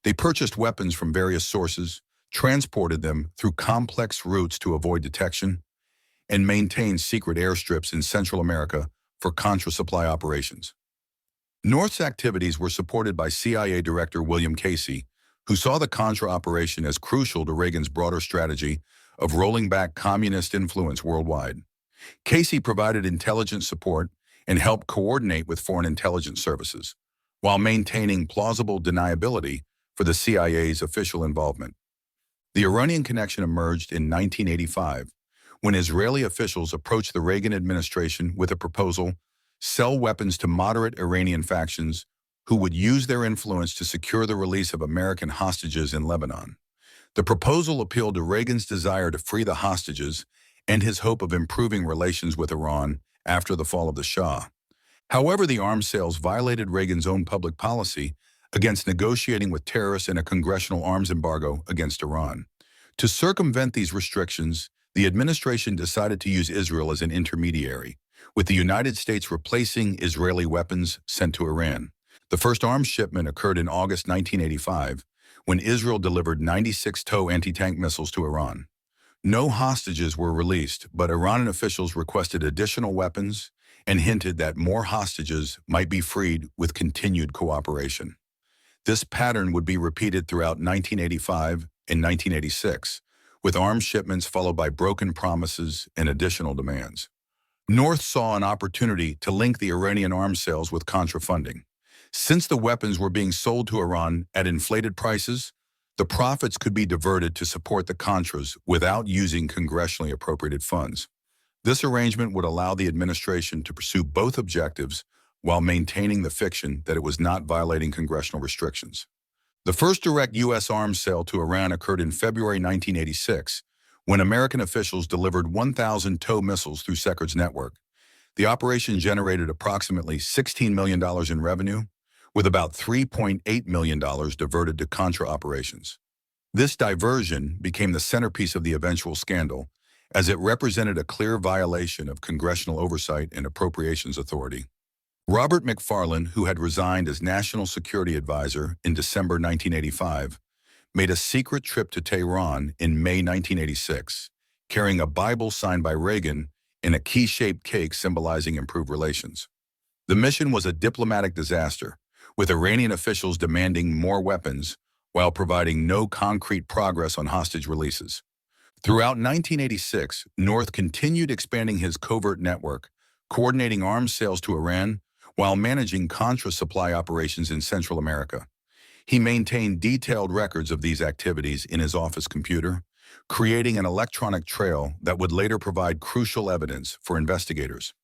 They purchased weapons from various sources, transported them through complex routes to avoid detection, and maintained secret airstrips in Central America for Contra supply operations. North's activities were supported by CIA Director William Casey, who saw the Contra operation as crucial to Reagan's broader strategy of rolling back communist influence worldwide. Casey provided intelligence support and helped coordinate with foreign intelligence services, while maintaining plausible deniability for the CIA's official involvement. The Iranian connection emerged in 1985, when Israeli officials approached the Reagan administration with a proposal: sell weapons to moderate Iranian factions who would use their influence to secure the release of American hostages in Lebanon. The proposal appealed to Reagan's desire to free the hostages and his hope of improving relations with Iran after the fall of the Shah. However, the arms sales violated Reagan's own public policy against negotiating with terrorists and a congressional arms embargo against Iran. To circumvent these restrictions, the administration decided to use Israel as an intermediary, with the United States replacing Israeli weapons sent to Iran. The first arms shipment occurred in August 1985, when Israel delivered 96 TOW anti-tank missiles to Iran. No hostages were released, but Iranian officials requested additional weapons and hinted that more hostages might be freed with continued cooperation. This pattern would be repeated throughout 1985 and 1986, with arms shipments followed by broken promises and additional demands. North saw an opportunity to link the Iranian arms sales with Contra funding. Since the weapons were being sold to Iran at inflated prices, the profits could be diverted to support the Contras without using congressionally appropriated funds. This arrangement would allow the administration to pursue both objectives while maintaining the fiction that it was not violating congressional restrictions. The first direct U.S. arms sale to Iran occurred in February 1986, when American officials delivered 1,000 TOW missiles through Secord's network. The operation generated approximately $16 million in revenue, with about $3.8 million diverted to Contra operations. This diversion became the centerpiece of the eventual scandal, as it represented a clear violation of congressional oversight and appropriations authority. Robert McFarlane, who had resigned as National Security Advisor in December 1985, made a secret trip to Tehran in May 1986, carrying a Bible signed by Reagan and a key-shaped cake symbolizing improved relations. The mission was a diplomatic disaster, with Iranian officials demanding more weapons while providing no concrete progress on hostage releases. Throughout 1986, North continued expanding his covert network, coordinating arms sales to Iran while managing Contra supply operations in Central America. He maintained detailed records of these activities in his office computer, creating an electronic trail that would later provide crucial evidence for investigators.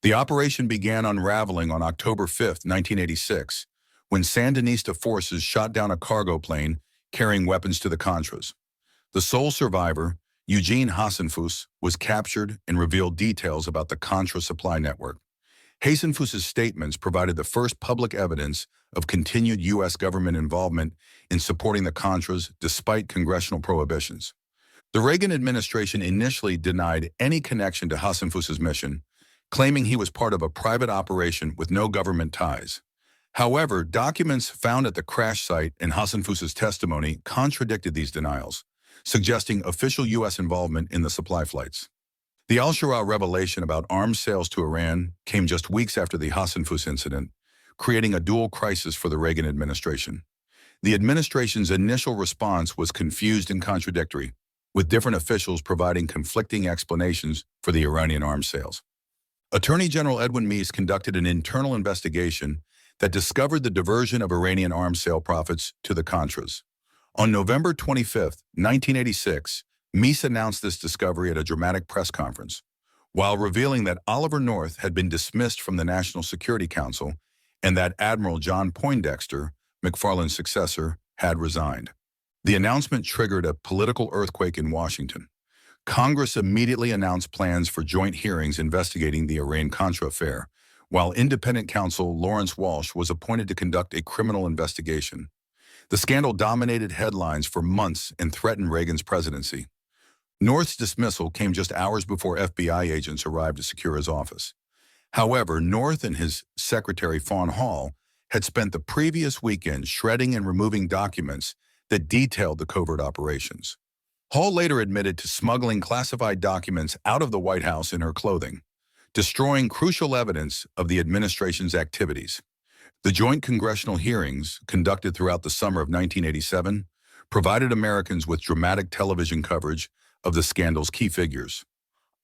The operation began unraveling on October 5, 1986, when Sandinista forces shot down a cargo plane carrying weapons to the Contras. The sole survivor, Eugene Hassanfus, was captured and revealed details about the Contra supply network. Hassanfus's statements provided the first public evidence of continued U.S. government involvement in supporting the Contras despite congressional prohibitions. The Reagan administration initially denied any connection to Hassanfus's mission, claiming he was part of a private operation with no government ties. However, documents found at the crash site and Hassanfus's testimony contradicted these denials, suggesting official U.S. involvement in the supply flights. The Al-Shura revelation about arms sales to Iran came just weeks after the Hassanfus incident, creating a dual crisis for the Reagan administration. The administration's initial response was confused and contradictory, with different officials providing conflicting explanations for the Iranian arms sales. Attorney General Edwin Meese conducted an internal investigation that discovered the diversion of Iranian arms sale profits to the Contras. On November 25, 1986, Meese announced this discovery at a dramatic press conference, while revealing that Oliver North had been dismissed from the National Security Council and that Admiral John Poindexter, McFarlane's successor, had resigned. The announcement triggered a political earthquake in Washington. Congress immediately announced plans for joint hearings investigating the Iran-Contra affair, while independent counsel Lawrence Walsh was appointed to conduct a criminal investigation. The scandal dominated headlines for months and threatened Reagan's presidency. North's dismissal came just hours before FBI agents arrived to secure his office. However, North and his secretary Fawn Hall had spent the previous weekend shredding and removing documents that detailed the covert operations. Hall later admitted to smuggling classified documents out of the White House in her clothing, destroying crucial evidence of the administration's activities. The joint congressional hearings, conducted throughout the summer of 1987, provided Americans with dramatic television coverage of the scandal's key figures.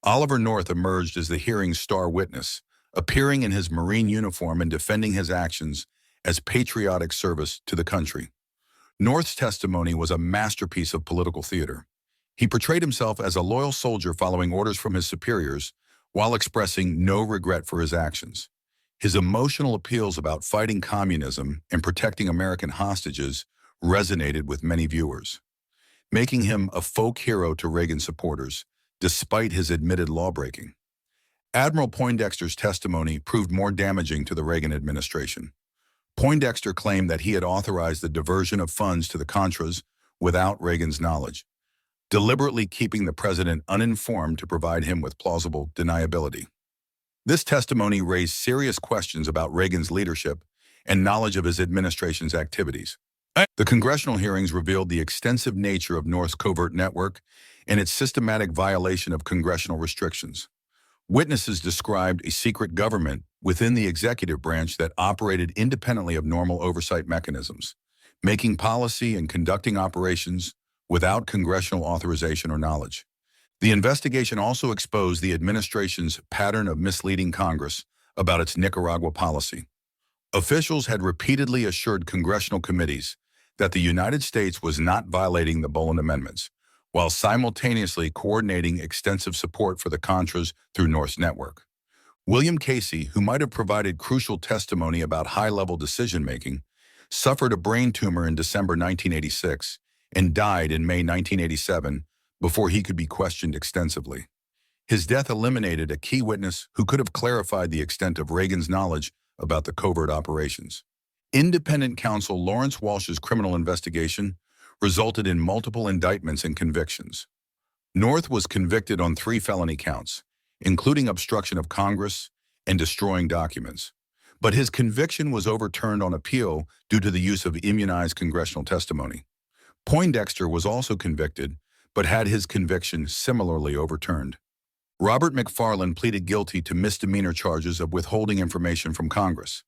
Oliver North emerged as the hearing's star witness, appearing in his Marine uniform and defending his actions as patriotic service to the country. North's testimony was a masterpiece of political theater. He portrayed himself as a loyal soldier following orders from his superiors while expressing no regret for his actions. His emotional appeals about fighting communism and protecting American hostages resonated with many viewers, making him a folk hero to Reagan supporters, despite his admitted lawbreaking. Admiral Poindexter's testimony proved more damaging to the Reagan administration. Poindexter claimed that he had authorized the diversion of funds to the Contras without Reagan's knowledge, deliberately keeping the president uninformed to provide him with plausible deniability. This testimony raised serious questions about Reagan's leadership and knowledge of his administration's activities. The congressional hearings revealed the extensive nature of North's covert network and its systematic violation of congressional restrictions. Witnesses described a secret government within the executive branch that operated independently of normal oversight mechanisms, making policy and conducting operations without congressional authorization or knowledge. The investigation also exposed the administration's pattern of misleading Congress about its Nicaragua policy. Officials had repeatedly assured congressional committees that the United States was not violating the Boland Amendments, while simultaneously coordinating extensive support for the Contras through North's network. William Casey, who might have provided crucial testimony about high-level decision-making, suffered a brain tumor in December 1986 and died in May 1987 before he could be questioned extensively. His death eliminated a key witness who could have clarified the extent of Reagan's knowledge about the covert operations. Independent counsel Lawrence Walsh's criminal investigation resulted in multiple indictments and convictions. North was convicted on 3 felony counts, including obstruction of Congress and destroying documents. But his conviction was overturned on appeal due to the use of immunized congressional testimony. Poindexter was also convicted, but had his conviction similarly overturned. Robert McFarland pleaded guilty to misdemeanor charges of withholding information from Congress.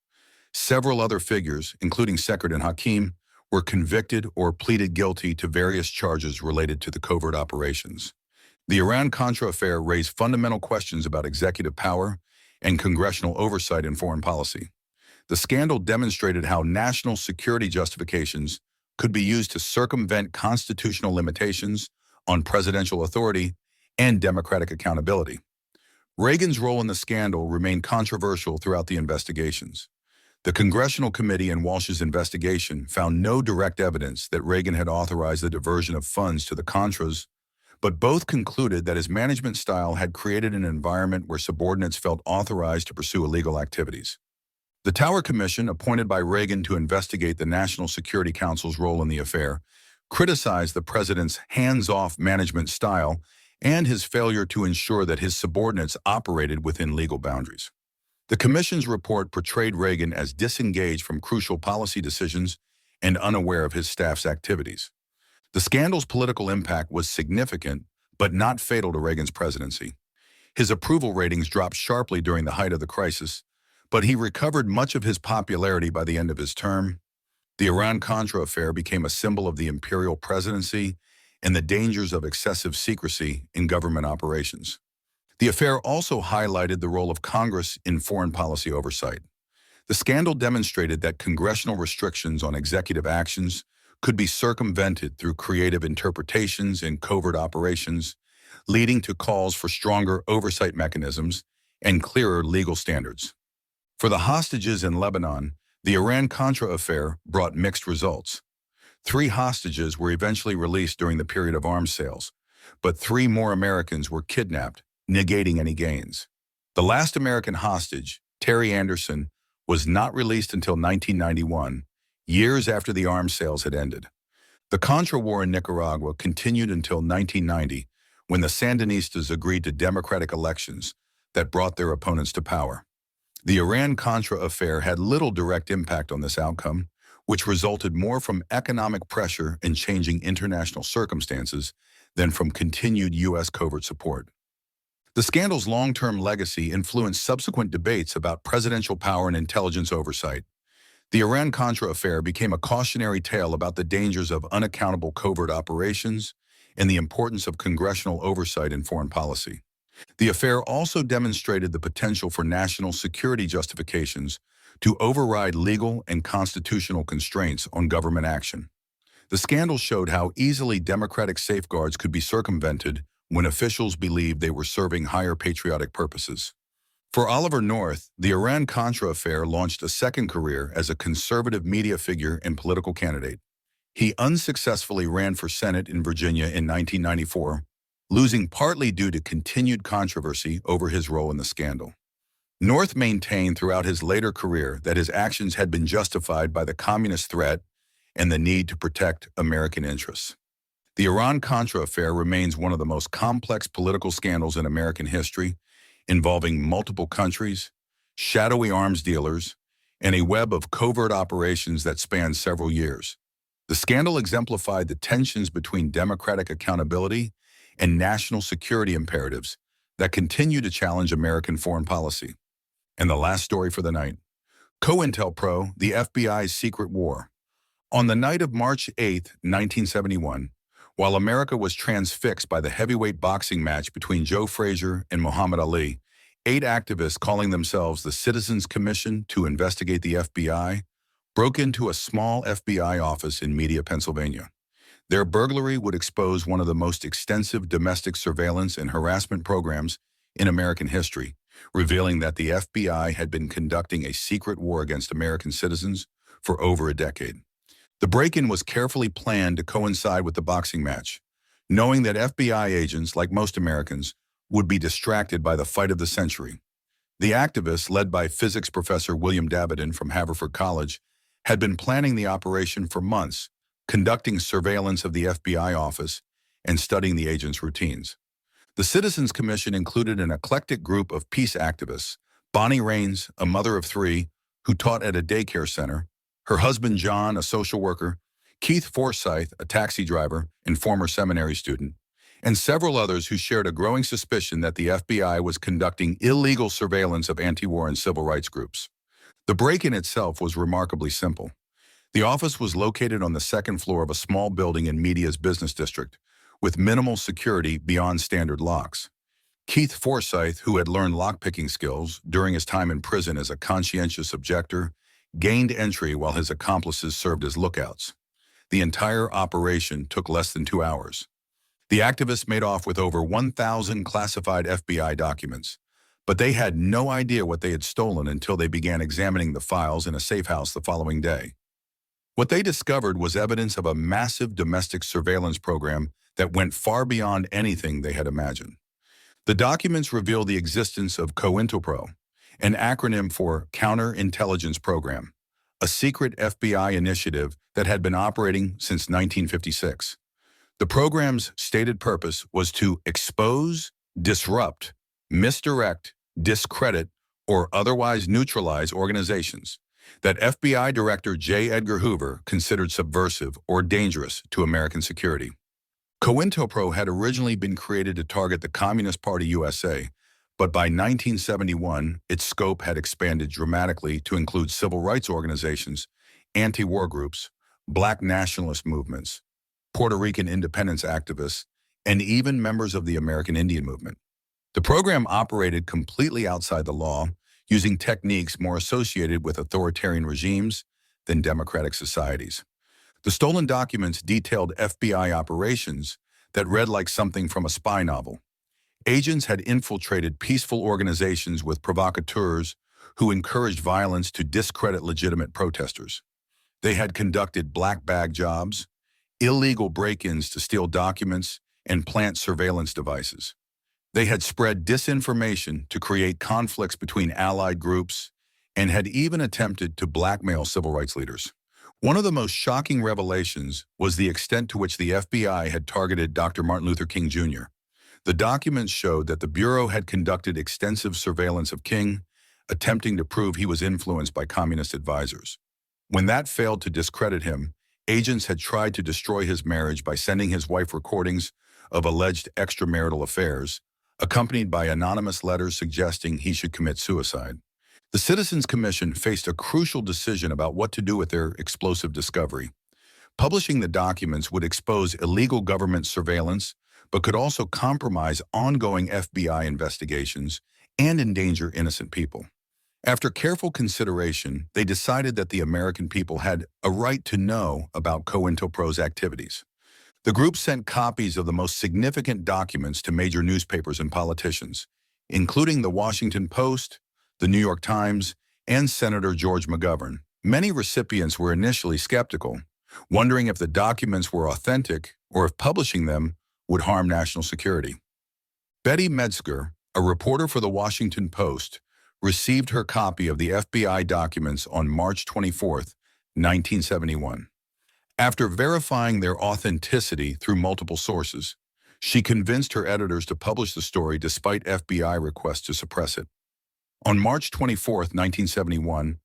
Several other figures, including Secord and Hakeem, were convicted or pleaded guilty to various charges related to the covert operations. The Iran-Contra affair raised fundamental questions about executive power and congressional oversight in foreign policy. The scandal demonstrated how national security justifications could be used to circumvent constitutional limitations on presidential authority and democratic accountability. Reagan's role in the scandal remained controversial throughout the investigations. The Congressional Committee in Walsh's investigation found no direct evidence that Reagan had authorized the diversion of funds to the Contras, but both concluded that his management style had created an environment where subordinates felt authorized to pursue illegal activities. The Tower Commission, appointed by Reagan to investigate the National Security Council's role in the affair, criticized the president's hands-off management style and his failure to ensure that his subordinates operated within legal boundaries. The commission's report portrayed Reagan as disengaged from crucial policy decisions and unaware of his staff's activities. The scandal's political impact was significant, but not fatal to Reagan's presidency. His approval ratings dropped sharply during the height of the crisis, but he recovered much of his popularity by the end of his term. The Iran-Contra affair became a symbol of the imperial presidency and the dangers of excessive secrecy in government operations. The affair also highlighted the role of Congress in foreign policy oversight. The scandal demonstrated that congressional restrictions on executive actions could be circumvented through creative interpretations in covert operations, leading to calls for stronger oversight mechanisms and clearer legal standards. For the hostages in Lebanon, the Iran-Contra affair brought mixed results. 3 hostages were eventually released during the period of arms sales, but 3 more Americans were kidnapped, negating any gains. The last American hostage, Terry Anderson, was not released until 1991, years after the arms sales had ended. The Contra War in Nicaragua continued until 1990, when the Sandinistas agreed to democratic elections that brought their opponents to power. The Iran-Contra affair had little direct impact on this outcome, which resulted more from economic pressure and changing international circumstances than from continued U.S. covert support. The scandal's long-term legacy influenced subsequent debates about presidential power and intelligence oversight. The Iran-Contra affair became a cautionary tale about the dangers of unaccountable covert operations and the importance of congressional oversight in foreign policy. The affair also demonstrated the potential for national security justifications to override legal and constitutional constraints on government action. The scandal showed how easily democratic safeguards could be circumvented when officials believed they were serving higher patriotic purposes. For Oliver North, the Iran-Contra affair launched a second career as a conservative media figure and political candidate. He unsuccessfully ran for Senate in Virginia in 1994, losing partly due to continued controversy over his role in the scandal. North maintained throughout his later career that his actions had been justified by the communist threat and the need to protect American interests. The Iran-Contra affair remains one of the most complex political scandals in American history, involving multiple countries, shadowy arms dealers, and a web of covert operations that spanned several years. The scandal exemplified the tensions between democratic accountability and national security imperatives that continue to challenge American foreign policy. And the last story for the night: COINTELPRO, the FBI's secret war. On the night of March 8, 1971, while America was transfixed by the heavyweight boxing match between Joe Frazier and Muhammad Ali, 8 activists calling themselves the Citizens Commission to investigate the FBI broke into a small FBI office in Media, Pennsylvania. Their burglary would expose one of the most extensive domestic surveillance and harassment programs in American history, revealing that the FBI had been conducting a secret war against American citizens for over a decade. The break-in was carefully planned to coincide with the boxing match, knowing that FBI agents, like most Americans, would be distracted by the fight of the century. The activists, led by physics professor William Davidson from Haverford College, had been planning the operation for months, conducting surveillance of the FBI office and studying the agents' routines. The Citizens Commission included an eclectic group of peace activists: Bonnie Raines, a mother of 3 who taught at a daycare center, her husband John, a social worker, Keith Forsyth, a taxi driver and former seminary student, and several others who shared a growing suspicion that the FBI was conducting illegal surveillance of anti-war and civil rights groups. The break-in itself was remarkably simple. The office was located on the second floor of a small building in Media's business district, with minimal security beyond standard locks. Keith Forsyth, who had learned lockpicking skills during his time in prison as a conscientious objector, gained entry while his accomplices served as lookouts. The entire operation took less than 2 hours. The activists made off with over 1,000 classified FBI documents, but they had no idea what they had stolen until they began examining the files in a safe house the following day. What they discovered was evidence of a massive domestic surveillance program that went far beyond anything they had imagined. The documents reveal the existence of COINTELPRO, an acronym for Counterintelligence Program, a secret FBI initiative that had been operating since 1956. The program's stated purpose was to expose, disrupt, misdirect, discredit, or otherwise neutralize organizations that FBI Director J. Edgar Hoover considered subversive or dangerous to American security. COINTELPRO had originally been created to target the Communist Party USA, but by 1971, its scope had expanded dramatically to include civil rights organizations, anti-war groups, black nationalist movements, Puerto Rican independence activists, and even members of the American Indian movement. The program operated completely outside the law, using techniques more associated with authoritarian regimes than democratic societies. The stolen documents detailed FBI operations that read like something from a spy novel. Agents had infiltrated peaceful organizations with provocateurs who encouraged violence to discredit legitimate protesters. They had conducted black bag jobs, illegal break-ins to steal documents and plant surveillance devices. They had spread disinformation to create conflicts between allied groups and had even attempted to blackmail civil rights leaders. One of the most shocking revelations was the extent to which the FBI had targeted Dr. Martin Luther King Jr. The documents showed that the Bureau had conducted extensive surveillance of King, attempting to prove he was influenced by communist advisors. When that failed to discredit him, agents had tried to destroy his marriage by sending his wife recordings of alleged extramarital affairs, accompanied by anonymous letters suggesting he should commit suicide. The Citizens Commission faced a crucial decision about what to do with their explosive discovery. Publishing the documents would expose illegal government surveillance, but could also compromise ongoing FBI investigations and endanger innocent people. After careful consideration, they decided that the American people had a right to know about COINTELPRO's activities. The group sent copies of the most significant documents to major newspapers and politicians, including the Washington Post, the New York Times, and Senator George McGovern. Many recipients were initially skeptical, wondering if the documents were authentic or if publishing them would harm national security. Betty Metzger, a reporter for the Washington Post, received her copy of the FBI documents on March 24, 1971. After verifying their authenticity through multiple sources, she convinced her editors to publish the story despite FBI requests to suppress it. On March 24, 1971,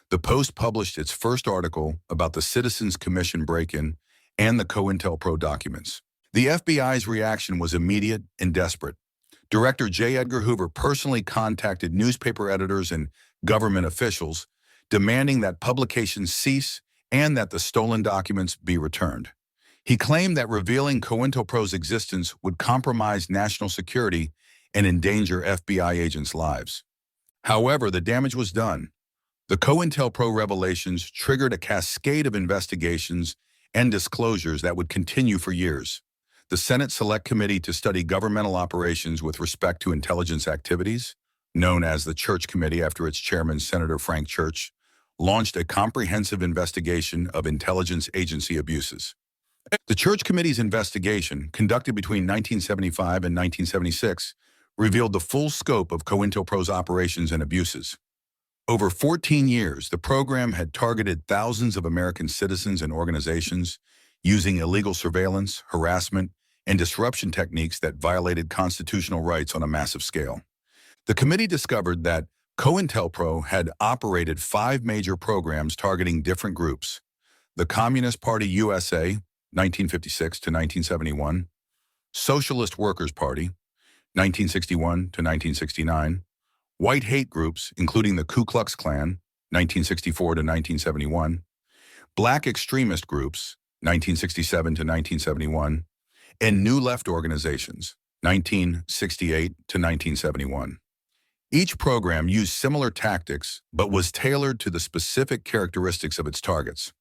the Post published its first article about the Citizens Commission break-in and the COINTELPRO documents. The FBI's reaction was immediate and desperate. Director J. Edgar Hoover personally contacted newspaper editors and government officials, demanding that publications cease and that the stolen documents be returned. He claimed that revealing COINTELPRO's existence would compromise national security and endanger FBI agents' lives. However, the damage was done. The COINTELPRO revelations triggered a cascade of investigations and disclosures that would continue for years. The Senate Select Committee to study governmental operations with respect to intelligence activities, known as the Church Committee after its chairman, Senator Frank Church, launched a comprehensive investigation of intelligence agency abuses. The Church Committee's investigation, conducted between 1975 and 1976, revealed the full scope of COINTELPRO's operations and abuses. Over 14 years, the program had targeted thousands of American citizens and organizations using illegal surveillance, harassment, and disruption techniques that violated constitutional rights on a massive scale. The committee discovered that COINTELPRO had operated 5 major programs targeting different groups: the Communist Party USA, 1956 to 1971, Socialist Workers' Party, 1961 to 1969, white hate groups, including the Ku Klux Klan, 1964 to 1971, black extremist groups, 1967 to 1971, and New Left organizations, 1968 to 1971. Each program used similar tactics, but was tailored to the specific characteristics of its targets.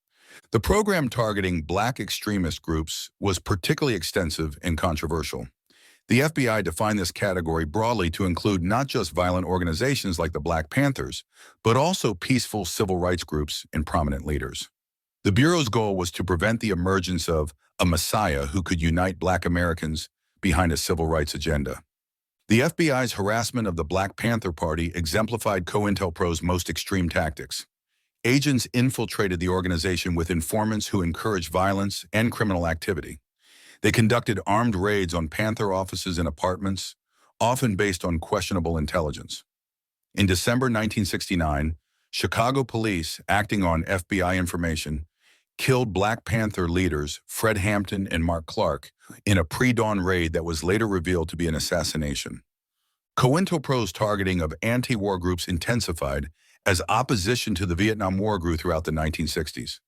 The program targeting black extremist groups was particularly extensive and controversial. The FBI defined this category broadly to include not just violent organizations like the Black Panthers, but also peaceful civil rights groups and prominent leaders. The Bureau's goal was to prevent the emergence of a messiah who could unite Black Americans behind a civil rights agenda. The FBI's harassment of the Black Panther Party exemplified COINTELPRO's most extreme tactics. Agents infiltrated the organization with informants who encouraged violence and criminal activity. They conducted armed raids on Panther offices and apartments, often based on questionable intelligence. In December 1969, Chicago police, acting on FBI information, killed Black Panther leaders Fred Hampton and Mark Clark in a pre-dawn raid that was later revealed to be an assassination. COINTELPRO's targeting of anti-war groups intensified as opposition to the Vietnam War grew throughout the 1960s.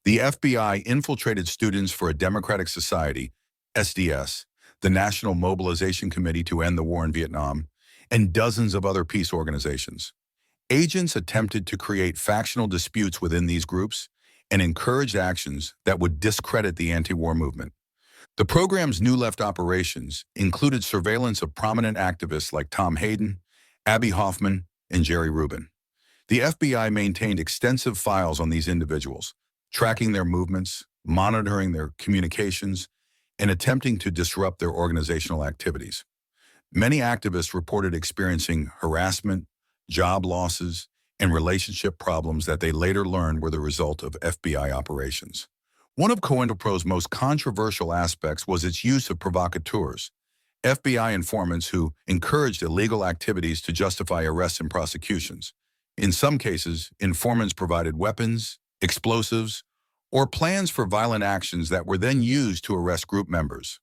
The FBI infiltrated Students for a Democratic Society, SDS, the National Mobilization Committee to End the War in Vietnam, and dozens of other peace organizations. Agents attempted to create factional disputes within these groups and encouraged actions that would discredit the anti-war movement. The program's New Left operations included surveillance of prominent activists like Tom Hayden, Abby Hoffman, and Jerry Rubin. The FBI maintained extensive files on these individuals, tracking their movements, monitoring their communications, and attempting to disrupt their organizational activities. Many activists reported experiencing harassment, job losses, and relationship problems that they later learned were the result of FBI operations. One of COINTELPRO's most controversial aspects was its use of provocateurs, FBI informants who encouraged illegal activities to justify arrests and prosecutions. In some cases, informants provided weapons, explosives, or plans for violent actions that were then used to arrest group members.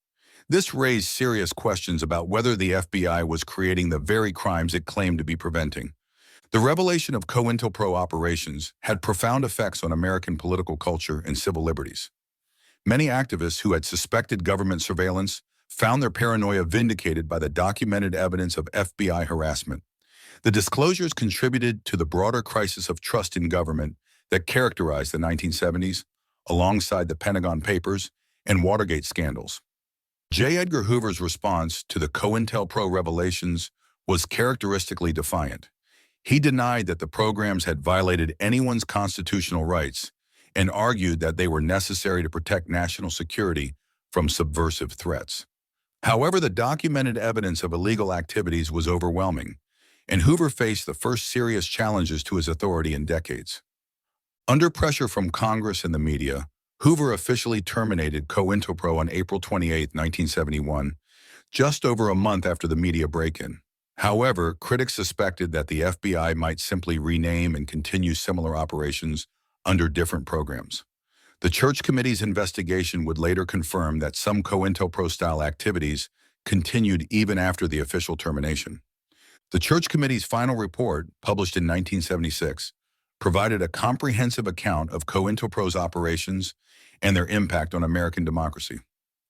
This raised serious questions about whether the FBI was creating the very crimes it claimed to be preventing. The revelation of COINTELPRO operations had profound effects on American political culture and civil liberties. Many activists who had suspected government surveillance found their paranoia vindicated by the documented evidence of FBI harassment. The disclosures contributed to the broader crisis of trust in government that characterized the 1970s, alongside the Pentagon Papers and Watergate scandals. J. Edgar Hoover's response to the COINTELPRO revelations was characteristically defiant. He denied that the programs had violated anyone's constitutional rights and argued that they were necessary to protect national security from subversive threats. However, the documented evidence of illegal activities was overwhelming, and Hoover faced the first serious challenges to his authority in decades. Under pressure from Congress and the media, Hoover officially terminated COINTELPRO on April 28, 1971, just over a month after the media break-in. However, critics suspected that the FBI might simply rename and continue similar operations under different programs. The Church Committee's investigation would later confirm that some COINTELPRO-style activities continued even after the official termination. The Church Committee's final report, published in 1976, provided a comprehensive account of COINTELPRO's operations and their impact on American democracy.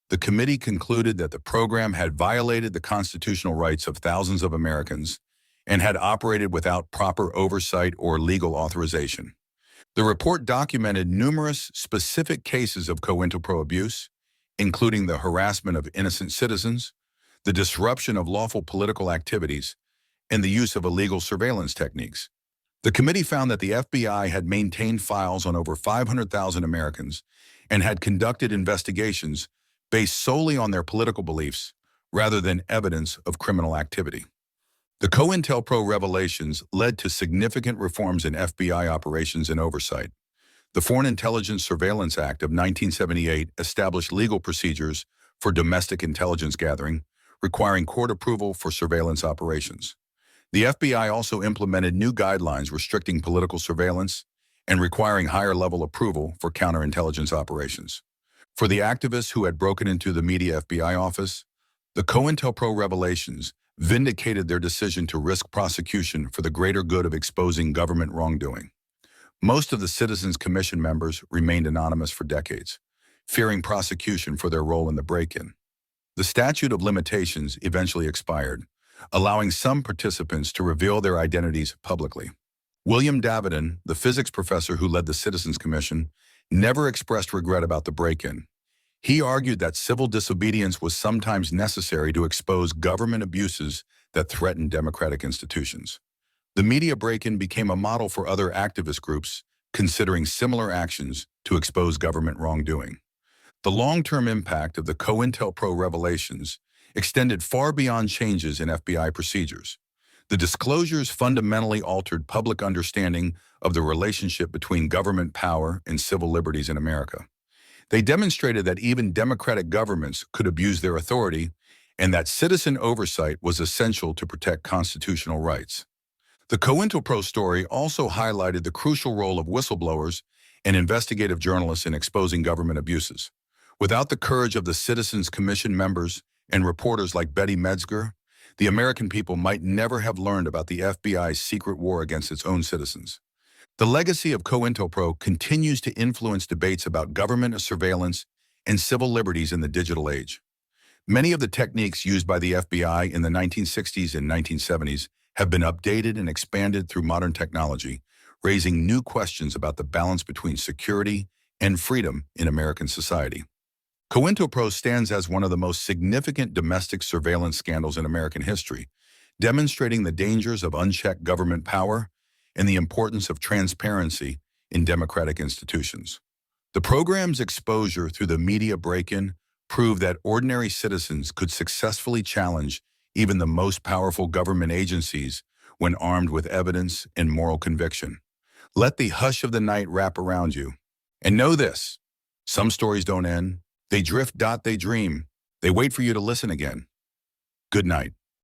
The committee concluded that the program had violated the constitutional rights of thousands of Americans and had operated without proper oversight or legal authorization. The report documented numerous specific cases of COINTELPRO abuse, including the harassment of innocent citizens, the disruption of lawful political activities, and the use of illegal surveillance techniques. The committee found that the FBI had maintained files on over 500,000 Americans and had conducted investigations based solely on their political beliefs rather than evidence of criminal activity. The COINTELPRO revelations led to significant reforms in FBI operations and oversight. The Foreign Intelligence Surveillance Act of 1978 established legal procedures for domestic intelligence gathering, requiring court approval for surveillance operations. The FBI also implemented new guidelines restricting political surveillance and requiring higher-level approval for counterintelligence operations. For the activists who had broken into the media FBI office, the COINTELPRO revelations vindicated their decision to risk prosecution for the greater good of exposing government wrongdoing. Most of the Citizens Commission members remained anonymous for decades, fearing prosecution for their role in the break-in. The statute of limitations eventually expired, allowing some participants to reveal their identities publicly. William Davidon, the physics professor who led the Citizens Commission, never expressed regret about the break-in. He argued that civil disobedience was sometimes necessary to expose government abuses that threatened democratic institutions. The media break-in became a model for other activist groups considering similar actions to expose government wrongdoing. The long-term impact of the COINTELPRO revelations extended far beyond changes in FBI procedures. The disclosures fundamentally altered public understanding of the relationship between government power and civil liberties in America. They demonstrated that even democratic governments could abuse their authority and that citizen oversight was essential to protect constitutional rights. The COINTELPRO story also highlighted the crucial role of whistleblowers and investigative journalists in exposing government abuses. Without the courage of the Citizens Commission members and reporters like Betty Metzger, the American people might never have learned about the FBI's secret war against its own citizens. The legacy of COINTELPRO continues to influence debates about government surveillance and civil liberties in the digital age. Many of the techniques used by the FBI in the 1960s and 1970s have been updated and expanded through modern technology, raising new questions about the balance between security and freedom in American society. COINTELPRO stands as one of the most significant domestic surveillance scandals in American history, demonstrating the dangers of unchecked government power and the importance of transparency in democratic institutions. The program's exposure through the media break-in proved that ordinary citizens could successfully challenge even the most powerful government agencies when armed with evidence and moral conviction. Let the hush of the night wrap around you. And know this, some stories don't end. They drift. They dream. They wait for you to listen again. Good night.